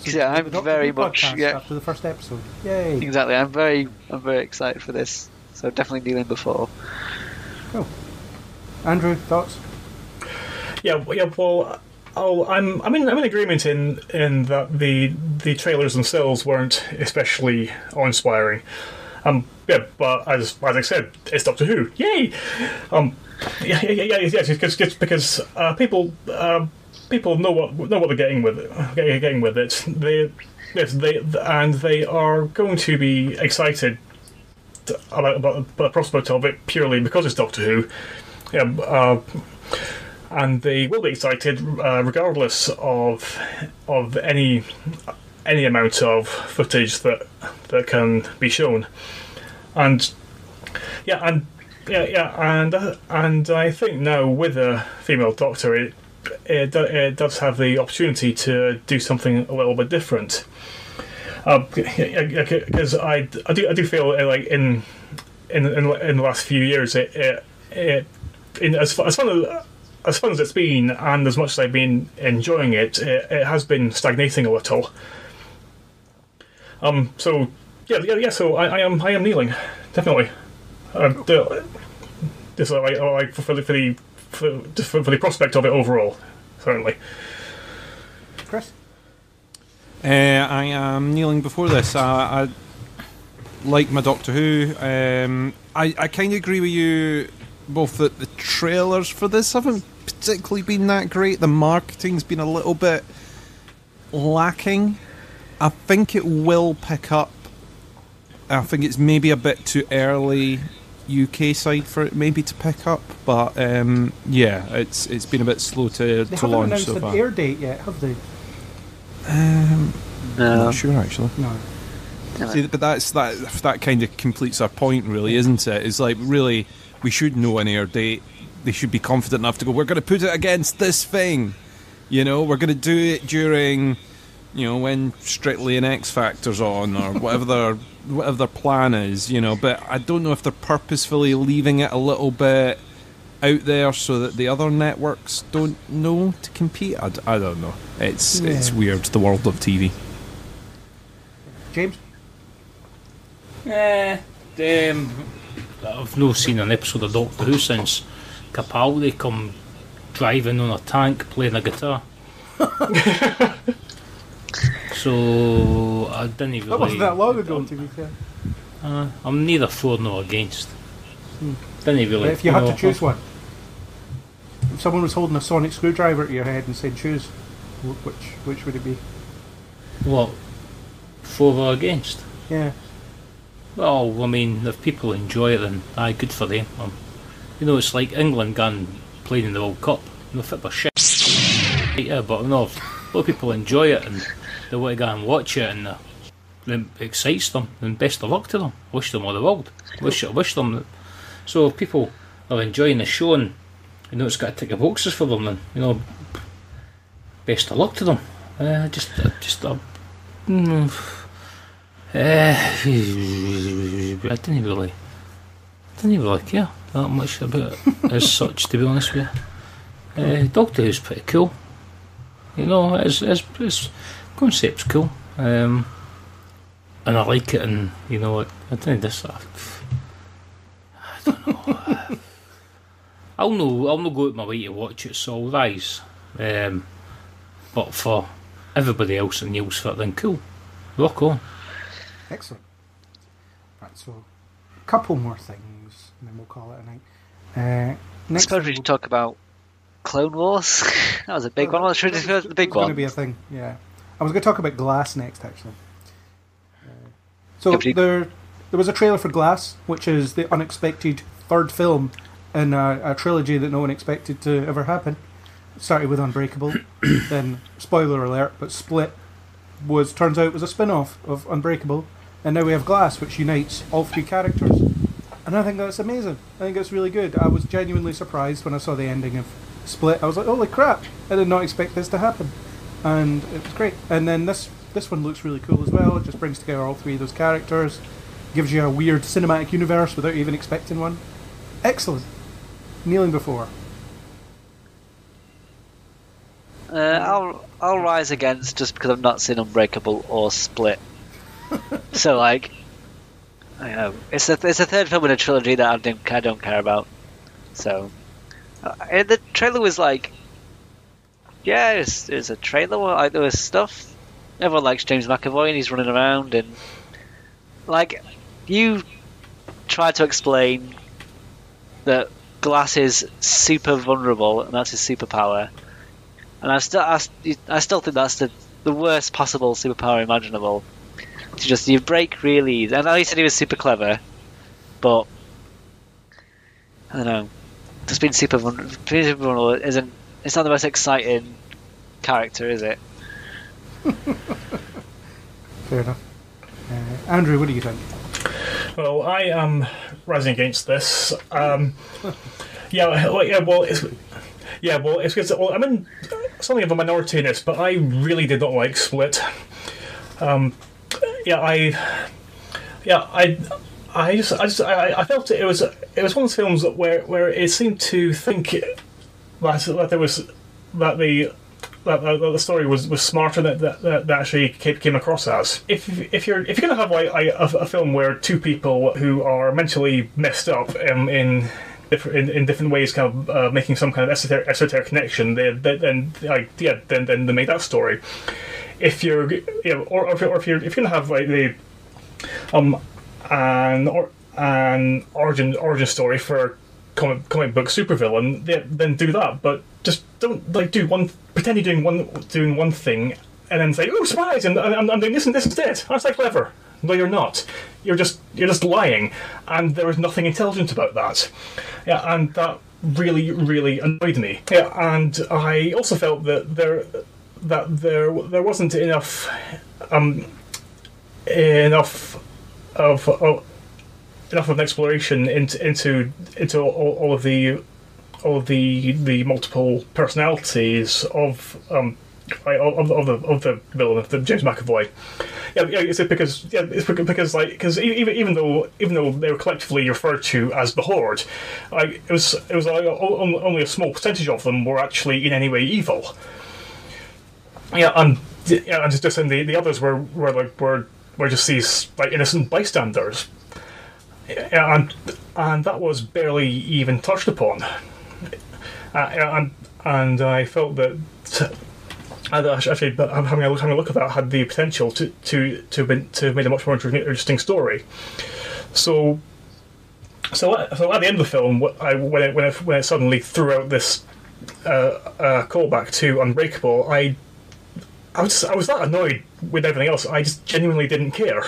Speaker 6: Yeah, I'm very much
Speaker 3: after the first episode. Yay!
Speaker 6: Exactly. I'm very excited for this. So definitely kneeling before.
Speaker 3: Cool. Andrew, thoughts?
Speaker 4: Yeah. Well, I'm in agreement in that the trailers themselves weren't especially awe-inspiring. But as I said, it's Doctor Who. Yay! Just because people know what they're getting with it. They are going to be excited about the prospect of it purely because it's Doctor Who. And they will be excited regardless of any amount of footage that can be shown. And I think now with a female Doctor, it does have the opportunity to do something a little bit different. Because I do feel in the last few years, as fun as it's been, and as much as I've been enjoying it, it has been stagnating a little. So I am kneeling, definitely. Just for the prospect of it overall, certainly.
Speaker 3: Chris?
Speaker 5: I am kneeling before this. I like my Doctor Who. I kind of agree with you both that the trailers for this haven't particularly been that great. The marketing's been a little bit lacking. I think it will pick up I think it's maybe a bit too early UK side for it maybe to pick up, but yeah, it's been a bit slow to
Speaker 3: They haven't
Speaker 5: launch
Speaker 3: announced
Speaker 5: so
Speaker 3: an
Speaker 5: far.
Speaker 3: air date yet, have they?
Speaker 5: I'm
Speaker 6: No.
Speaker 5: not sure actually.
Speaker 3: No.
Speaker 5: See, but that kind of completes our point, really, isn't it? It's like, really, we should know an air date. They should be confident enough to go, we're going to put it against this thing. You know, we're going to do it during, you know, when Strictly and X Factor's on, or whatever their plan is, you know. But I don't know if they're purposefully leaving it a little bit out there so that the other networks don't know to compete. I don't know. It's weird, the world of TV.
Speaker 3: James?
Speaker 7: I've not seen an episode of Doctor Who since Capaldi come driving on a tank playing a guitar. So I didn't even.
Speaker 3: That wasn't that long ago, to be fair.
Speaker 7: I'm neither for nor against. Didn't even.
Speaker 3: But if you had to choose one, if someone was holding a sonic screwdriver to your head and said choose, which would it be?
Speaker 7: What? For or against?
Speaker 3: Yeah.
Speaker 7: Well, I mean, if people enjoy it, then aye, good for them. You know, it's like England going playing in the World Cup. No fit for shit. Yeah, but no, if a lot of people enjoy it and they want to go and watch it and it excites them, then best of luck to them. Wish them all the world. Wish them. So if people are enjoying the show and you know it's got to tick the boxes for them, then you know, best of luck to them. I didn't really care that much about it as such, to be honest with you. Doctor Who's pretty cool. You know, his concept's cool. And I like it, and you know, I don't know. I'll no go out my way to watch it, so I'll rise. But for everybody else and Neil's fit, then cool. Rock on.
Speaker 3: Excellent. Right, so a couple more things, and then we'll call it a night.
Speaker 6: I
Speaker 3: Next
Speaker 6: suppose we should talk about Clone Wars. That was a big one. I was trying to discuss the big
Speaker 3: It's going to
Speaker 6: one.
Speaker 3: be a thing, yeah. I was going to talk about Glass next, actually. So
Speaker 6: Yeah, but
Speaker 3: there was a trailer for Glass, which is the unexpected third film in a trilogy that no one expected to ever happen. It started with Unbreakable, then, spoiler alert, but Split turns out was a spin-off of Unbreakable, and now we have Glass, which unites all three characters. And I think that's amazing. I think it's really good. I was genuinely surprised when I saw the ending of Split. I was like, holy crap, I did not expect this to happen. And it was great. And then this one looks really cool as well. It just brings together all three of those characters, gives you a weird cinematic universe without even expecting one. Excellent. Kneeling before.
Speaker 6: I'll rise against just because I've not seen Unbreakable or Split. So like, I know it's a third film in a trilogy that I don't care about. So the trailer was like, yeah, it's a trailer. Like there was stuff. Everyone likes James McAvoy and he's running around and like you tried to explain that Glass is super vulnerable and that's his superpower. And I still think that's the worst possible superpower imaginable. To just you break really easy. I know he said he was super clever, but I don't know. Just being super vulnerable isn't. It's not the most exciting character, is it?
Speaker 3: Fair enough. Andrew, what do you think?
Speaker 4: Well, I am rising against this. It's because I'm in something of a minority in this, but I really did not like Split. I felt it was one of those films where it seemed to think that the story was smarter than that actually came across as. If you're gonna have like a film where two people who are mentally messed up in different ways, kind of making some kind of esoteric connection, then they make that story. If you're, if you're gonna have like the an origin story for comic book supervillain, then do that. But just don't pretend you're doing one thing and then say, oh, surprise, and I'm doing this and this instead. That's like clever. No, you're not. You're just lying, and there was nothing intelligent about that. Yeah, and that really, really annoyed me. Yeah, and I also felt that there wasn't enough of an exploration into all of the multiple personalities of the villain, of the James McAvoy. Because even though they were collectively referred to as the Horde, it was only a small percentage of them were actually in any way evil. And just and the others were just these like innocent bystanders. And that was barely even touched upon. And I felt that. Actually, having a look at that had the potential to have made a much more interesting story. So at the end of the film, when it suddenly threw out this callback to Unbreakable, I was that annoyed with everything else. I just genuinely didn't care,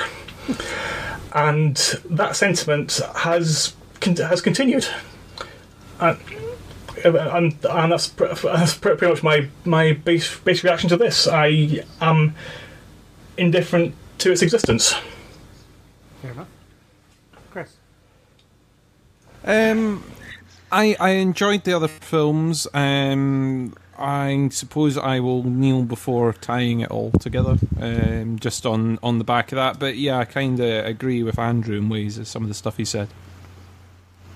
Speaker 4: and that sentiment has continued. And that's pretty much my base reaction to this. I am indifferent to its existence.
Speaker 3: Fair enough. Chris?
Speaker 5: I enjoyed the other films. I suppose I will kneel before tying it all together, just on the back of that. But yeah, I kind of agree with Andrew in ways of some of the stuff he said.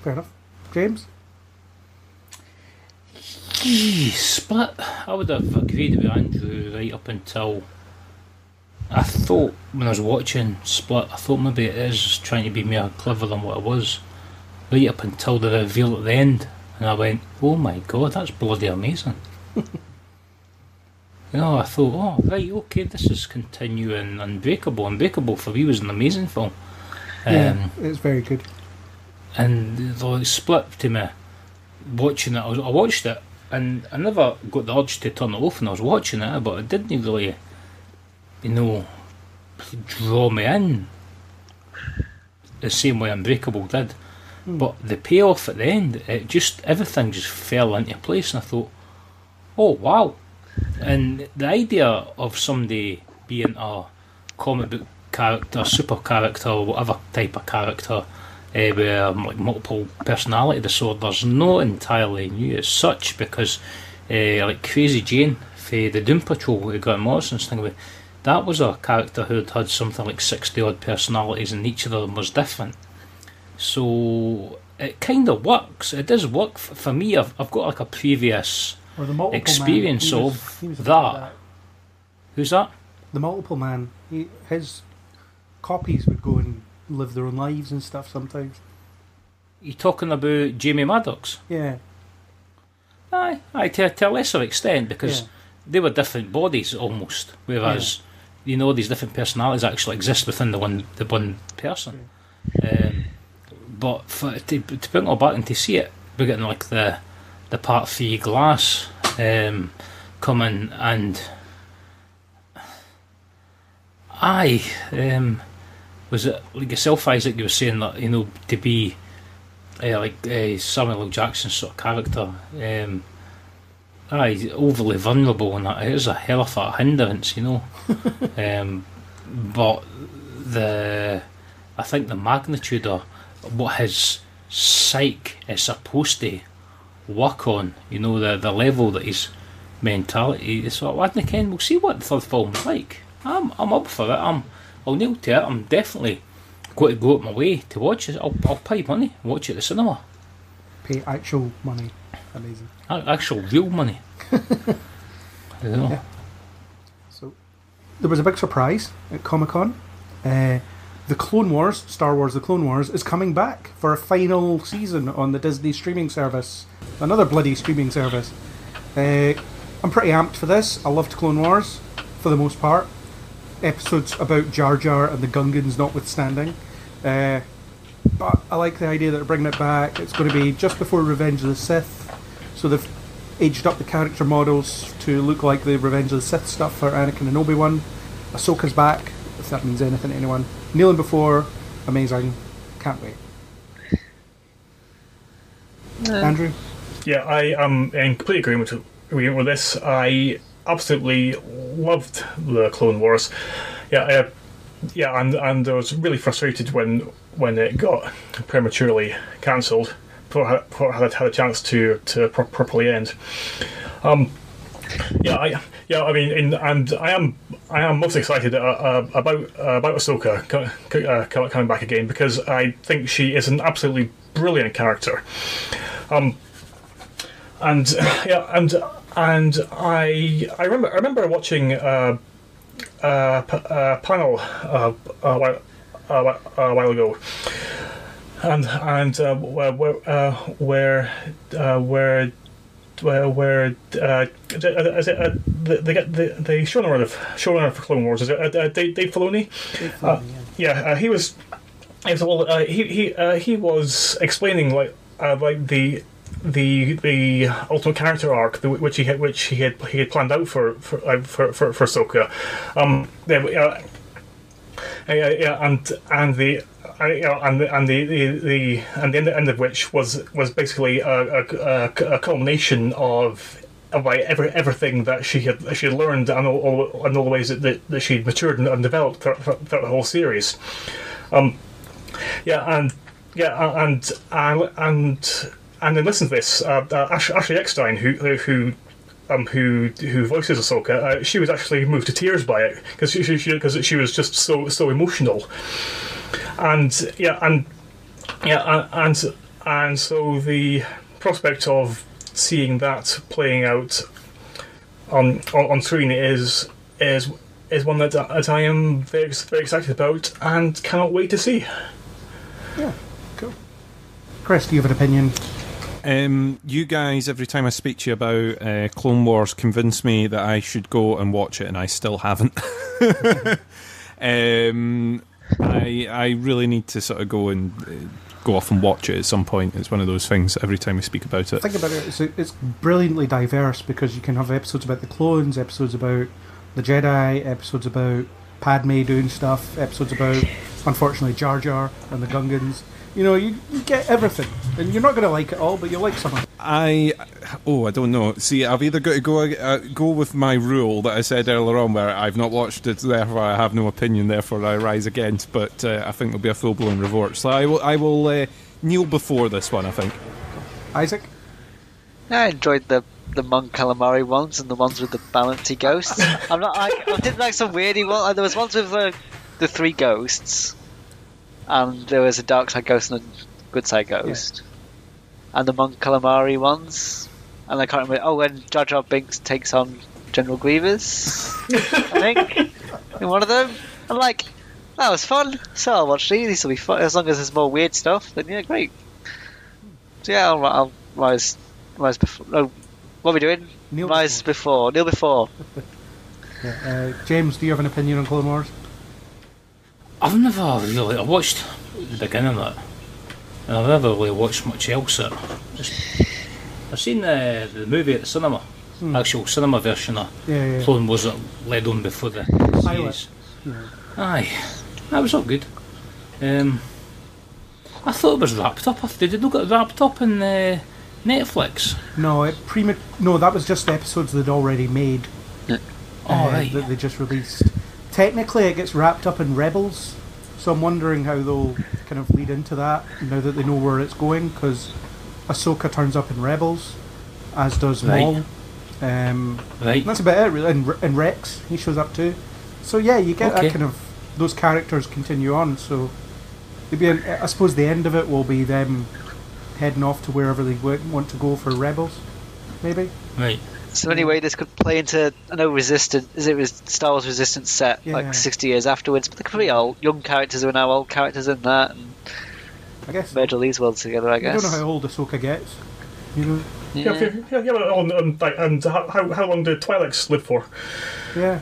Speaker 3: Fair enough. James?
Speaker 7: Split. I would have agreed with Andrew right up until I thought when I was watching Split, I thought maybe it is trying to be more clever than what it was. Right up until the reveal at the end, and I went, "Oh my god, that's bloody amazing!" I thought, "Oh right, okay, this is continuing Unbreakable." Unbreakable for me was an amazing film.
Speaker 3: It's very good.
Speaker 7: And the Split to me, watching it, I watched it. And I never got the urge to turn it off when I was watching it, but it didn't really, draw me in the same way Unbreakable did. But the payoff at the end, everything just fell into place, and I thought, oh wow. And the idea of somebody being a comic book character, super character, or whatever type of character, with like multiple personality disorders, not entirely new as such, because like Crazy Jane for the Doom Patrol, who got Morrison's thing with, that was a character who had something like 60 odd personalities, and each of them was different. So it kind of works. It does work for me. I've got like a previous experience of that. Who's that?
Speaker 3: The Multiple Man. His copies would go and live their own lives and stuff sometimes.
Speaker 7: You talking about Jamie Maddox?
Speaker 3: Yeah.
Speaker 7: Aye, to a lesser extent, because they were different bodies almost, whereas these different personalities actually exist within the one person. But to bring it all back and to see it, we're getting like the Part 3 glass coming, and was it like yourself, Isaac? You were saying that to be like Samuel L. Jackson's sort of character, overly vulnerable, and that it is a hell of a hindrance, but I think the magnitude of what his psyche is supposed to work on, the level that his mentality is. So I we'll see what the third film is like. I'm up for it. I'll kneel to it. I'm definitely going to go out my way to watch it. I'll pay money, watch it at the cinema.
Speaker 3: Pay actual money. Amazing.
Speaker 7: Actual real money.
Speaker 3: Yeah. So there was a big surprise at Comic-Con. The Clone Wars, Star Wars The Clone Wars, is coming back for a final season on the Disney streaming service. Another bloody streaming service. I'm pretty amped for this. I loved Clone Wars, for the most part. Episodes about Jar Jar and the Gungans notwithstanding. But I like the idea that they're bringing it back. It's going to be just before Revenge of the Sith. So they've aged up the character models to look like the Revenge of the Sith stuff for Anakin and Obi-Wan. Ahsoka's back, if that means anything to anyone. Kneeling before, amazing. Can't wait. Andrew?
Speaker 4: Yeah, I am in complete agreement with this. I absolutely loved the Clone Wars. And I was really frustrated when it got prematurely cancelled before I had a chance to properly end. I am most excited about Ahsoka coming back again, because I think she is an absolutely brilliant character. I remember watching a panel a while ago, and where the showrunner for Clone Wars, is it Dave Filoni? He was explaining like the ultimate character arc which he had planned out for Ahsoka. And the end of which was basically a culmination of like everything that she had learned, and all the ways that she'd matured and developed throughout the whole series. And then listen to this. Ashley Eckstein, who voices Ahsoka, she was actually moved to tears by it because she was just so emotional, and so the prospect of seeing that playing out on screen is one that I am very excited about and cannot wait to see.
Speaker 3: Yeah, cool. Chris, do you have an opinion?
Speaker 5: You guys, every time I speak to you about Clone Wars, convince me that I should go and watch it, and I still haven't. I really need to sort of go off and watch it at some point. It's one of those things every time we speak about it.
Speaker 3: Think about it, it's brilliantly diverse, because you can have episodes about the clones, episodes about the Jedi, episodes about Padme doing stuff, episodes about, unfortunately, Jar Jar and the Gungans. You know, you get everything, and you're not going to like it all, but you'll like some of it.
Speaker 5: I don't know. See, I've either got to go with my rule that I said earlier on, where I've not watched it, therefore I have no opinion, therefore I rise against. But I think there'll be a full-blown revolt. So I will kneel before this one, I think.
Speaker 3: Isaac?
Speaker 6: I enjoyed the Mon Calamari ones and the ones with the bounty ghosts. I did like some weirdy one. There was ones with the three ghosts. And there was a dark side ghost and a good side ghost. Yeah. And the Mon Calamari ones. And I can't remember. Oh, when Jar Jar Binks takes on General Grievous, I think, in one of them. I'm like, that was fun. So I'll watch these. These will be fun. As long as there's more weird stuff, then yeah, great. So yeah, I'll rise before. No, what are we doing?
Speaker 3: Kneel
Speaker 6: before.
Speaker 3: Yeah, James, do you have an opinion on Clone Wars?
Speaker 7: I've never really... I watched the beginning of it, and I've never really watched much else. I've seen the movie at the cinema, actual cinema version of Clone Wars that led on before the series. Aye, that was all good. I thought it was wrapped up. Did it not get wrapped up in Netflix?
Speaker 3: No, that was just the episodes they'd already made.
Speaker 7: Right.
Speaker 3: That they just released. Technically, it gets wrapped up in Rebels, so I'm wondering how they'll kind of lead into that now that they know where it's going, because Ahsoka turns up in Rebels, as does Maul.
Speaker 7: Right.
Speaker 3: That's about it, really. And Rex, he shows up too. So yeah, you get that kind of... Those characters continue on, so... I suppose the end of it will be them heading off to wherever they want to go for Rebels, maybe?
Speaker 7: Right.
Speaker 6: So anyway, this could play into, I know Star Wars Resistance set like 60 years afterwards, but they could be all young characters who are now old characters in that, and
Speaker 3: I guess
Speaker 6: merge all these worlds together, I guess.
Speaker 3: I don't know how old Ahsoka gets, you know?
Speaker 4: And how long did Twi'leks live for?
Speaker 3: Yeah,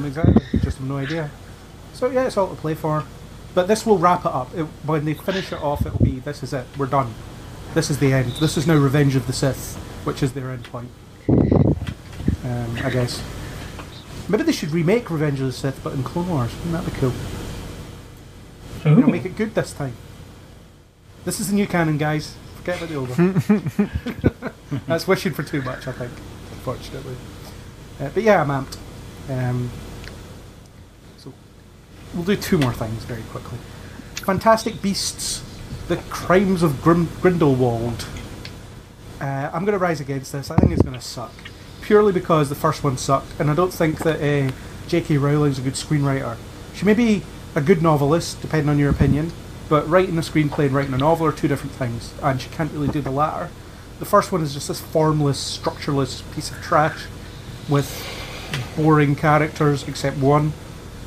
Speaker 3: exactly, just have no idea. So yeah, it's all to play for. But this will wrap it up. When they finish it off, it'll be, this is it, we're done. This is the end. This is now Revenge of the Sith, which is their end point. I guess. Maybe they should remake Revenge of the Sith, but in Clone Wars. Wouldn't that be cool? Make it good this time. This is the new canon, guys. Forget about the old one. That's wishing for too much, I think, unfortunately. But yeah, I'm amped. So we'll do two more things very quickly. Fantastic Beasts: The Crimes of Grindelwald. I'm going to rise against this. I think it's going to suck. Purely because the first one sucked, and I don't think that J.K. Rowling's a good screenwriter. She may be a good novelist, depending on your opinion, but writing a screenplay and writing a novel are two different things, and she can't really do the latter. The first one is just this formless, structureless piece of trash with boring characters, except one,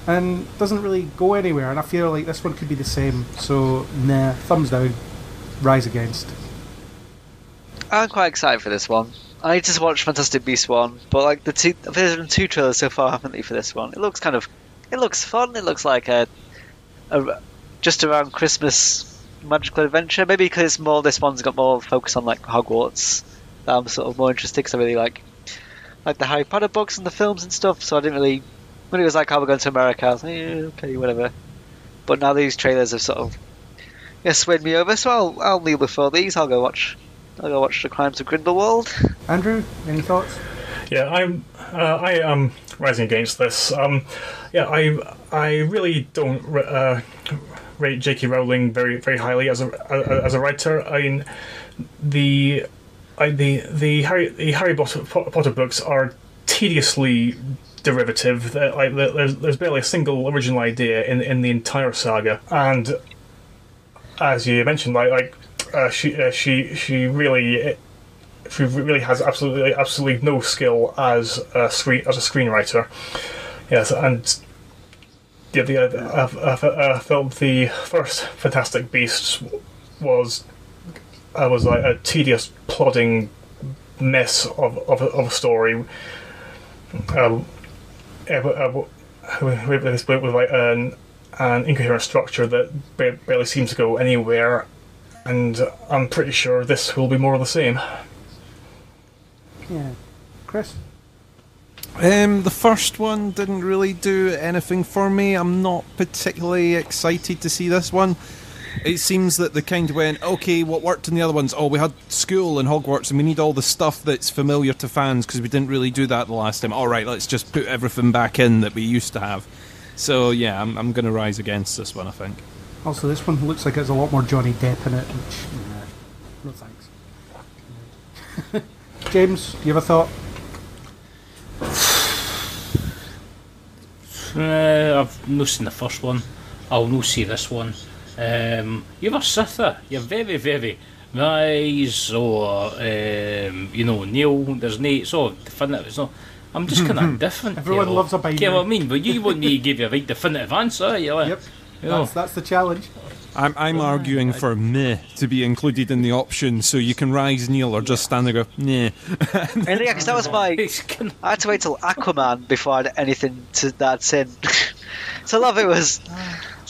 Speaker 3: and doesn't really go anywhere, and I feel like this one could be the same, so nah, thumbs down, rise against.
Speaker 6: I'm quite excited for this one. I just watched Fantastic Beasts 1, but there's been two trailers so far, haven't they, for this one? It looks fun. It looks like a just around Christmas magical adventure. Maybe because this one's got more focus on like Hogwarts. I'm sort of more interested because I really like the Harry Potter books and the films and stuff. So I didn't really, when it was like, "How we're going to America," I was like, okay, whatever. But now these trailers have sort of swayed me over. So I'll kneel before these. I'll go watch The Crimes of Grindelwald.
Speaker 3: Andrew, any thoughts?
Speaker 4: Yeah, I am rising against this. I really don't rate J.K. Rowling very very highly as a writer. I mean, the Harry Potter books are tediously derivative. There's barely a single original idea in the entire saga, and as you mentioned, she really has absolutely no skill as a screenwriter. Yes, and I felt the first Fantastic Beasts was like a tedious, plodding mess of a story. With like an incoherent structure that barely seems to go anywhere, and I'm pretty sure this will be more of the same.
Speaker 3: Yeah. Chris?
Speaker 5: The first one didn't really do anything for me. I'm not particularly excited to see this one. It seems that they kind of went, okay, what worked in the other ones? Oh, we had school and Hogwarts, and we need all the stuff that's familiar to fans because we didn't really do that the last time. All right, let's just put everything back in that we used to have. So yeah, I'm going to rise against this one, I think.
Speaker 3: Also, this one looks like it's a lot more Johnny Depp in it, which no thanks. James, do you have a thought?
Speaker 7: I've not seen the first one. I'll not see this one. You're a Sither. You're very, very nice. Or Neil. There's Nate. So definitive. It's not. I'm just kind of different.
Speaker 3: Everyone loves a binary.
Speaker 7: You know what I mean? But you want me to give you a right definitive answer. You're like,
Speaker 3: yep. That's the challenge.
Speaker 5: I'm arguing for meh to be included in the option, so you can rise, Neil, or just stand there and go, nah.
Speaker 6: And yeah, because that was I had to wait till Aquaman before I had anything that in. So a lot of it was,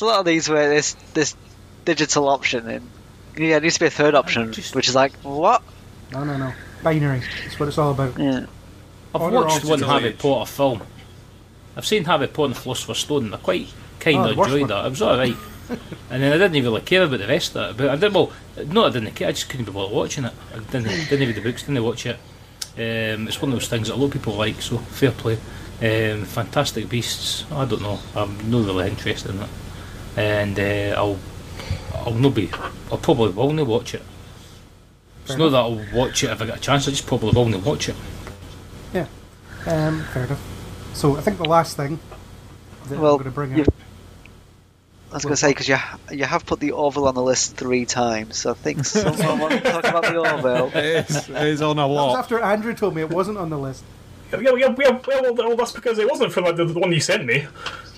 Speaker 6: a lot of these were this digital option, and yeah, it needs to be a third option, which is like, what?
Speaker 3: No. Binary. That's what it's all about.
Speaker 6: Yeah.
Speaker 7: I've watched one Harry Potter film. I've seen Harry Potter and the Philosopher's Stone, and I quite kind of enjoyed that. It was alright. And then I didn't even really care about the rest of it. But I didn't care. I just couldn't be bothered watching it. I didn't read the books, didn't watch it. It's one of those things that a lot of people like, so fair play. Fantastic Beasts, I don't know. I'm not really interested in it, and I'll probably will not watch it. It's not that I'll watch it if I get a chance. I just probably will not watch it.
Speaker 3: Yeah, fair enough. So I think the last thing that I'm going to bring up.
Speaker 6: I was going to say, because you have put the Orville on the list 3 times, so I think someone wants to talk about the Orville.
Speaker 5: It is on a lot.
Speaker 3: That was after Andrew told me it wasn't on the list.
Speaker 4: Well, that's because it wasn't for the one you sent me.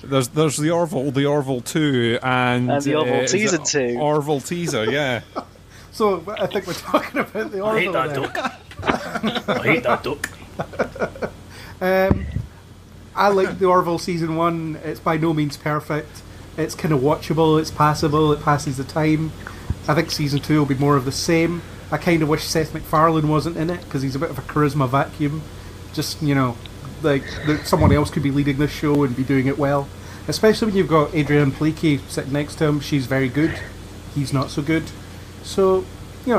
Speaker 5: There's the Orville 2, and
Speaker 6: the Orville Season 2.
Speaker 5: Orville teaser, yeah.
Speaker 3: So I think we're talking about the Orville.
Speaker 7: I hate that duck.
Speaker 3: I like the Orville Season 1. It's by no means perfect. It's kind of watchable, it's passable, it passes the time. I think Season 2 will be more of the same. I kind of wish Seth MacFarlane wasn't in it, because he's a bit of a charisma vacuum. Just, like someone else could be leading this show and be doing it well. Especially when you've got Adrian Palicki sitting next to him. She's very good. He's not so good. So,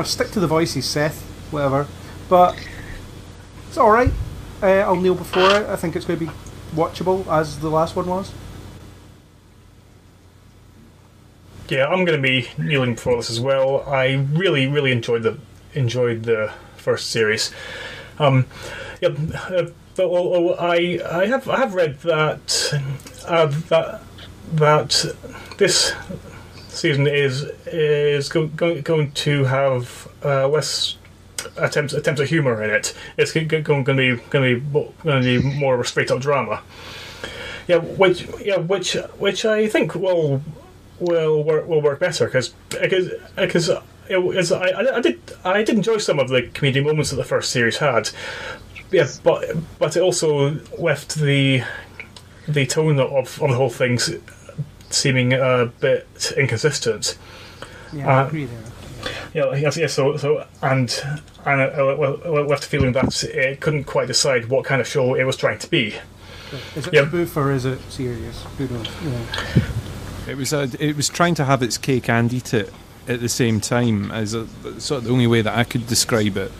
Speaker 3: stick to the voices, Seth, whatever. But it's alright. I'll kneel before it. I think it's going to be watchable, as the last one was.
Speaker 4: Yeah, I'm going to be kneeling before this as well. I really, really enjoyed the first series. I have read that this season is going to have less attempts at humour in it. It's going to be more of a straight up drama. Which I think will work better because I did enjoy some of the comedic moments that the first series had. Yeah, but it also left the tone of the whole thing seeming a bit inconsistent.
Speaker 3: Yeah, I agree there.
Speaker 4: So I left feeling that it couldn't quite decide what kind of show it was trying to be.
Speaker 3: Is it spoof or is it serious? Who knows?
Speaker 5: It was trying to have its cake and eat it at the same time. As sort of the only way that I could describe it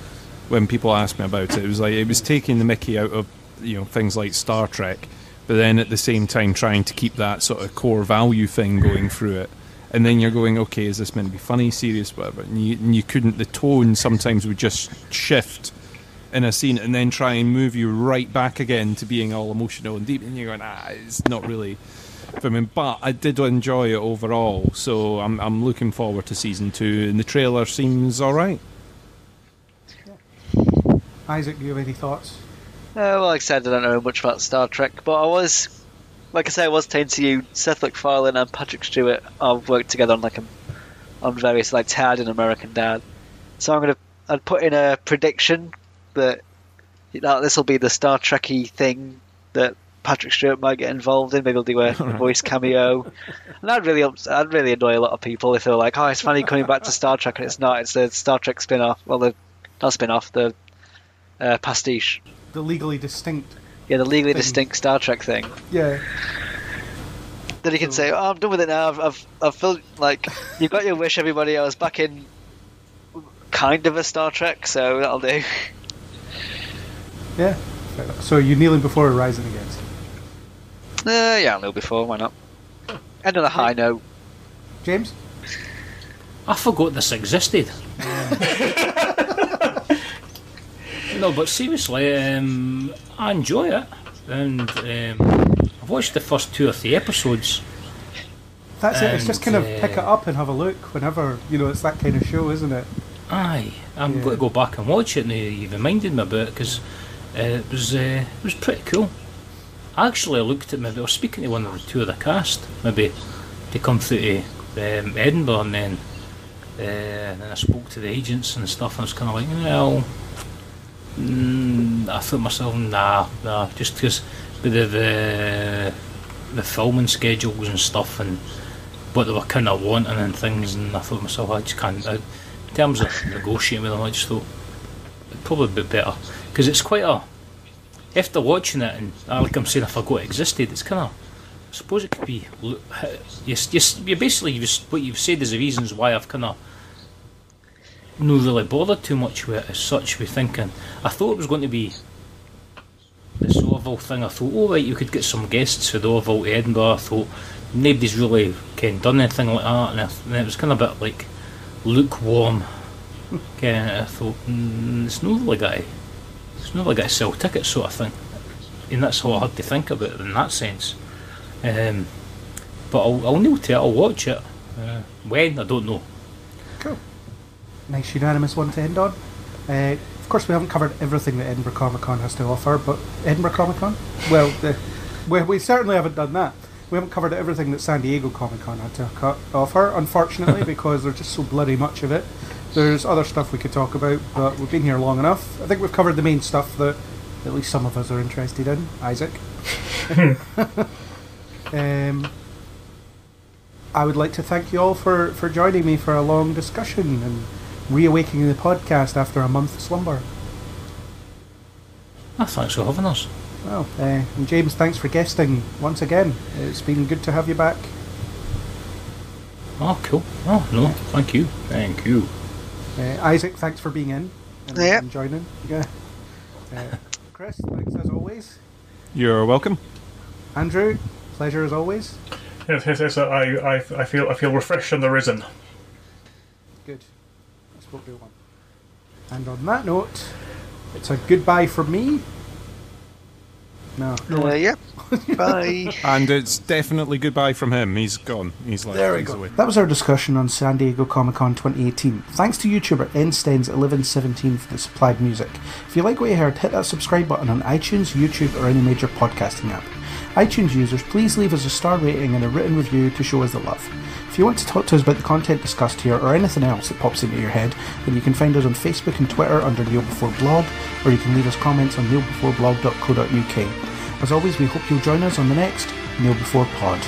Speaker 5: when people asked me about it. It was like it was taking the mickey out of things like Star Trek, but then at the same time trying to keep that sort of core value thing going through it. And then you're going, okay, is this meant to be funny, serious, whatever? And you couldn't. The tone sometimes would just shift in a scene and then try and move you right back again to being all emotional and deep. And you're going, it's not really for me. But I did enjoy it overall, so I'm looking forward to season 2. And the trailer seems all right.
Speaker 3: Isaac, do you have any thoughts?
Speaker 6: Well, like I said, I don't know much about Star Trek, but I was saying to you, Seth MacFarlane and Patrick Stewart have worked together on various Tad and American Dad. So I'd put in a prediction that this will be the Star Trek-y thing that Patrick Stewart might get involved in. Maybe he'll do a voice cameo. And I'd really annoy a lot of people if they were like, "Oh, it's funny coming back to Star Trek," and it's not. It's the Star Trek spin-off. Well, not spin-off, the pastiche.
Speaker 3: The legally distinct.
Speaker 6: Yeah, the legally distinct Star Trek thing.
Speaker 3: Yeah.
Speaker 6: Then he can say, "Oh, I'm done with it now. I've felt like you got your wish, everybody. I was back in kind of a Star Trek, so that'll do."
Speaker 3: Yeah. So are you kneeling before or rising against?
Speaker 6: Yeah, I'll kneel before. Why not? End on a high note.
Speaker 3: James?
Speaker 7: I forgot this existed. No, but seriously, I enjoy it, and I've watched the first 2 or 3 episodes.
Speaker 3: That's it. It's just kind of pick it up and have a look whenever it's that kind of show, isn't it?
Speaker 7: Aye, I'm going to go back and watch it. Now you reminded me about it because it was pretty cool. Actually, I looked at maybe I was speaking to one or 2 of the cast, maybe to come through to Edinburgh, and then I spoke to the agents and stuff, and I was kind of like, well. I thought to myself, nah, just because with the filming schedules and stuff and what they were kind of wanting and things, and I thought to myself, I just can't. In terms of negotiating with them, I just thought it'd probably be better because it's quite a. After watching it, and like I'm saying, I forgot it existed. It's kind of. I suppose it could be. You basically what you've said is the reasons why I've kind of. Not really bothered too much with it as such. We're thinking, I thought it was going to be this Orville thing. I thought, oh right, you could get some guests for the Orville to Edinburgh. I thought nobody's really done anything like that, and it was kind of a bit like lukewarm. I thought it's not really got to sell tickets sort of thing, and that's all I had to think about it in that sense. But I'll kneel to it. I'll watch it. When I don't know.
Speaker 3: Cool. Nice unanimous one to end on. Of course, we haven't covered everything that Edinburgh Comic Con has to offer, but Edinburgh Comic Con? Well, we certainly haven't done that. We haven't covered everything that San Diego Comic Con had to offer, unfortunately, because there's just so bloody much of it. There's other stuff we could talk about, but we've been here long enough. I think we've covered the main stuff that at least some of us are interested in. Isaac? I would like to thank you all for joining me for a long discussion and reawakening the podcast after a month slumber.
Speaker 7: Thanks for having us.
Speaker 3: Well, and James, thanks for guesting once again. It's been good to have you back.
Speaker 7: Oh, cool. Oh, no, thank you. Thank you.
Speaker 3: Isaac, thanks for being in and joining. Yeah. Chris, thanks as always.
Speaker 5: You're welcome.
Speaker 3: Andrew, pleasure as always.
Speaker 4: Yes. I feel refreshed and arisen.
Speaker 3: Good. That's what we want. And on that note, it's a goodbye from me. No.
Speaker 6: Yep. Bye.
Speaker 5: And it's definitely goodbye from him. He's gone. He's left.
Speaker 3: There we go. That was our discussion on San Diego Comic-Con 2018. Thanks to YouTuber nstens1117 for the supplied music. If you like what you heard, hit that subscribe button on iTunes, YouTube, or any major podcasting app. iTunes users, please leave us a star rating and a written review to show us the love. If you want to talk to us about the content discussed here or anything else that pops into your head, then you can find us on Facebook and Twitter under Kneel Before Blog, or you can leave us comments on kneelbeforeblog.co.uk. As always, we hope you'll join us on the next Kneel Before Pod.